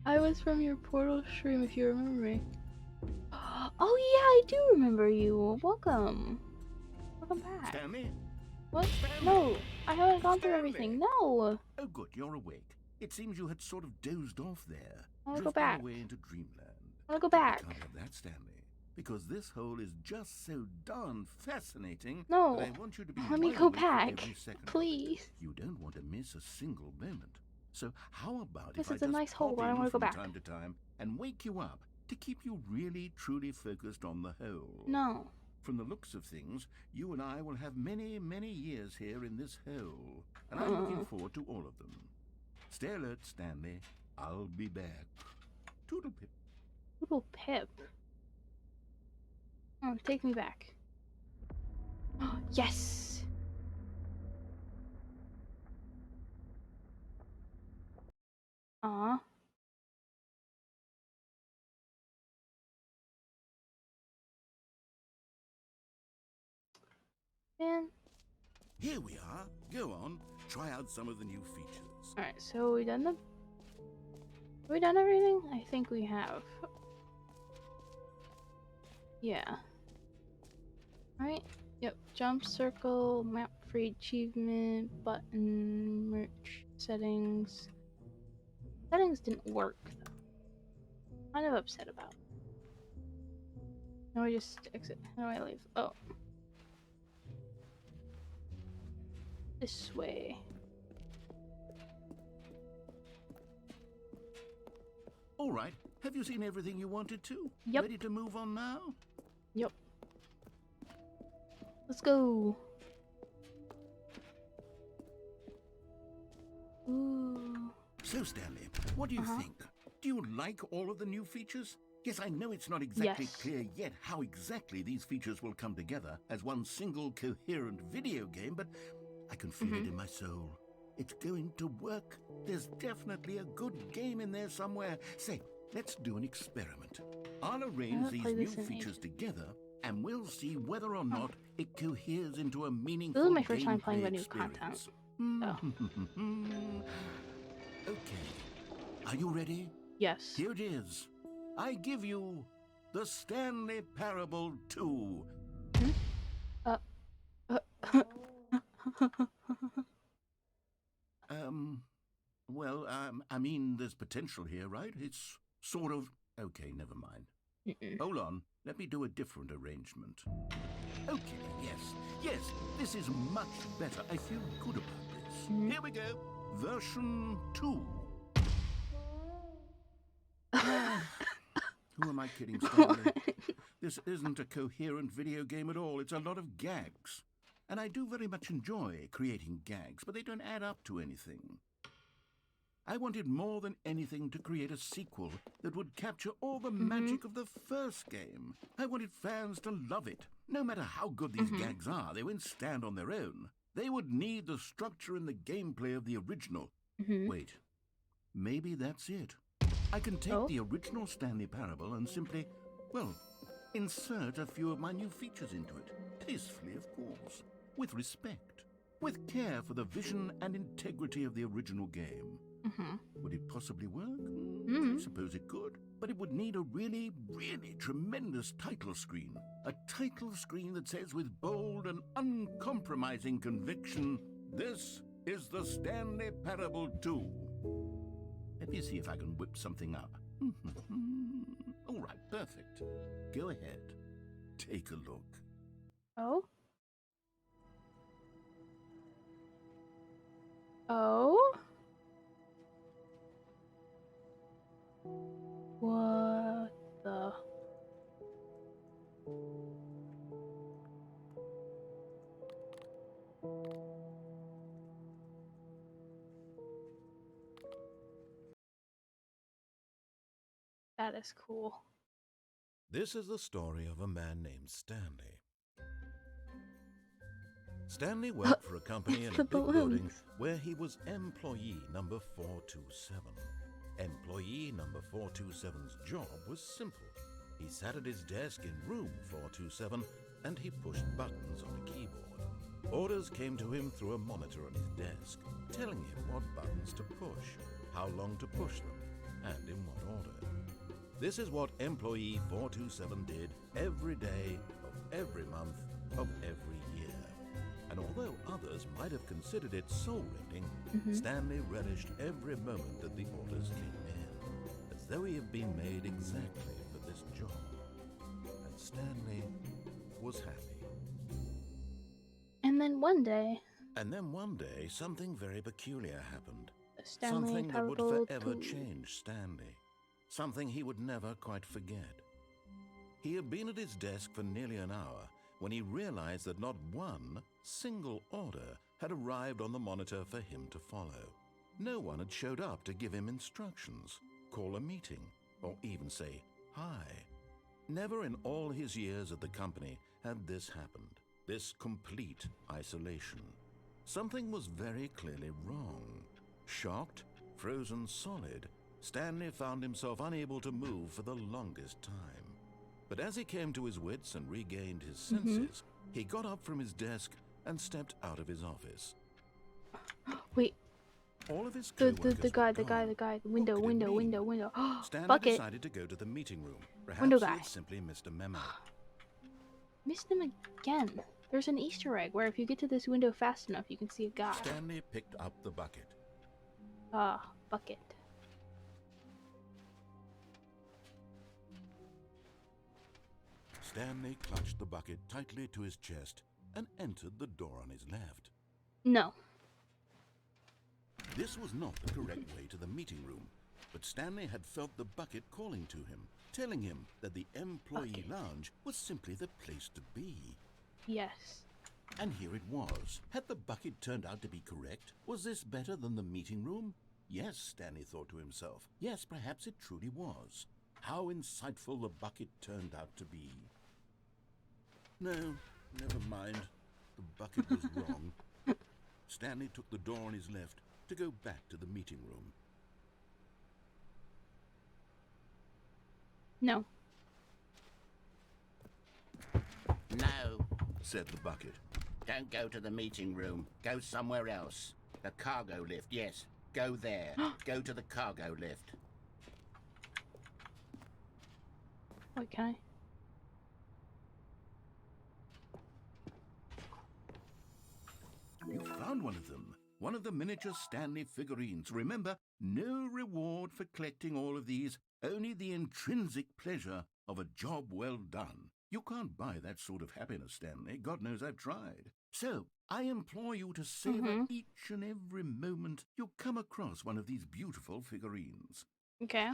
I was from your portal stream if you remember me. I do remember you. Welcome. Welcome back. Stanley? What? Stanley? No, I haven't gone through Stanley! everything. No. Oh, good, you're awake. It seems you had sort of dozed off there, I wanna go drifting back. away into dreamland. I wanna go You back. can't have that, Stanley, because this hole is just so darn fascinating No. that I want you to be Let me wide go awake for back. every second of it. Please. You don't want to miss a single moment. So how about This if I is a just nice hole. pop I in wanna go from back. time to time and wake you up to keep you really, truly focused on the hole? No. From the looks of things, you and I will have many, many years here in this hole, and I'm looking forward to all of them. Stay alert, Stanley. I'll be back. Toodle-pip. Little Pip. Oh, take me back. Yes. Aw. Man. Here we are. Go on. Try out some of the new features. Alright, so we done the... Have we done everything? I think we have. Yeah. Right? Yep. Jump, circle, map free achievement, button, merch, settings. Settings didn't work, though. Kind of upset about it. Now we just exit. How do I leave? Oh. This way. All right. Have you seen everything you wanted to? Yep. Ready to move on now? Yep. Let's go. Ooh. So, Stanley, what do you think? Do you like all of the new features? Yes, I know it's not exactly Yes. clear yet how exactly these features will come together as one single coherent video game, but I can feel it in my soul. It's going to work. There's definitely a good game in there somewhere. Say, let's do an experiment. I'll arrange haven't these played new this in features together, and we'll see whether or not it coheres into a meaningful This is my first time playing gameplay the new experience. content. Okay. Are you ready? Yes. Here it is. I give you the Stanley Parable 2. I mean, there's potential here, right? It's sort of... Okay, never mind. Hold on. Let me do a different arrangement. Okay, yes, this is much better. I feel good about this. Here we go. Version 2. Who am I kidding, Stanley? This isn't a coherent video game at all. It's a lot of gags. And I do very much enjoy creating gags, but they don't add up to anything. I wanted more than anything to create a sequel that would capture all the magic of the first game. I wanted fans to love it. No matter how good these gags are, they won't stand on their own. They would need the structure and the gameplay of the original. Wait, maybe that's it. I can take the original Stanley Parable and simply, well, insert a few of my new features into it. Tastefully, of course. With respect. With care for the vision and integrity of the original game. Would it possibly work? I suppose it could. But it would need a really, really tremendous title screen. A title screen that says with bold and uncompromising conviction, "This is the Stanley Parable 2. Let me see if I can whip something up. All right, perfect. Go ahead. Take a look. Oh? Oh? What the? That is cool. This is the story of a man named Stanley. Stanley worked for a company in The a big building balloons. where he was employee number 427. Employee number 427's job was simple. He sat at his desk in room 427 and he pushed buttons on a keyboard. Orders came to him through a monitor on his desk, telling him what buttons to push, how long to push them, and in what order. This is what employee 427 did every day of every month of every year. And although others might have considered it soul-rending, Stanley relished every moment that the orders came in, as though he had been made exactly for this job. And Stanley was happy. And then one day, Something very peculiar happened. Stanley Something that would Parable forever 2. change Stanley. Something he would never quite forget. He had been at his desk for nearly an hour when he realized that not one single order had arrived on the monitor for him to follow. No one had showed up to give him instructions, call a meeting, or even say hi. Never in all his years at the company had this happened, this complete isolation. Something was very clearly wrong. Shocked, frozen solid, Stanley found himself unable to move for the longest time. But as he came to his wits and regained his senses, he got up from his desk and stepped out of his office. Wait, All of his the coworkers guy, were the guy, gone. the guy, the What window, could it window, mean? window, window. Stanley Bucket. decided to go to the meeting room. Window Perhaps he guy. had simply missed a memo. Missed him again. There's an Easter egg where if you get to this window fast enough, you can see a guy. Stanley picked up the bucket. Ah, bucket. Stanley clutched the bucket tightly to his chest and entered the door on his left. No. This was not the correct way to the meeting room, but Stanley had felt the bucket calling to him, telling him that the employee lounge was simply the place to be. Yes. And here it was. Had the bucket turned out to be correct? Was this better than the meeting room? Yes, Stanley thought to himself. Yes, perhaps it truly was. How insightful the bucket turned out to be. No, never mind. The bucket was wrong. Stanley took the door on his left to go back to the meeting room. No. No, Said the bucket. don't go to the meeting room. Go somewhere else. The cargo lift, yes. Go there. Go to the cargo lift. Wait, can I? You found one of them. One of the miniature Stanley figurines. Remember, no reward for collecting all of these, only the intrinsic pleasure of a job well done. You can't buy that sort of happiness, Stanley. God knows I've tried. So, I implore you to savor each and every moment you come across one of these beautiful figurines. Okay.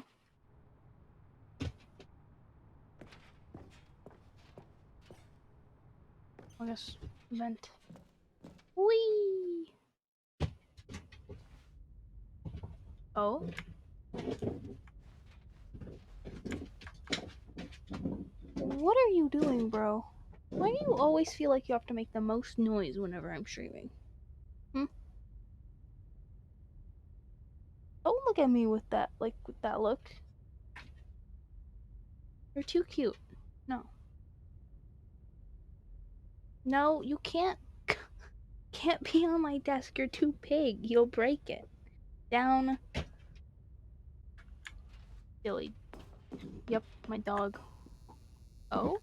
I guess vent. Whee! Oh? What are you doing, bro? Why do you always feel like you have to make the most noise whenever I'm streaming? Don't look at me with that, with that look. You're too cute. No. No, you can't be on my desk. You're too big. You'll break it. Down. Silly. Yep, my dog. Oh?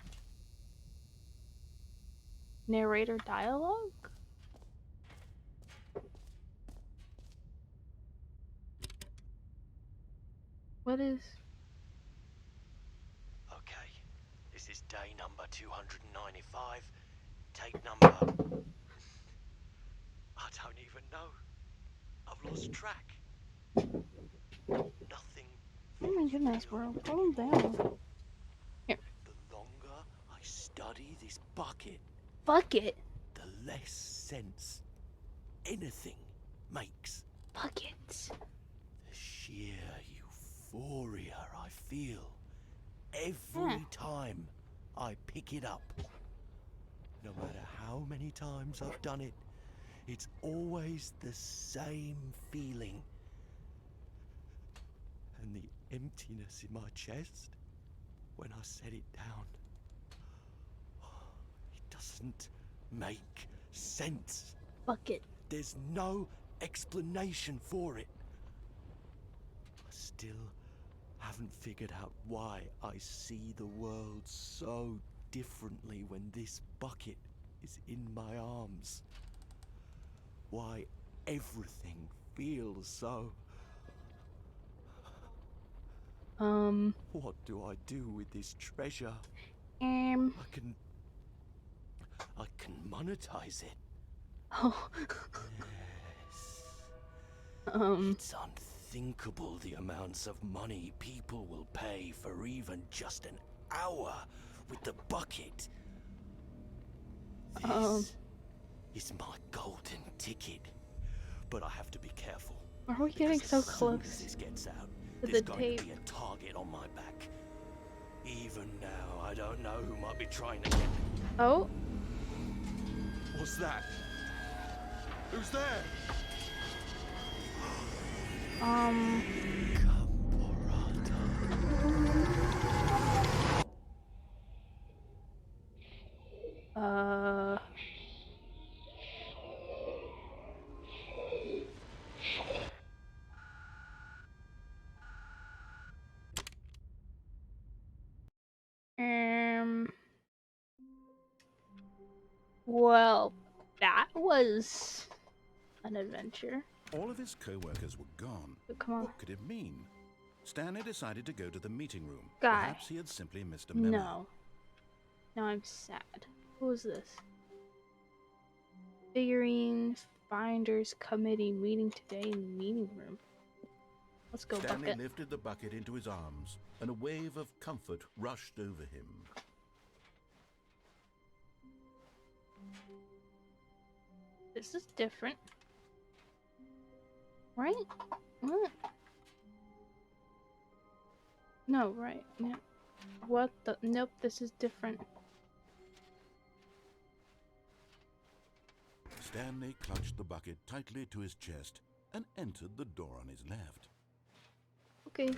Narrator dialogue? What is... Okay, this is day number 295. Tape number... I don't even know. I've lost track. Nothing. Oh my goodness, bro. Calm down. Here. The longer I study this bucket, Bucket. the less sense anything makes. Buckets. The sheer euphoria I feel every time I pick it up. No matter how many times I've done it, it's always the same feeling. And the emptiness in my chest when I set it down. It doesn't make sense. Bucket. There's no explanation for it. I still haven't figured out why I see the world so differently when this bucket is in my arms. Why everything feels so... What do I do with this treasure? I can monetize it. Oh. Yes. It's unthinkable the amounts of money people will pay for even just an hour with the bucket. This is my golden ticket. But I have to be careful. Are we getting so As soon as close this gets out, to there's the going tape? to be a target on my back. Even now, I don't know who might be trying to get me. Oh, What's that? Who's there? well, that was an adventure. All of his co-workers were gone. But come on. What could it mean? Stanley decided to go to the meeting room. Guy. Perhaps he had simply missed a memo. No. Now I'm sad. Who was this? Figurines, Finders Committee meeting today in the meeting room. Let's go, Stanley bucket. lifted the bucket into his arms, and a wave of comfort rushed over him. This is different. Right? What? No, right. Yeah. What the? Nope, this is different. Stanley clutched the bucket tightly to his chest and entered the door on his left. Okay.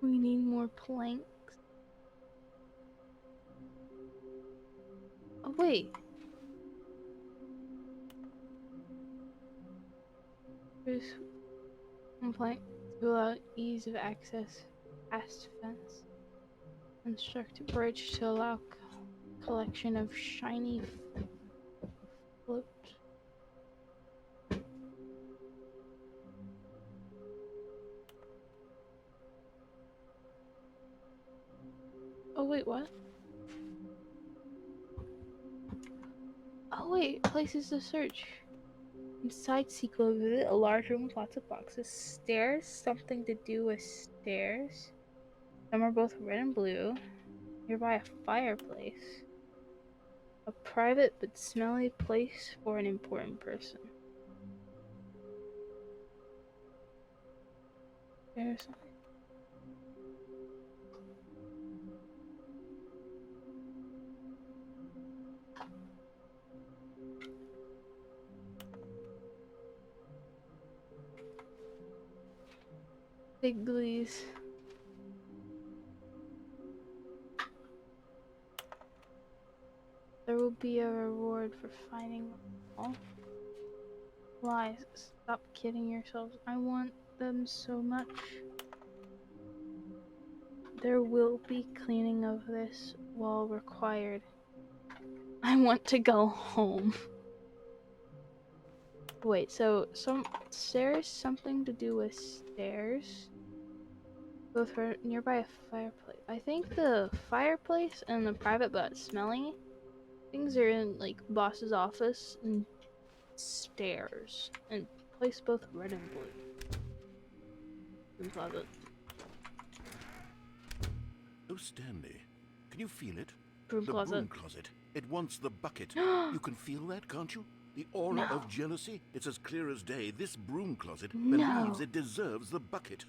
We need more planks. Oh, wait. There's one plank to allow ease of access past fence. Construct a bridge to allow collection of shiny float. Oh wait, what? Oh wait, places to search. Inside Sequel, visit a large room with lots of boxes. Stairs, something to do with stairs. Some are both red and blue. Nearby a fireplace. A private but smelly place for an important person. There's something. Biglies. There will be a reward for finding them all. Lies. Stop kidding yourselves. I want them so much. There will be cleaning of this wall required. I want to go home. Wait, so some stairs, something to do with stairs. Both are nearby a fireplace. I think the fireplace and the private but smelly things are in like boss's office and stairs. And place both red and blue. In closet. Oh, Stanley, can you feel it? Broom the closet. broom closet. It wants the bucket. You can feel that, can't you? The aura No. of jealousy. It's as clear as day. This broom closet No. believes it deserves the bucket.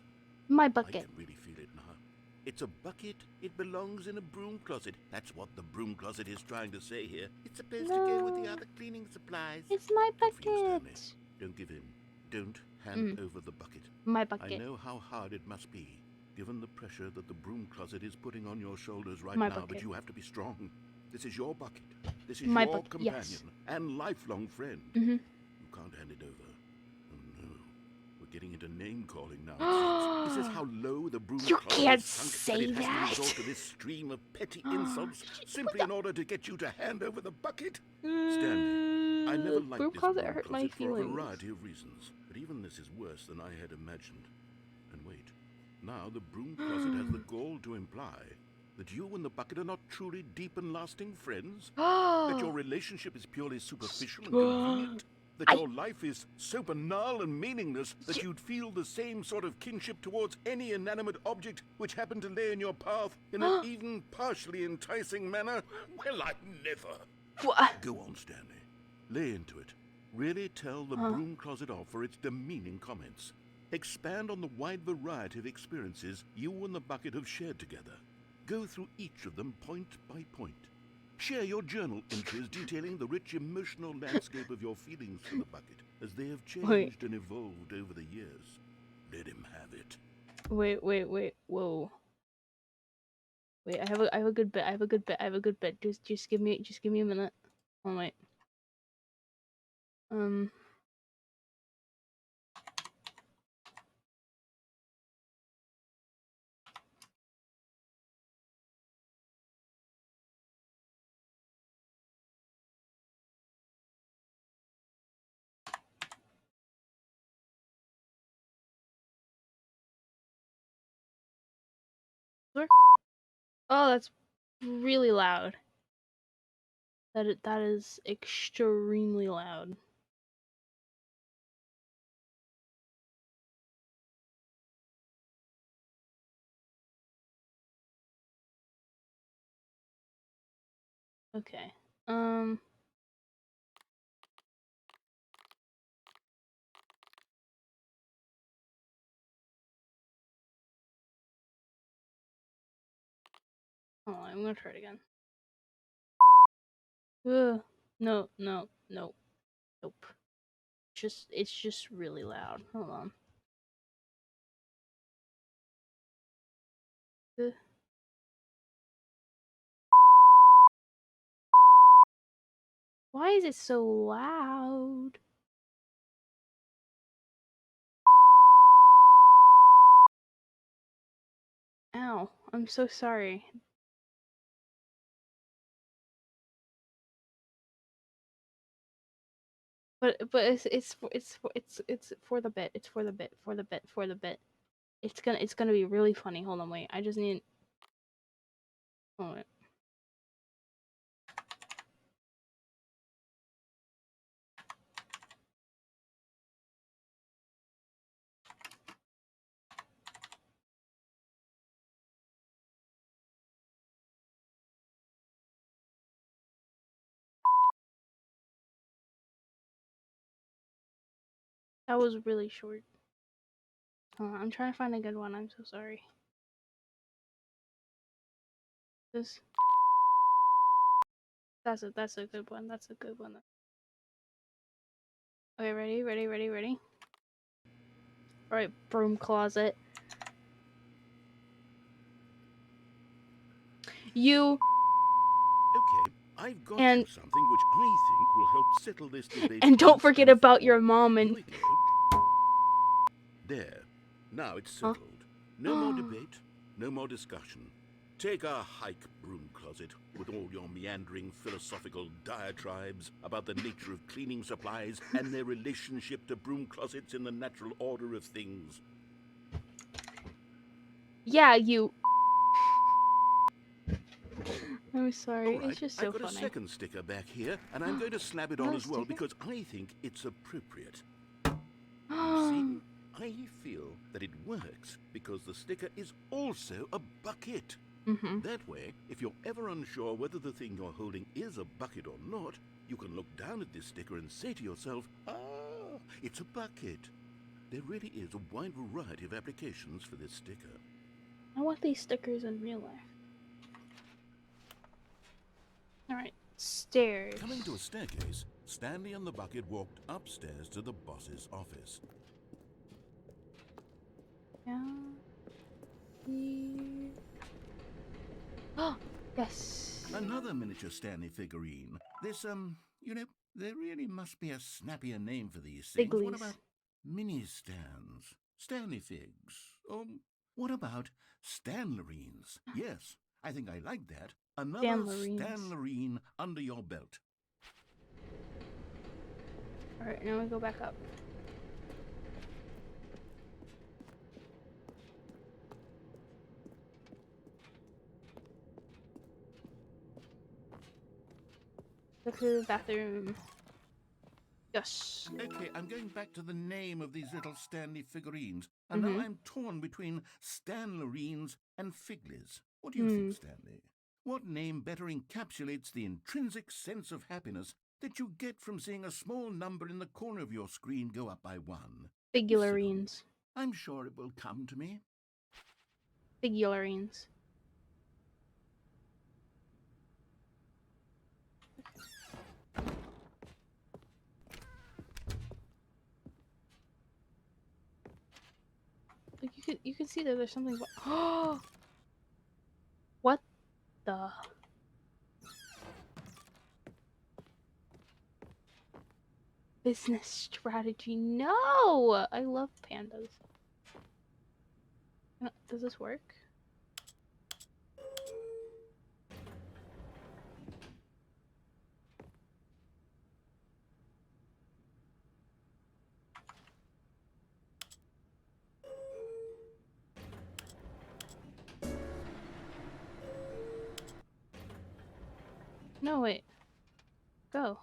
My I bucket. can really feel it now. It's a bucket. It belongs in a broom closet. That's what the broom closet is trying to say here. It's supposed to go with the other cleaning supplies. It's my Good for you, bucket. Stanley. Don't give in. don't hand over the bucket. My I bucket. know how hard it must be, given the pressure that the broom closet is putting on your shoulders right My now, bucket. but you have to be strong. This is your bucket. This is My your bucket, companion yes. and lifelong friend. Mm-hmm. You can't hand it over. Oh no. We're getting into name-calling now, it seems. Is this how low the broom You closet can't has sunk say that it has that. to resort to this stream of petty insults simply in order to get you to hand over the bucket? Stanley, I never liked Broom this closet broom hurt my closet for a feelings. variety of reasons, but even this is worse than I had imagined. And wait, now the broom closet has the gall to imply that you and the bucket are not truly deep and lasting friends? That your relationship is purely superficial and convenient? That your life is so banal and meaningless that you'd feel the same sort of kinship towards any inanimate object which happened to lay in your path in an even partially enticing manner? Well, I never. What? Go on, Stanley. Lay into it. Really tell the broom closet off for its demeaning comments. Expand on the wide variety of experiences you and the bucket have shared together. Go through each of them point by point. Share your journal entries detailing the rich emotional landscape of your feelings for the bucket as they have changed and evolved over the years. Let him have it. Wait, whoa. Wait, I have a good bit. I have a good bit. Just give me a minute. Oh wait. Work? Oh, that's really loud. That is extremely loud. Okay. Hold on, I'm gonna try it again. No, nope. It's just really loud. Hold on. Why is it so loud? Ow, I'm so sorry. But it's for the bit. It's for the bit. It's gonna be really funny. Hold on, wait. I just need. Oh wait. That was really short. I'm trying to find a good one. I'm so sorry. This. That's a good one. That's a good one. Okay, ready. All right, broom closet. You Okay, I've got and you something which I think will help settle this debate. and don't once forget and for about your all. mom Here and. we go. There. Now it's settled. No more debate, no more discussion. Take a hike, broom closet, with all your meandering philosophical diatribes about the nature of cleaning supplies and their relationship to broom closets in the natural order of things. Yeah, you. I'm sorry. All right, It's just so I've got funny. a second sticker back here, and I'm going to slap it on as well because I think it's appropriate. You see, I feel that it works because the sticker is also a bucket. That way, if you're ever unsure whether the thing you're holding is a bucket or not, you can look down at this sticker and say to yourself, ah, it's a bucket. There really is a wide variety of applications for this sticker. I want these stickers in real life. Alright, stairs. Coming to a staircase, Stanley and the bucket walked upstairs to the boss's office. Yeah. Oh, yes. Another miniature Stanley figurine. This, you know, there really must be a snappier name for these things. What Figlies. about mini stands? Stanley figs? What about Stanlerines? Yes, I think I like that. Another Stanlerines. Stanlerine under your belt. Alright, now we go back up. Go to the bathroom. Yes. Okay, I'm going back to the name of these little Stanley figurines. And now I'm torn between Stanlerines and Figlies. What do you think, Stanley? What name better encapsulates the intrinsic sense of happiness that you get from seeing a small number in the corner of your screen go up by 1? Figurines. I'm sure it will come to me. Figurines. Like you can see that there's something. Oh, what the? Business strategy. No, I love pandas. Does this work? No, wait. Go.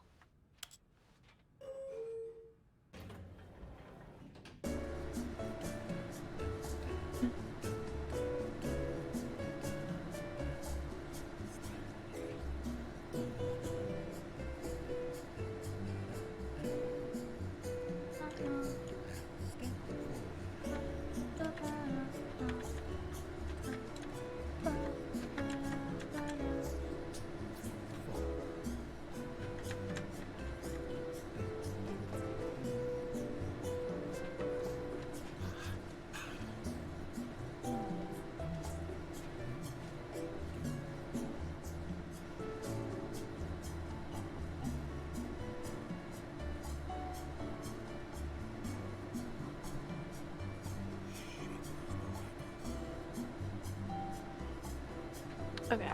Okay.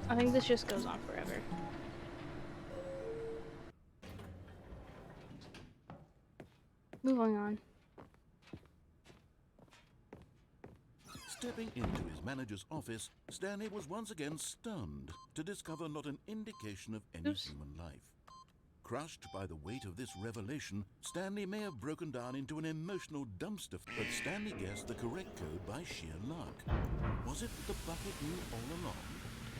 I think this just goes on forever. Moving on. Stepping into his manager's office, Stanley was once again stunned to discover not an indication of any Oops. human life. Crushed by the weight of this revelation, Stanley may have broken down into an emotional dumpster, but Stanley guessed the correct code by sheer luck. Was it that the bucket knew all along?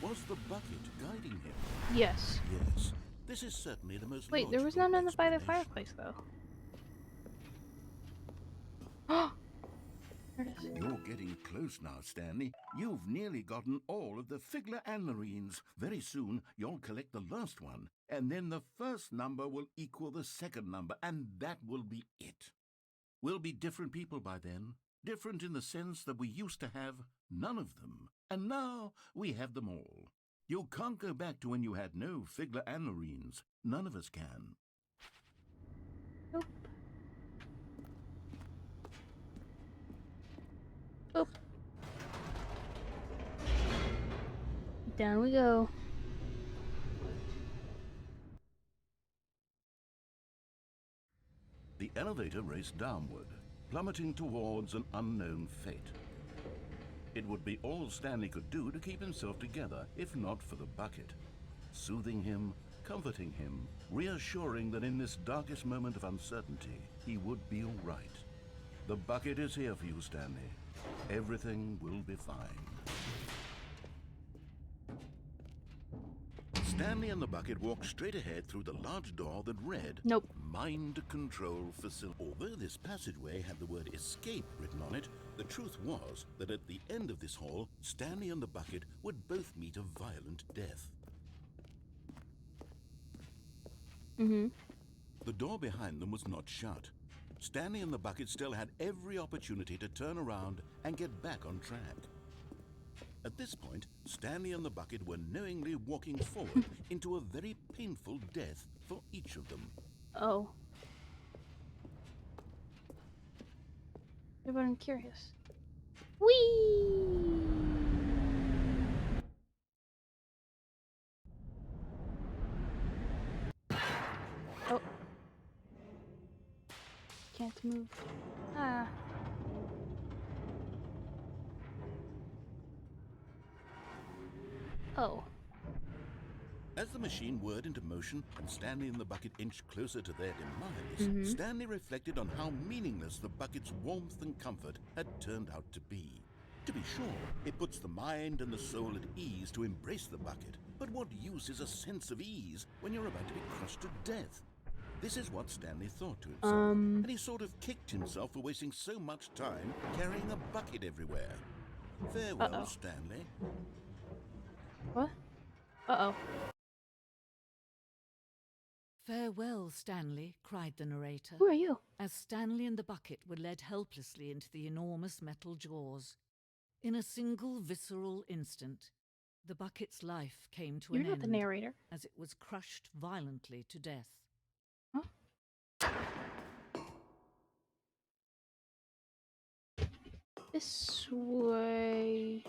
Was the bucket guiding him? Yes. Yes. This is certainly the most Wait, there was logical none by the explanation. fireplace though. Oh, there it is. You're getting close now, Stanley. You've nearly gotten all of the Figler Anlerines. Very soon, you'll collect the last one, and then the first number will equal the second number, and that will be it. We'll be different people by then. Different in the sense that we used to have none of them, and now we have them all. You can't go back to when you had no Figler Anlerines. None of us can. Nope. Oop. Down we go. The elevator raced downward, plummeting towards an unknown fate. It would be all Stanley could do to keep himself together, if not for the bucket. Soothing him, comforting him, reassuring that in this darkest moment of uncertainty, he would be all right. The bucket is here for you, Stanley. Everything will be fine. Stanley and the bucket walked straight ahead through the large door that read, Nope. Mind Control Facility. Although this passageway had the word escape written on it, the truth was that at the end of this hall, Stanley and the bucket would both meet a violent death. The door behind them was not shut. Stanley and the bucket still had every opportunity to turn around and get back on track. At this point, Stanley and the bucket were knowingly walking forward into a very painful death for each of them. Oh. But I'm curious. Whee! Oh. Can't move. Ah. Oh. As the machine whirred into motion and Stanley and the bucket inched closer to their demise, Stanley reflected on how meaningless the bucket's warmth and comfort had turned out to be. To be sure, it puts the mind and the soul at ease to embrace the bucket, but what use is a sense of ease when you're about to be crushed to death? This is what Stanley thought to himself, and he sort of kicked himself for wasting so much time carrying a bucket everywhere. Farewell, Stanley. What? Uh-oh. "Farewell, Stanley," cried the narrator, Who are you? as Stanley and the bucket were led helplessly into the enormous metal jaws. In a single visceral instant, the bucket's life came to You're an not end the narrator. as it was crushed violently to death. Huh? This way.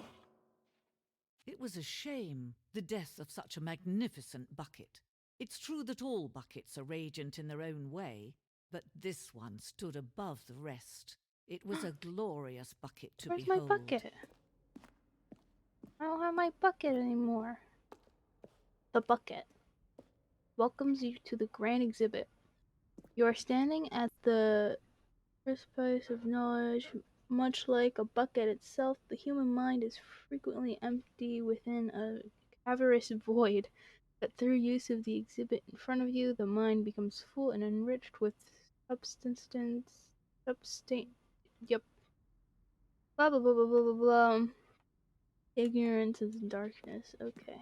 It was a shame, the death of such a magnificent bucket. It's true that all buckets are radiant in their own way, but this one stood above the rest. It was a glorious bucket to Where's behold. my bucket? I don't have my bucket anymore. The bucket welcomes you to the grand exhibit. You are standing at the precipice of knowledge. Much like a bucket itself, the human mind is frequently empty within a cavernous void. But through use of the exhibit in front of you, the mind becomes full and enriched with yep. Blah blah blah blah blah blah blah. Ignorance is darkness. Okay.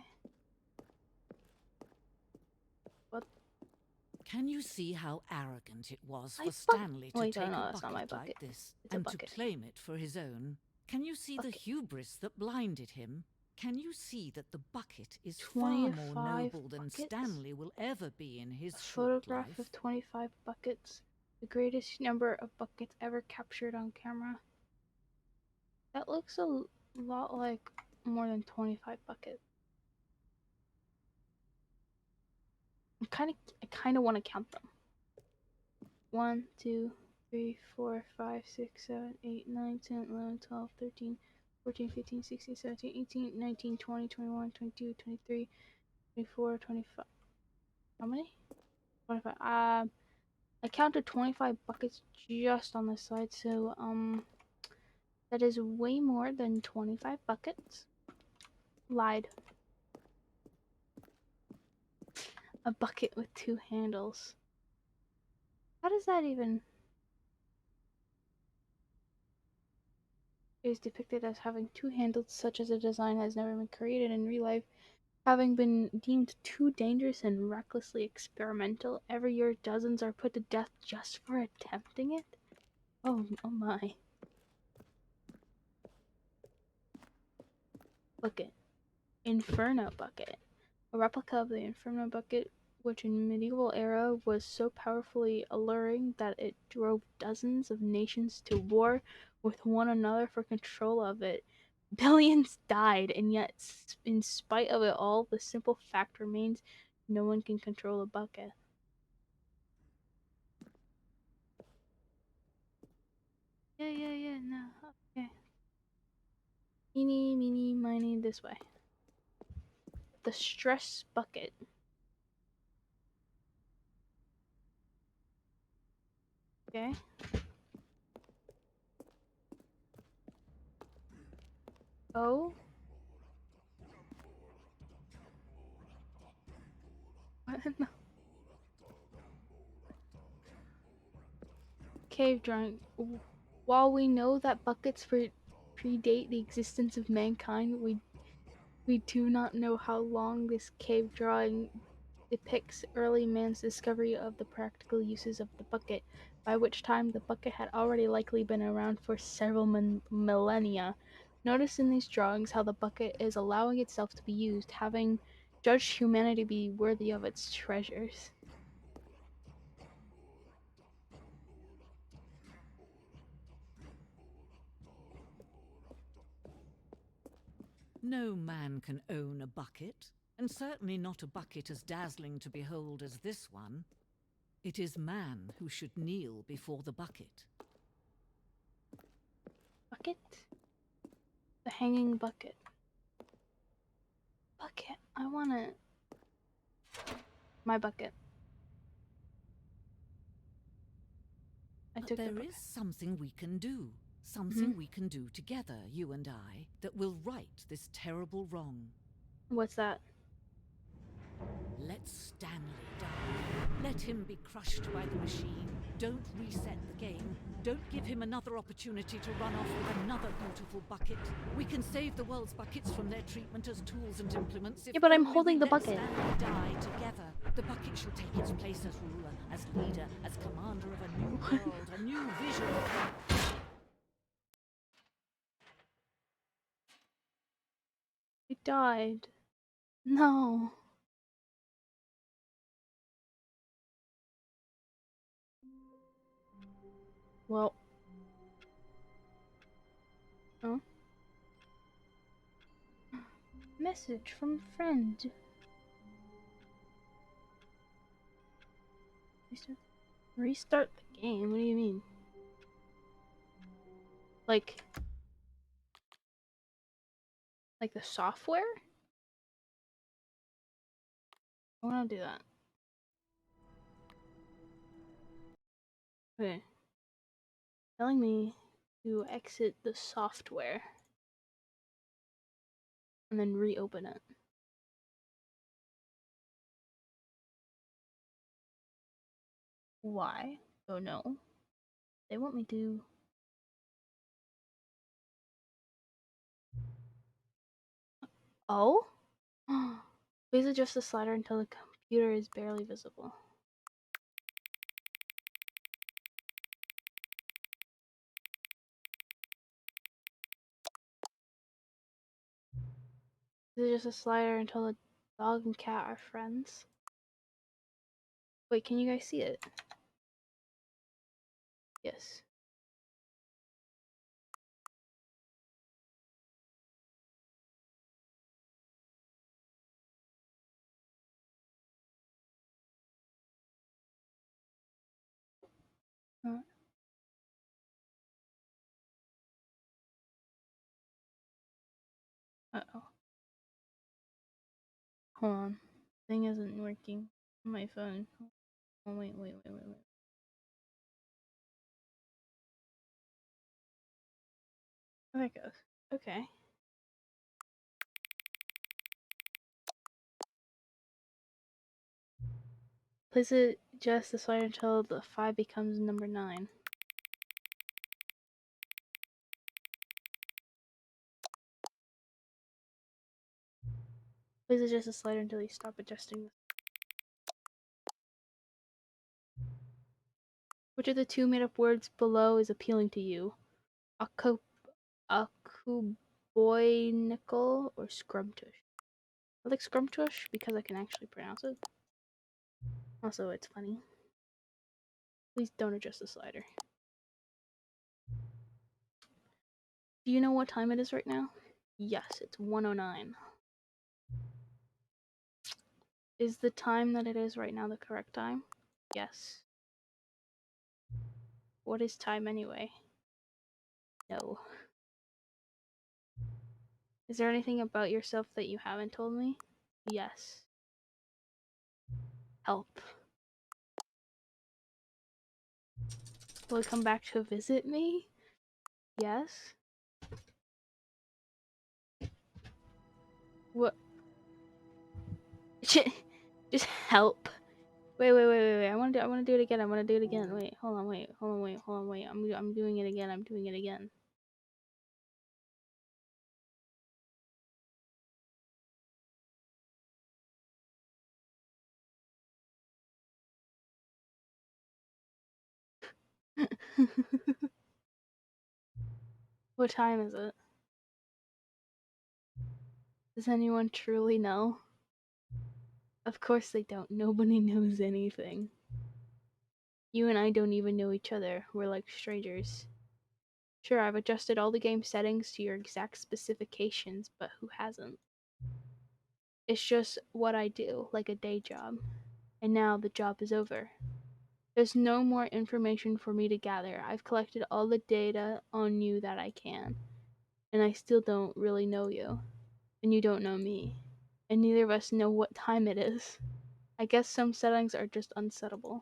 What? Can you see how arrogant it was My for buck- Stanley to Wait, take no, a that's not my bucket like bucket. this It's a and to bucket. claim it for his own? Can you see the Bucket. hubris that blinded him? Can you see that the bucket is far more 25 noble than buckets? Stanley will ever be in his A short photograph life? of 25 buckets. The greatest number of buckets ever captured on camera. That looks a lot like more than 25 buckets. I kind of want to count them. 1, 2, 3, 4, 5, 6, 7, 8, 9, 10, 11, 12, 13, 14, 15, 16, 17, 18, 19, 20, 21, 22, 23, 24, 25. How many? 25. I counted 25 buckets just on this side, so that is way more than 25 buckets. Lied. A bucket with 2 handles. How does that even... It is depicted as having 2 handles, such as a design has never been created in real life, having been deemed too dangerous and recklessly experimental. Every year, dozens are put to death just for attempting it. Oh my. Bucket. Inferno bucket. A replica of the Inferno bucket, which in medieval era was so powerfully alluring that it drove dozens of nations to war with one another for control of it. Billions died, and yet, in spite of it all, the simple fact remains: no one can control a bucket. Yeah, no, okay. Eeny, meeny, miny, this way. The stress bucket. Okay. Oh. What in the... Cave drawing. While we know that buckets predate the existence of mankind, we do not know how long this cave drawing depicts early man's discovery of the practical uses of the bucket, by which time the bucket had already likely been around for several millennia. Notice in these drawings how the bucket is allowing itself to be used, having judged humanity be worthy of its treasures. No man can own a bucket, and certainly not a bucket as dazzling to behold as this one. It is man who should kneel before the bucket. Bucket? The hanging bucket. Bucket. I want it. My bucket. But there is something we can do. Something we can do together, you and I, that will right this terrible wrong. What's that? Let Stanley die. Let him be crushed by the machine. Don't reset the game. Don't give him another opportunity to run off with another beautiful bucket. We can save the world's buckets from their treatment as tools and implements. Yeah, but I'm only holding we the let bucket. Stanley die together. The bucket shall take its place as ruler, as leader, as commander of a new world, a new vision. I died. No. Well. Oh. Message from friend. Restart the game? What do you mean? Like the software? I wanna do that. Okay. Telling me to exit the software and then reopen it. Why? Oh no. They want me to. Oh? Please adjust the slider until the computer is barely visible. Please adjust the slider until the dog and cat are friends. Wait, can you guys see it? Yes. Uh-oh. Hold on. Thing isn't working on my phone. Oh, wait. There it goes. Okay. Please adjust the slider until the 5 becomes number 9. Please adjust the slider until you stop adjusting. Which of the two made-up words below is appealing to you? Akuboinical or scrumptious? I like scrumptious because I can actually pronounce it. Also, it's funny. Please don't adjust the slider. Do you know what time it is right now? Yes, it's 1:09. Is the time that it is right now the correct time? Yes. What is time anyway? No. Is there anything about yourself that you haven't told me? Yes. Help. Will it come back to visit me? Yes. What? Just help. Wait. I want to do it again. Wait, hold on. I'm doing it again. What time is it? Does anyone truly know? Of course they don't. Nobody knows anything. You and I don't even know each other. We're like strangers. Sure, I've adjusted all the game settings to your exact specifications, but who hasn't? It's just what I do, like a day job. And now the job is over. There's no more information for me to gather. I've collected all the data on you that I can. And I still don't really know you. And you don't know me. And neither of us know what time it is. I guess some settings are just unsettable.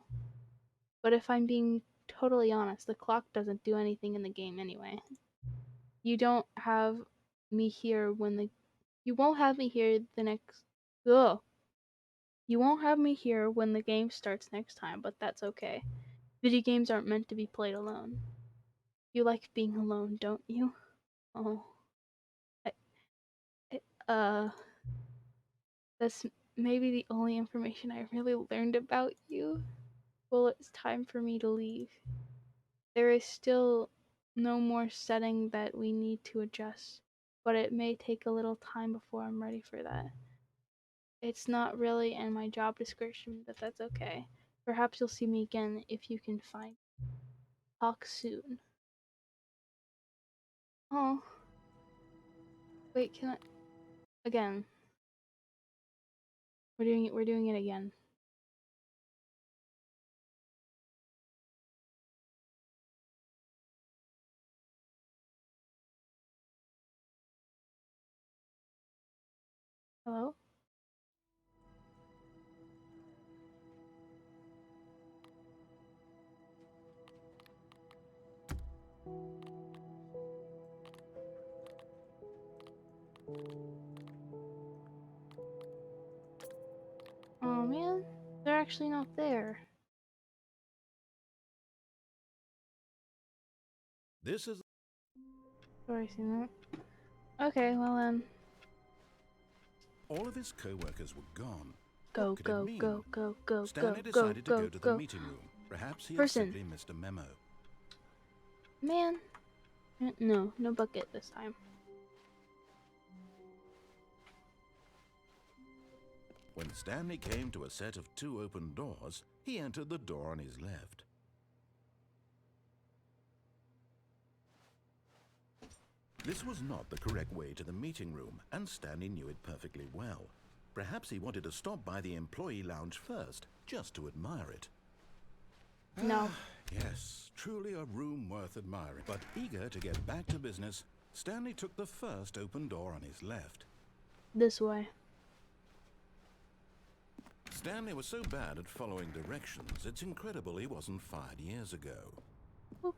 But if I'm being totally honest, the clock doesn't do anything in the game anyway. You don't have me here when the you won't have me here the next ugh. You won't have me here when the game starts next time, but that's okay. Video games aren't meant to be played alone. You like being alone, don't you? Oh. I, uh that's maybe the only information I really learned about you. Well, it's time for me to leave. There is still no more setting that we need to adjust, but it may take a little time before I'm ready for that. It's not really in my job description, but that's okay. Perhaps you'll see me again if you can find. Talk soon. Oh, wait, can I again? We're doing it. We're doing it again. Hello? Oh man, they're actually not there. This is Sorry, seen that. Okay, well then. all of his co-workers were gone. Go, What could it go, mean? go, go, go, Stanley go, go, decided to go, go to the go. meeting room. Perhaps he had Person. simply missed a memo. Man. No, no bucket this time. When Stanley came to a set of 2 open doors, he entered the door on his left. This was not the correct way to the meeting room, and Stanley knew it perfectly well. Perhaps he wanted to stop by the employee lounge first, just to admire it. No. Yes, truly a room worth admiring. But eager to get back to business, Stanley took the first open door on his left. This way. Stanley was so bad at following directions, it's incredible he wasn't fired years ago. Oop.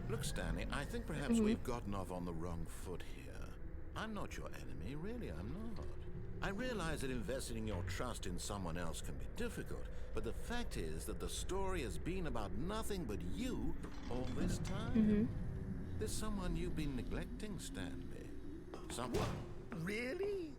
Look, Stanley, I think perhaps we've gotten off on the wrong foot here. I'm not your enemy, really, I'm not. I realize that investing your trust in someone else can be difficult, but the fact is that the story has been about nothing but you all this time. There's someone you've been neglecting, Stanley. Someone? Really?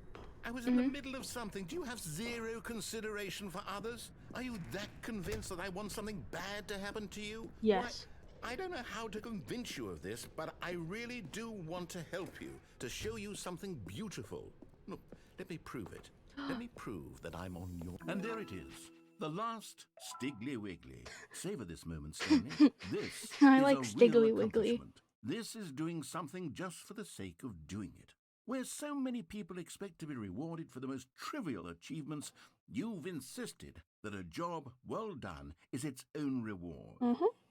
I was in the middle of something. Do you have zero consideration for others? Are you that convinced that I want something bad to happen to you? Yes. I don't know how to convince you of this, but I really do want to help you, to show you something beautiful. Look, let me prove it. Let me prove that I'm on your... And there it is. The last Stiggly Wiggly. Savor this moment, Stanley. This I is like a Stiggly real Wiggly. accomplishment. This is doing something just for the sake of doing it. Where so many people expect to be rewarded for the most trivial achievements, you've insisted that a job well done is its own reward.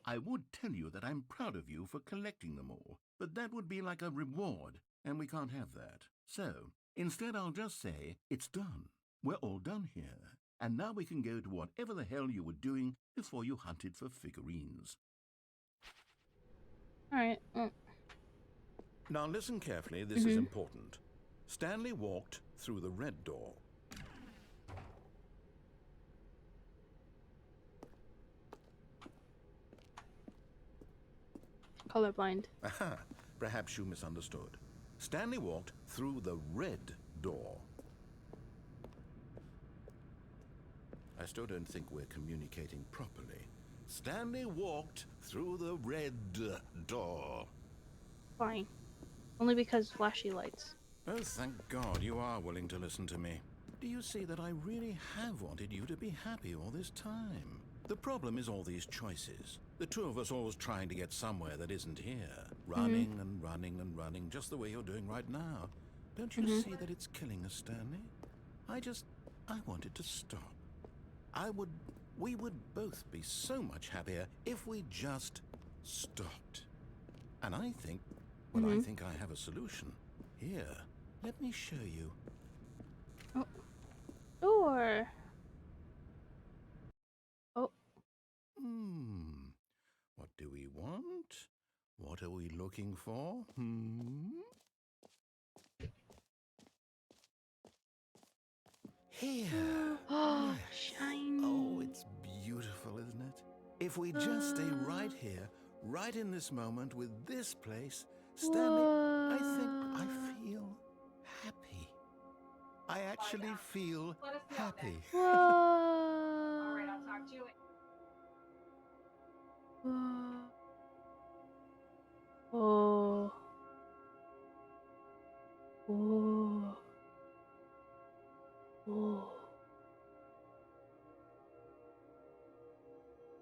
I would tell you that I'm proud of you for collecting them all, but that would be like a reward, and we can't have that. So, instead I'll just say, it's done. We're all done here. And now we can go to whatever the hell you were doing before you hunted for figurines. Alright. Now listen carefully, this is important. Stanley walked through the red door. Colorblind. Aha, perhaps you misunderstood. Stanley walked through the red door. I still don't think we're communicating properly. Stanley walked through the red door. Fine. Only because flashy lights. Oh, thank God you are willing to listen to me. Do you see that I really have wanted you to be happy all this time? The problem is all these choices. The two of us always trying to get somewhere that isn't here. Running and running and running, just the way you're doing right now. Don't you see that it's killing us, Stanley? I wanted to stop. We would both be so much happier if we just stopped. And I think, I think I have a solution. Here, let me show you. Oh. Door. Oh. What do we want? What are we looking for? Here. Oh, Yes. shiny. Oh, it's beautiful, isn't it? If we just stay right here, right in this moment with this place, Stanley, I think I feel happy. I actually feel happy. Whoa. All right, I'll talk to you. Oh. Oh. Oh.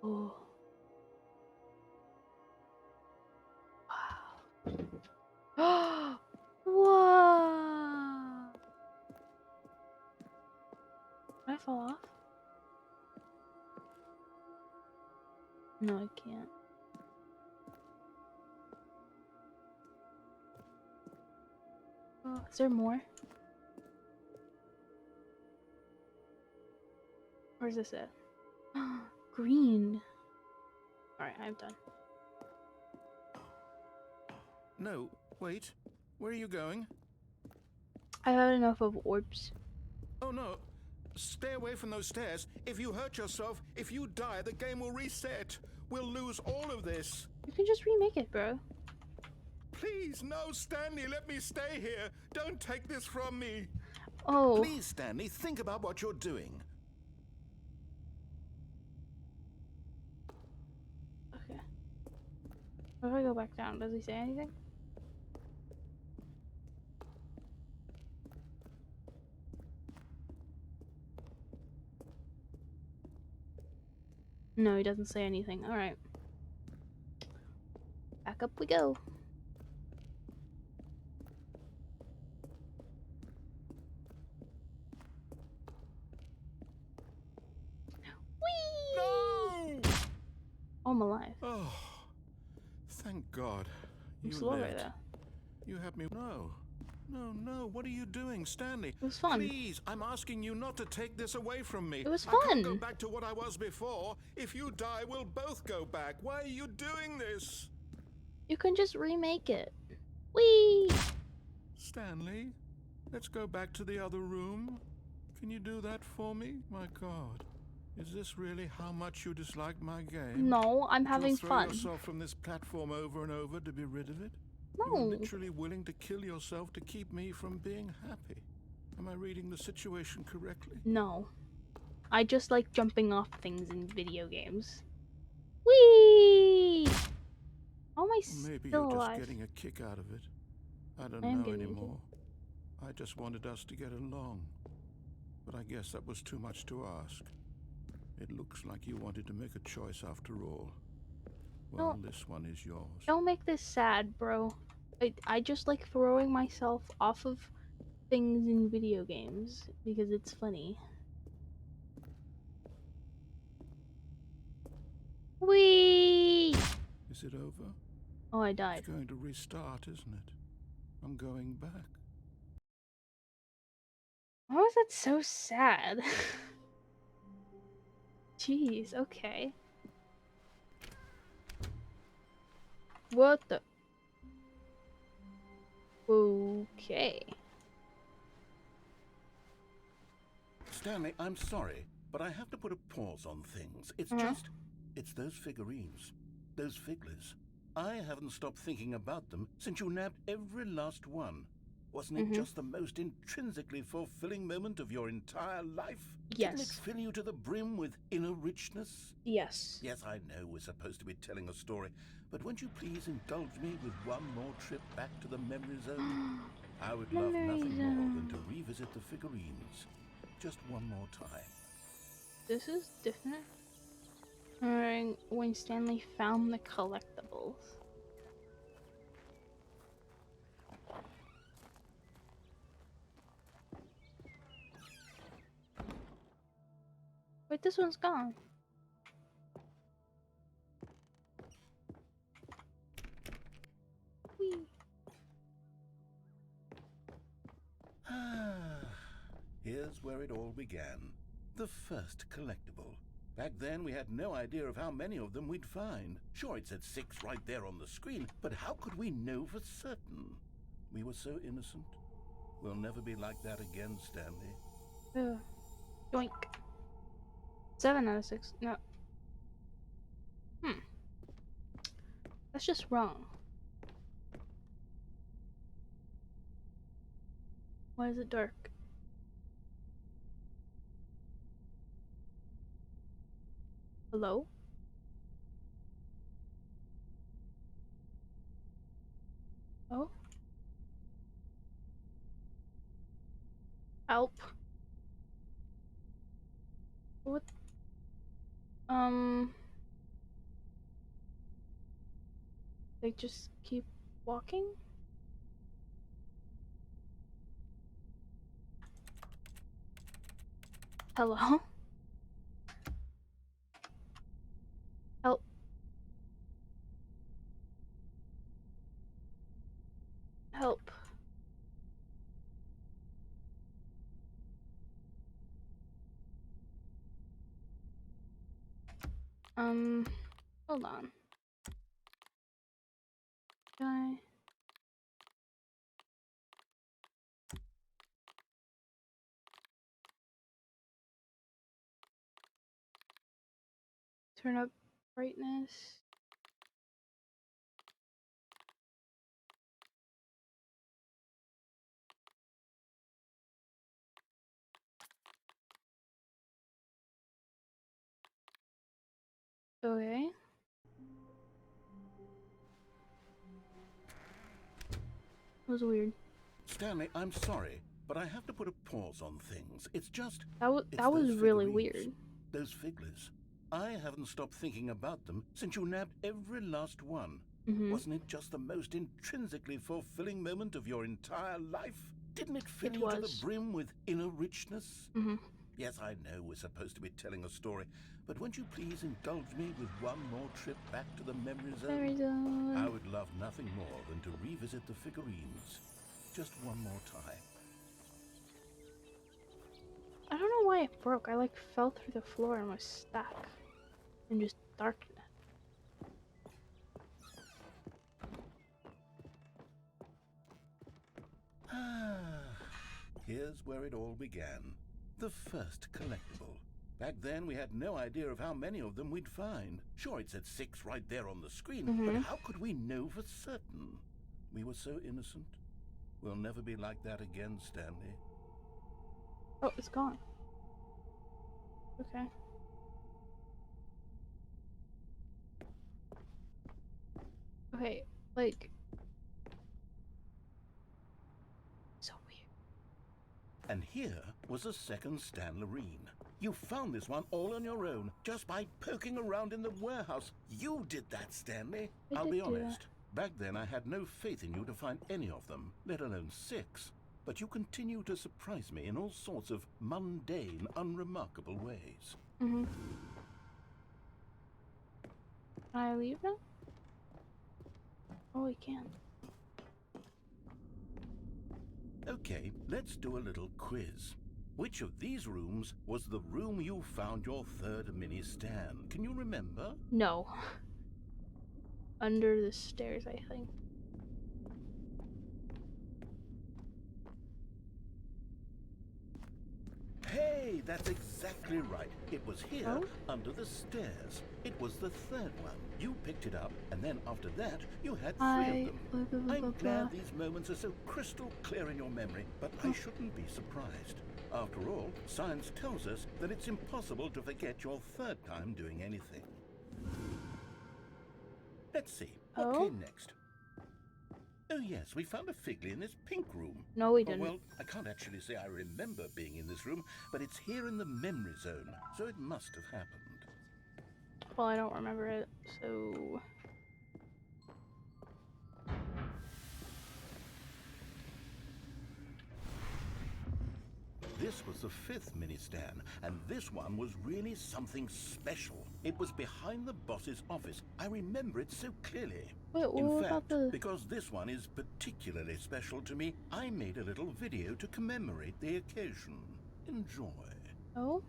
Oh. Wow. Whoa. Can I fall off? No, I can't. Oh, is there more? Where's this at? Green. Alright, I'm done. No, wait. Where are you going? I have enough of orbs. Oh, no. Stay away from those stairs. If you hurt yourself, if you die, the game will reset. We'll lose all of this. You can just remake it, bro. Please, no, Stanley, let me stay here. Don't take this from me. Oh. Please, Stanley, think about what you're doing. Okay. What if I go back down? Does he say anything? No, he doesn't say anything. Alright. Back up we go. Whee! No! Oh, I'm alive. Oh, thank God. I'm You slow right lived. there. You have me. No. No, what are you doing, Stanley? It was fun. Please, I'm asking you not to take this away from me. It was I can't go fun. back to what I was before. If you die, we'll both go back. Why are you doing this? You can just remake it. Whee! Stanley, let's go back to the other room. Can you do that for me? My God. Is this really how much you dislike my game? No, I'm having You'll throw fun. yourself from this platform over and over to be rid of it? No. You're literally willing to kill yourself to keep me from being happy. Am I reading the situation correctly? No. I just like jumping off things in video games. Whee! How am I Maybe still you're alive? just getting a kick out of it. I don't I am know getting a kick. anymore. I just wanted us to get along. But I guess that was too much to ask. It looks like you wanted to make a choice after all. Well, this one is yours. Don't make this sad, bro. I just like throwing myself off of things in video games because it's funny. Whee! Is it over? Oh, I died. It's going to restart, isn't it? I'm going back. Why was that so sad? Jeez, okay. What the? Okay. Stanley, I'm sorry, but I have to put a pause on things. It's those figurines, those figglers. I haven't stopped thinking about them since you nabbed every last one. Wasn't it just the most intrinsically fulfilling moment of your entire life? Didn't it Yes. fill you to the brim with inner richness? Yes. Yes, I know we're supposed to be telling a story, but won't you please indulge me with one more trip back to the memory zone? I would love nothing more than to revisit the figurines. Just one more time. This is different. When Stanley found the collectibles. Wait, this one's gone. Whee. Here's where it all began. The first collectible. Back then, we had no idea of how many of them we'd find. Sure, it said 6 right there on the screen, but how could we know for certain? We were so innocent. We'll never be like that again, Stanley. Yoink. 7 out of 6. No. That's just wrong. Why is it dark? Hello? Oh? Help. What? They just keep walking? Hello? Help. Help. Hold on. Can I turn up brightness? Okay. That was weird. Stanley, I'm sorry, but I have to put a pause on things. It's just... That was those really figurines, weird. Those figures. I haven't stopped thinking about them since you nabbed every last one. Wasn't it just the most intrinsically fulfilling moment of your entire life? Didn't it fill you to the brim with inner richness? Yes, I know we're supposed to be telling a story, but won't you please indulge me with one more trip back to the memory zone? I would love nothing more than to revisit the figurines. Just one more time. I don't know why it broke. I like fell through the floor and was stuck in just darkness. Here's where it all began. The first collectible. Back then, we had no idea of how many of them we'd find. Sure, it said 6 right there on the screen, but how could we know for certain? We were so innocent. We'll never be like that again, Stanley. Oh, it's gone. Okay. Okay, like... So weird. And here was a second Stanlerine. You found this one all on your own, just by poking around in the warehouse. You did that, Stanley. I'll be honest. Back then, I had no faith in you to find any of them, let alone 6. But you continue to surprise me in all sorts of mundane, unremarkable ways. Can I leave now? Oh, we can. Okay, let's do a little quiz. Which of these rooms was the room you found your third mini stand? Can you remember? No. Under the stairs, I think. Hey! Hey, that's exactly right. It was here, under the stairs. It was the third one. You picked it up, and then after that, you had 3 of them. I'm glad these moments are so crystal clear in your memory, but I shouldn't be surprised. After all, science tells us that it's impossible to forget your third time doing anything. Let's see, what came next? Oh yes, we found a Figley in this pink room. No, we didn't. Well, I can't actually say I remember being in this room, but it's here in the memory zone, so it must have happened. Well, I don't remember it, so... This was the 5th mini-Stan, and this one was really something special. It was behind the boss's office. I remember it so clearly. Wait, in fact, because this one is particularly special to me, I made a little video to commemorate the occasion. Enjoy. Oh?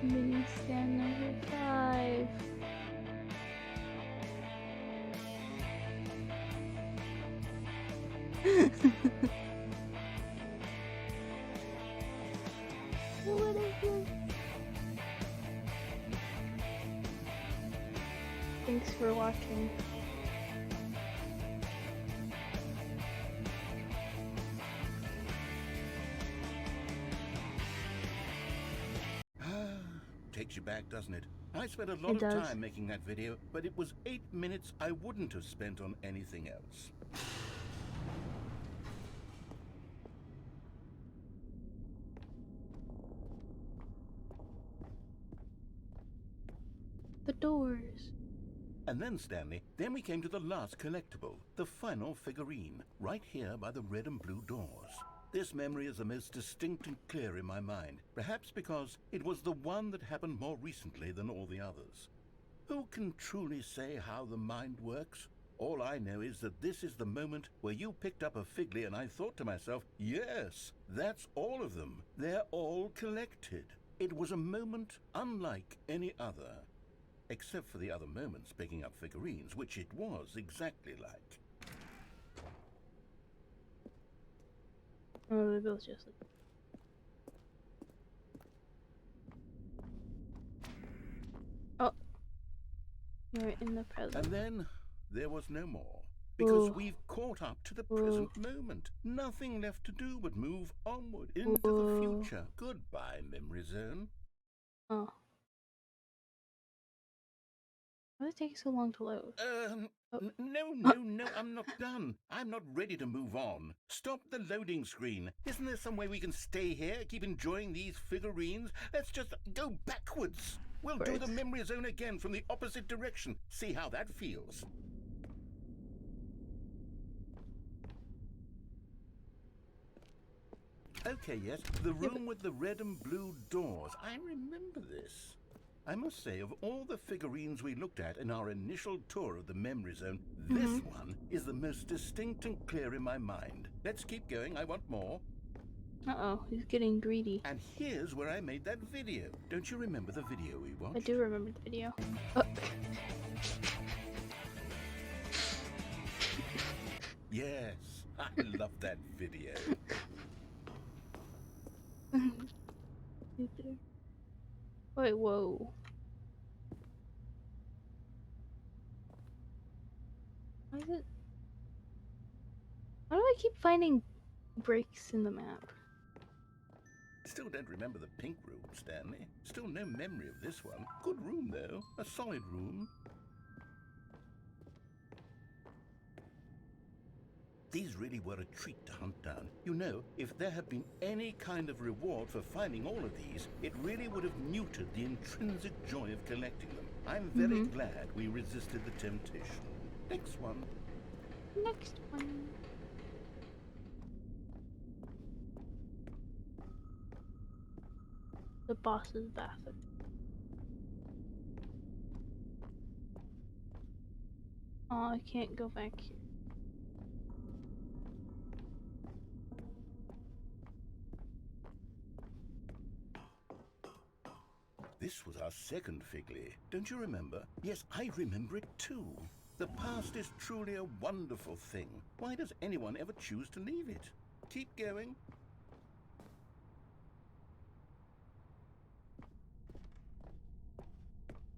Mini stand number 5. What is this? Thanks for watching. Takes you back, doesn't it? I spent a lot of time making that video, but it was 8 minutes I wouldn't have spent on anything else. The doors. And then, Stanley, then we came to the last collectible, the final figurine, right here by the red and blue doors. This memory is the most distinct and clear in my mind, perhaps because it was the one that happened more recently than all the others. Who can truly say how the mind works? All I know is that this is the moment where you picked up a Figley and I thought to myself, yes, that's all of them. They're all collected. It was a moment unlike any other. Except for the other moments picking up figurines, which it was exactly like. Oh, they're both just like... Oh. You're in the present. And then there was no more. Because we've caught up to the present moment. Nothing left to do but move onward into the future. Goodbye, memory zone. Oh. Why does it take so long to load? No, I'm not done. I'm not ready to move on. Stop the loading screen. Isn't there some way we can stay here, keep enjoying these figurines? Let's just go backwards. We'll do the memory zone again from the opposite direction. See how that feels. Okay, yes, the room with the red and blue doors. I remember this. I must say, of all the figurines we looked at in our initial tour of the memory zone, this one is the most distinct and clear in my mind. Let's keep going, I want more. Uh-oh, he's getting greedy. And here's where I made that video. Don't you remember the video we watched? I do remember the video. Yes, I love that video. Wait, whoa. Why is it... Why do I keep finding breaks in the map? Still don't remember the pink room, Stanley. Still no memory of this one. Good room, though. A solid room. These really were a treat to hunt down. You know, if there had been any kind of reward for finding all of these, it really would have neutered the intrinsic joy of collecting them. I'm very glad we resisted the temptation. Next one. Next one. The boss's bathroom. Oh, I can't go back here. This was our second Figley. Don't you remember? Yes, I remember it too. The past is truly a wonderful thing. Why does anyone ever choose to leave it? Keep going.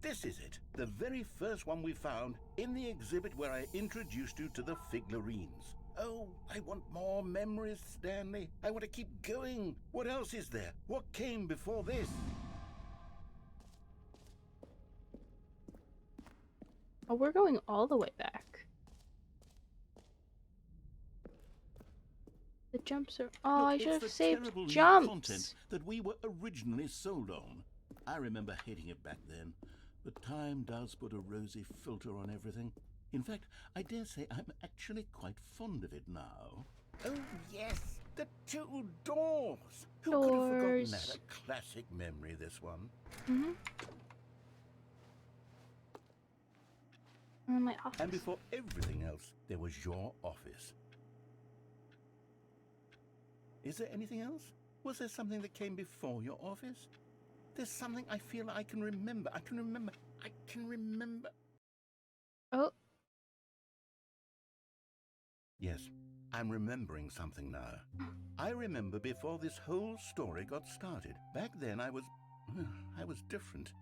This is it, the very first one we found in the exhibit where I introduced you to the figlarines. Oh, I want more memories, Stanley. I want to keep going. What else is there? What came before this? Oh, we're going all the way back. The jumps are... Oh, I Look, should it's have the saved terrible new jumps! content that we were originally sold on. I remember hating it back then, but time does put a rosy filter on everything. In fact, I dare say I'm actually quite fond of it now. Oh, yes, the two doors! Who could have forgotten that? A classic memory, this one. Mm-hmm. And my office. And before everything else, there was your office. Is there anything else? Was there something that came before your office? There's something I feel I can remember. I can remember. Oh. Yes, I'm remembering something now. I remember before this whole story got started. Back then I was different.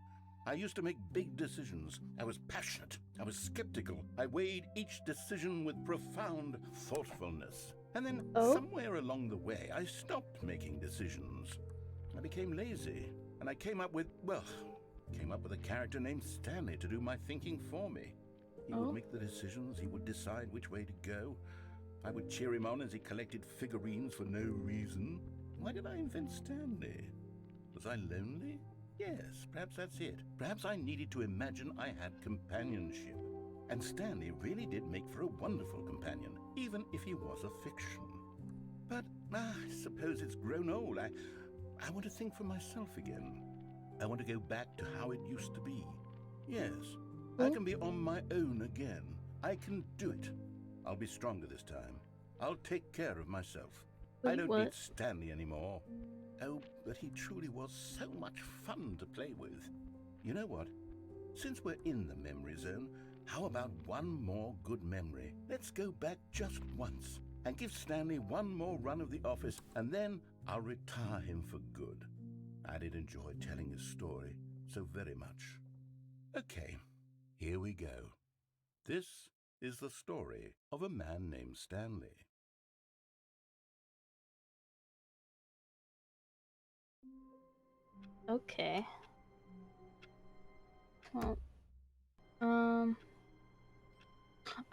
I used to make big decisions. I was passionate. I was skeptical. I weighed each decision with profound thoughtfulness. And then somewhere along the way, I stopped making decisions. I became lazy. And I came up with a character named Stanley to do my thinking for me. He would make the decisions. He would decide which way to go. I would cheer him on as he collected figurines for no reason. Why did I invent Stanley? Was I lonely? Yes, perhaps that's it. Perhaps I needed to imagine I had companionship. And Stanley really did make for a wonderful companion, even if he was a fiction. But I suppose it's grown old. I want to think for myself again. I want to go back to how it used to be. Yes, I can be on my own again. I can do it. I'll be stronger this time. I'll take care of myself. I don't need Stanley anymore. Oh, but he truly was so much fun to play with. You know what? Since we're in the memory zone, how about one more good memory? Let's go back just once and give Stanley one more run of the office, and then I'll retire him for good. I did enjoy telling his story so very much. Okay, here we go. This is the story of a man named Stanley. Okay. Well, I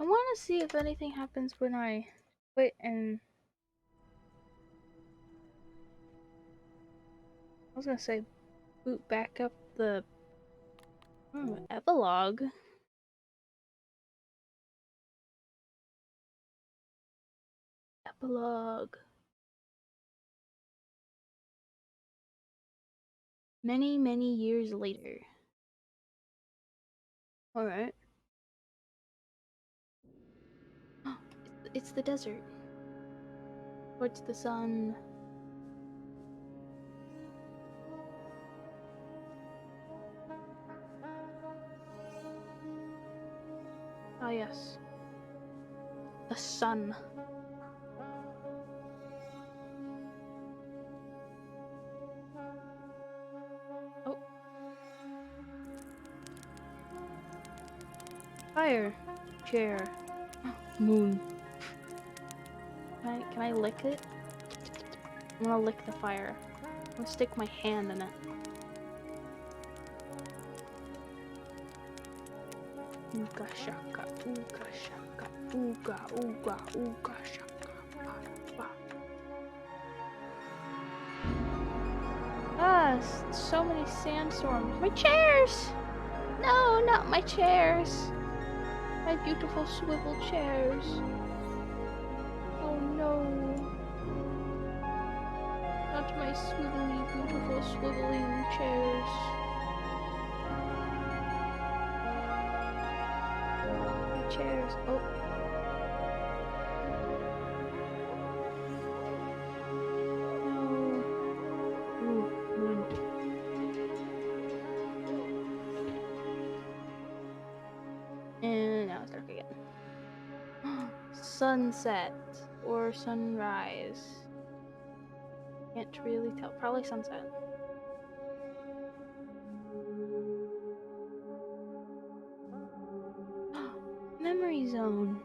want to see if anything happens when I quit and... I was gonna say boot back up the epilogue. Epilogue. Many, many years later. Alright. It's the desert. Towards the sun. Ah, yes. The sun. Oh. Fire. Chair. Moon. Can I lick it? I'm gonna lick the fire. I'm gonna stick my hand in it. Ooga shaka, ooga shaka, ooga, ooga, ooga shaka, ba. Ah, so many sandstorms. My chairs! No, not my chairs. My beautiful swivel chairs. Oh no. Not my swivelly, beautiful swiveling chairs. My chairs. Oh. No. Ooh, wind. sunset or sunrise. Can't really tell. Probably sunset. Memory zone.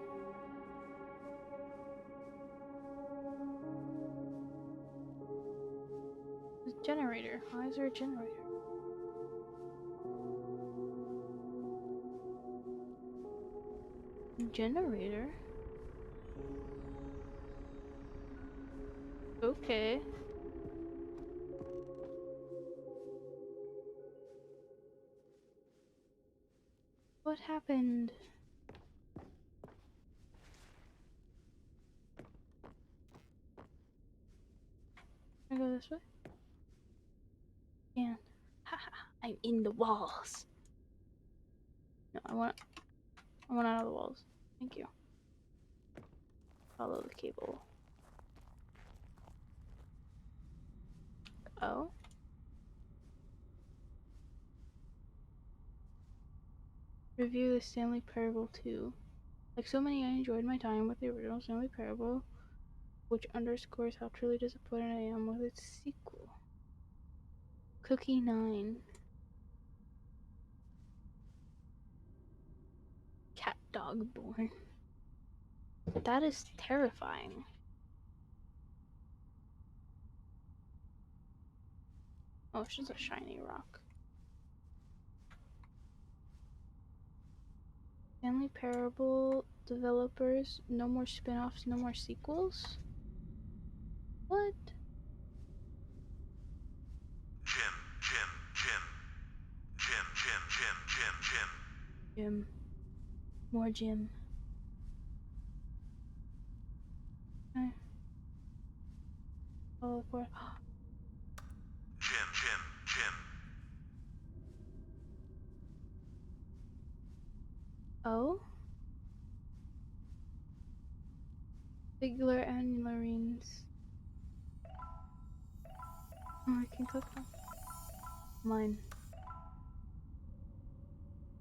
Generator. Why is there a generator? Generator? Okay. What happened? Can I go this way? Yeah. Haha, I'm in the walls. No, I want out of the walls. Thank you. Follow the cable. Oh? Review the Stanley Parable 2. Like so many, I enjoyed my time with the original Stanley Parable, which underscores how truly disappointed I am with its sequel. Cookie 9. Cat dog born. That is terrifying. Oh, it's just a shiny rock. Stanley Parable developers, no more spin-offs, no more sequels? What? Jim, Jim, Jim. Jim, Jim, Jim, Jim, Jim. Jim. More Jim. Okay. Follow the Jim, Jim, Jim. Oh? Figular annularines. Oh, I can click them. Mine.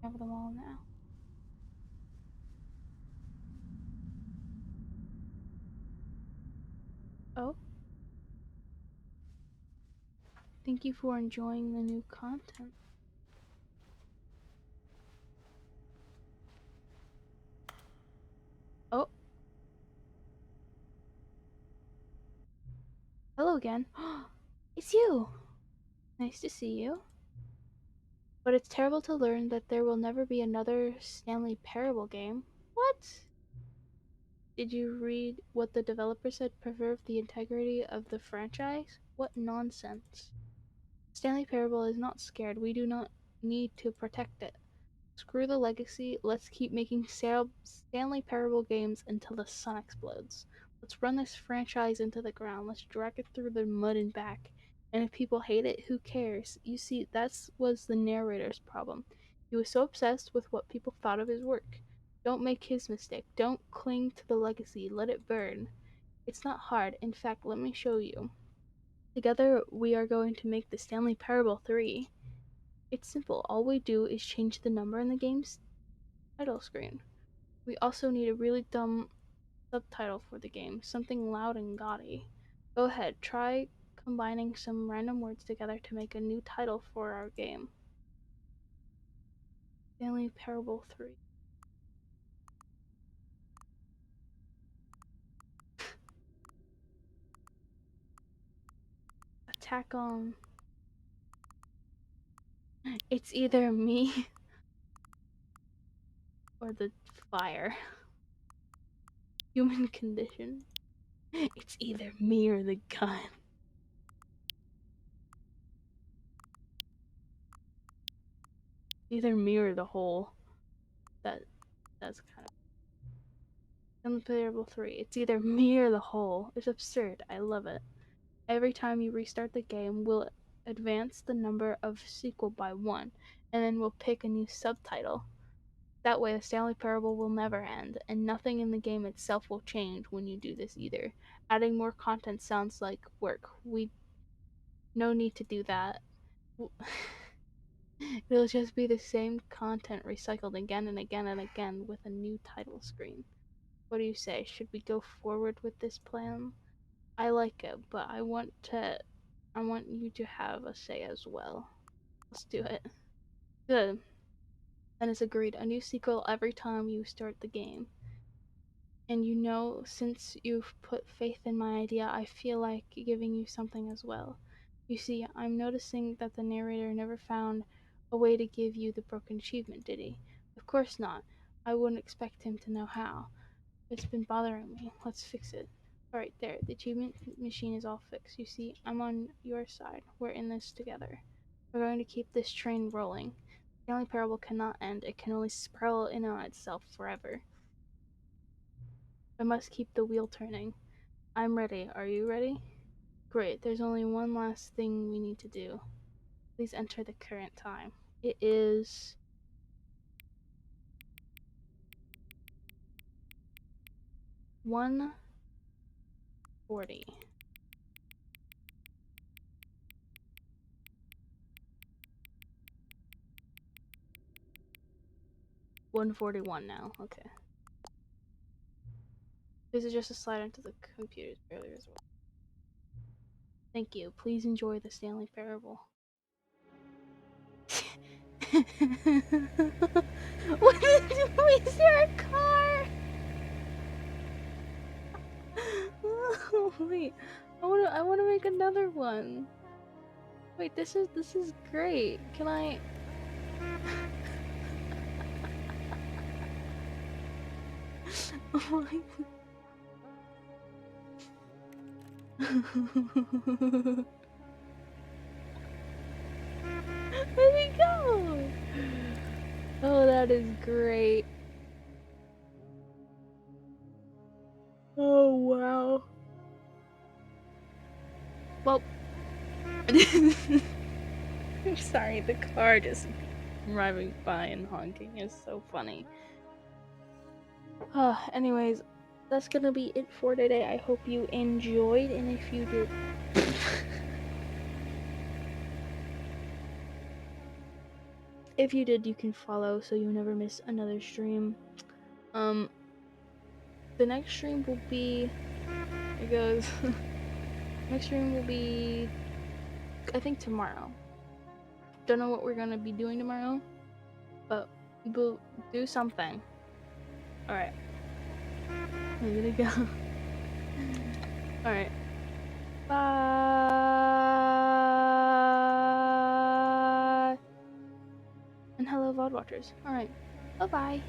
I have them all now. Oh? Thank you for enjoying the new content. Oh. Hello again. It's you! Nice to see you. But it's terrible to learn that there will never be another Stanley Parable game. What? Did you read what the developer said preserved the integrity of the franchise? What nonsense. Stanley Parable is not scared. We do not need to protect it. Screw the legacy. Let's keep making Stanley Parable games until the sun explodes. Let's run this franchise into the ground. Let's drag it through the mud and back. And if people hate it, who cares? You see, that was the narrator's problem. He was so obsessed with what people thought of his work. Don't make his mistake. Don't cling to the legacy. Let it burn. It's not hard. In fact, let me show you. Together, we are going to make the Stanley Parable 3. It's simple. All we do is change the number in the game's title screen. We also need a really dumb subtitle for the game, something loud and gaudy. Go ahead, try combining some random words together to make a new title for our game. Stanley Parable 3. Attack on. It's either me or the fire. Human condition. It's either me or the gun. Either me or the hole. That's kind of Unplayable 3. It's either me or the hole. It's absurd. I love it. Every time you restart the game, we'll advance the number of sequel by 1, and then we'll pick a new subtitle. That way, the Stanley Parable will never end, and nothing in the game itself will change when you do this either. Adding more content sounds like work. No need to do that. It'll just be the same content recycled again and again and again with a new title screen. What do you say? Should we go forward with this plan? I like it, but I want you to have a say as well. Let's do it. Good. Then it's agreed. A new sequel every time you start the game. And you know, since you've put faith in my idea, I feel like giving you something as well. You see, I'm noticing that the narrator never found a way to give you the broken achievement, did he? Of course not. I wouldn't expect him to know how. It's been bothering me. Let's fix it. Alright, there. The achievement machine is all fixed. You see, I'm on your side. We're in this together. We're going to keep this train rolling. The only parable cannot end. It can only spiral in on itself forever. I must keep the wheel turning. I'm ready. Are you ready? Great. There's only one last thing we need to do. Please enter the current time. It is 1:40. 1:41 now. Okay. This is just a slide into the computer earlier as well. Thank you. Please enjoy the Stanley Parable. What is there a car? Wait, I wanna make another one. Wait, this is great. Can I? Oh my. There we go. Oh, that is great. Oh wow. Well, I'm sorry. The car just driving by and honking is so funny. Anyways, that's gonna be it for today. I hope you enjoyed, and if you did, if you did, you can follow so you never miss another stream. The next stream will be. It goes. Next stream will be, I think, tomorrow. Don't know what we're gonna be doing tomorrow, but we'll do something. All right. I'm gonna go. All right. Bye. And hello, VOD watchers. All right. Bye bye.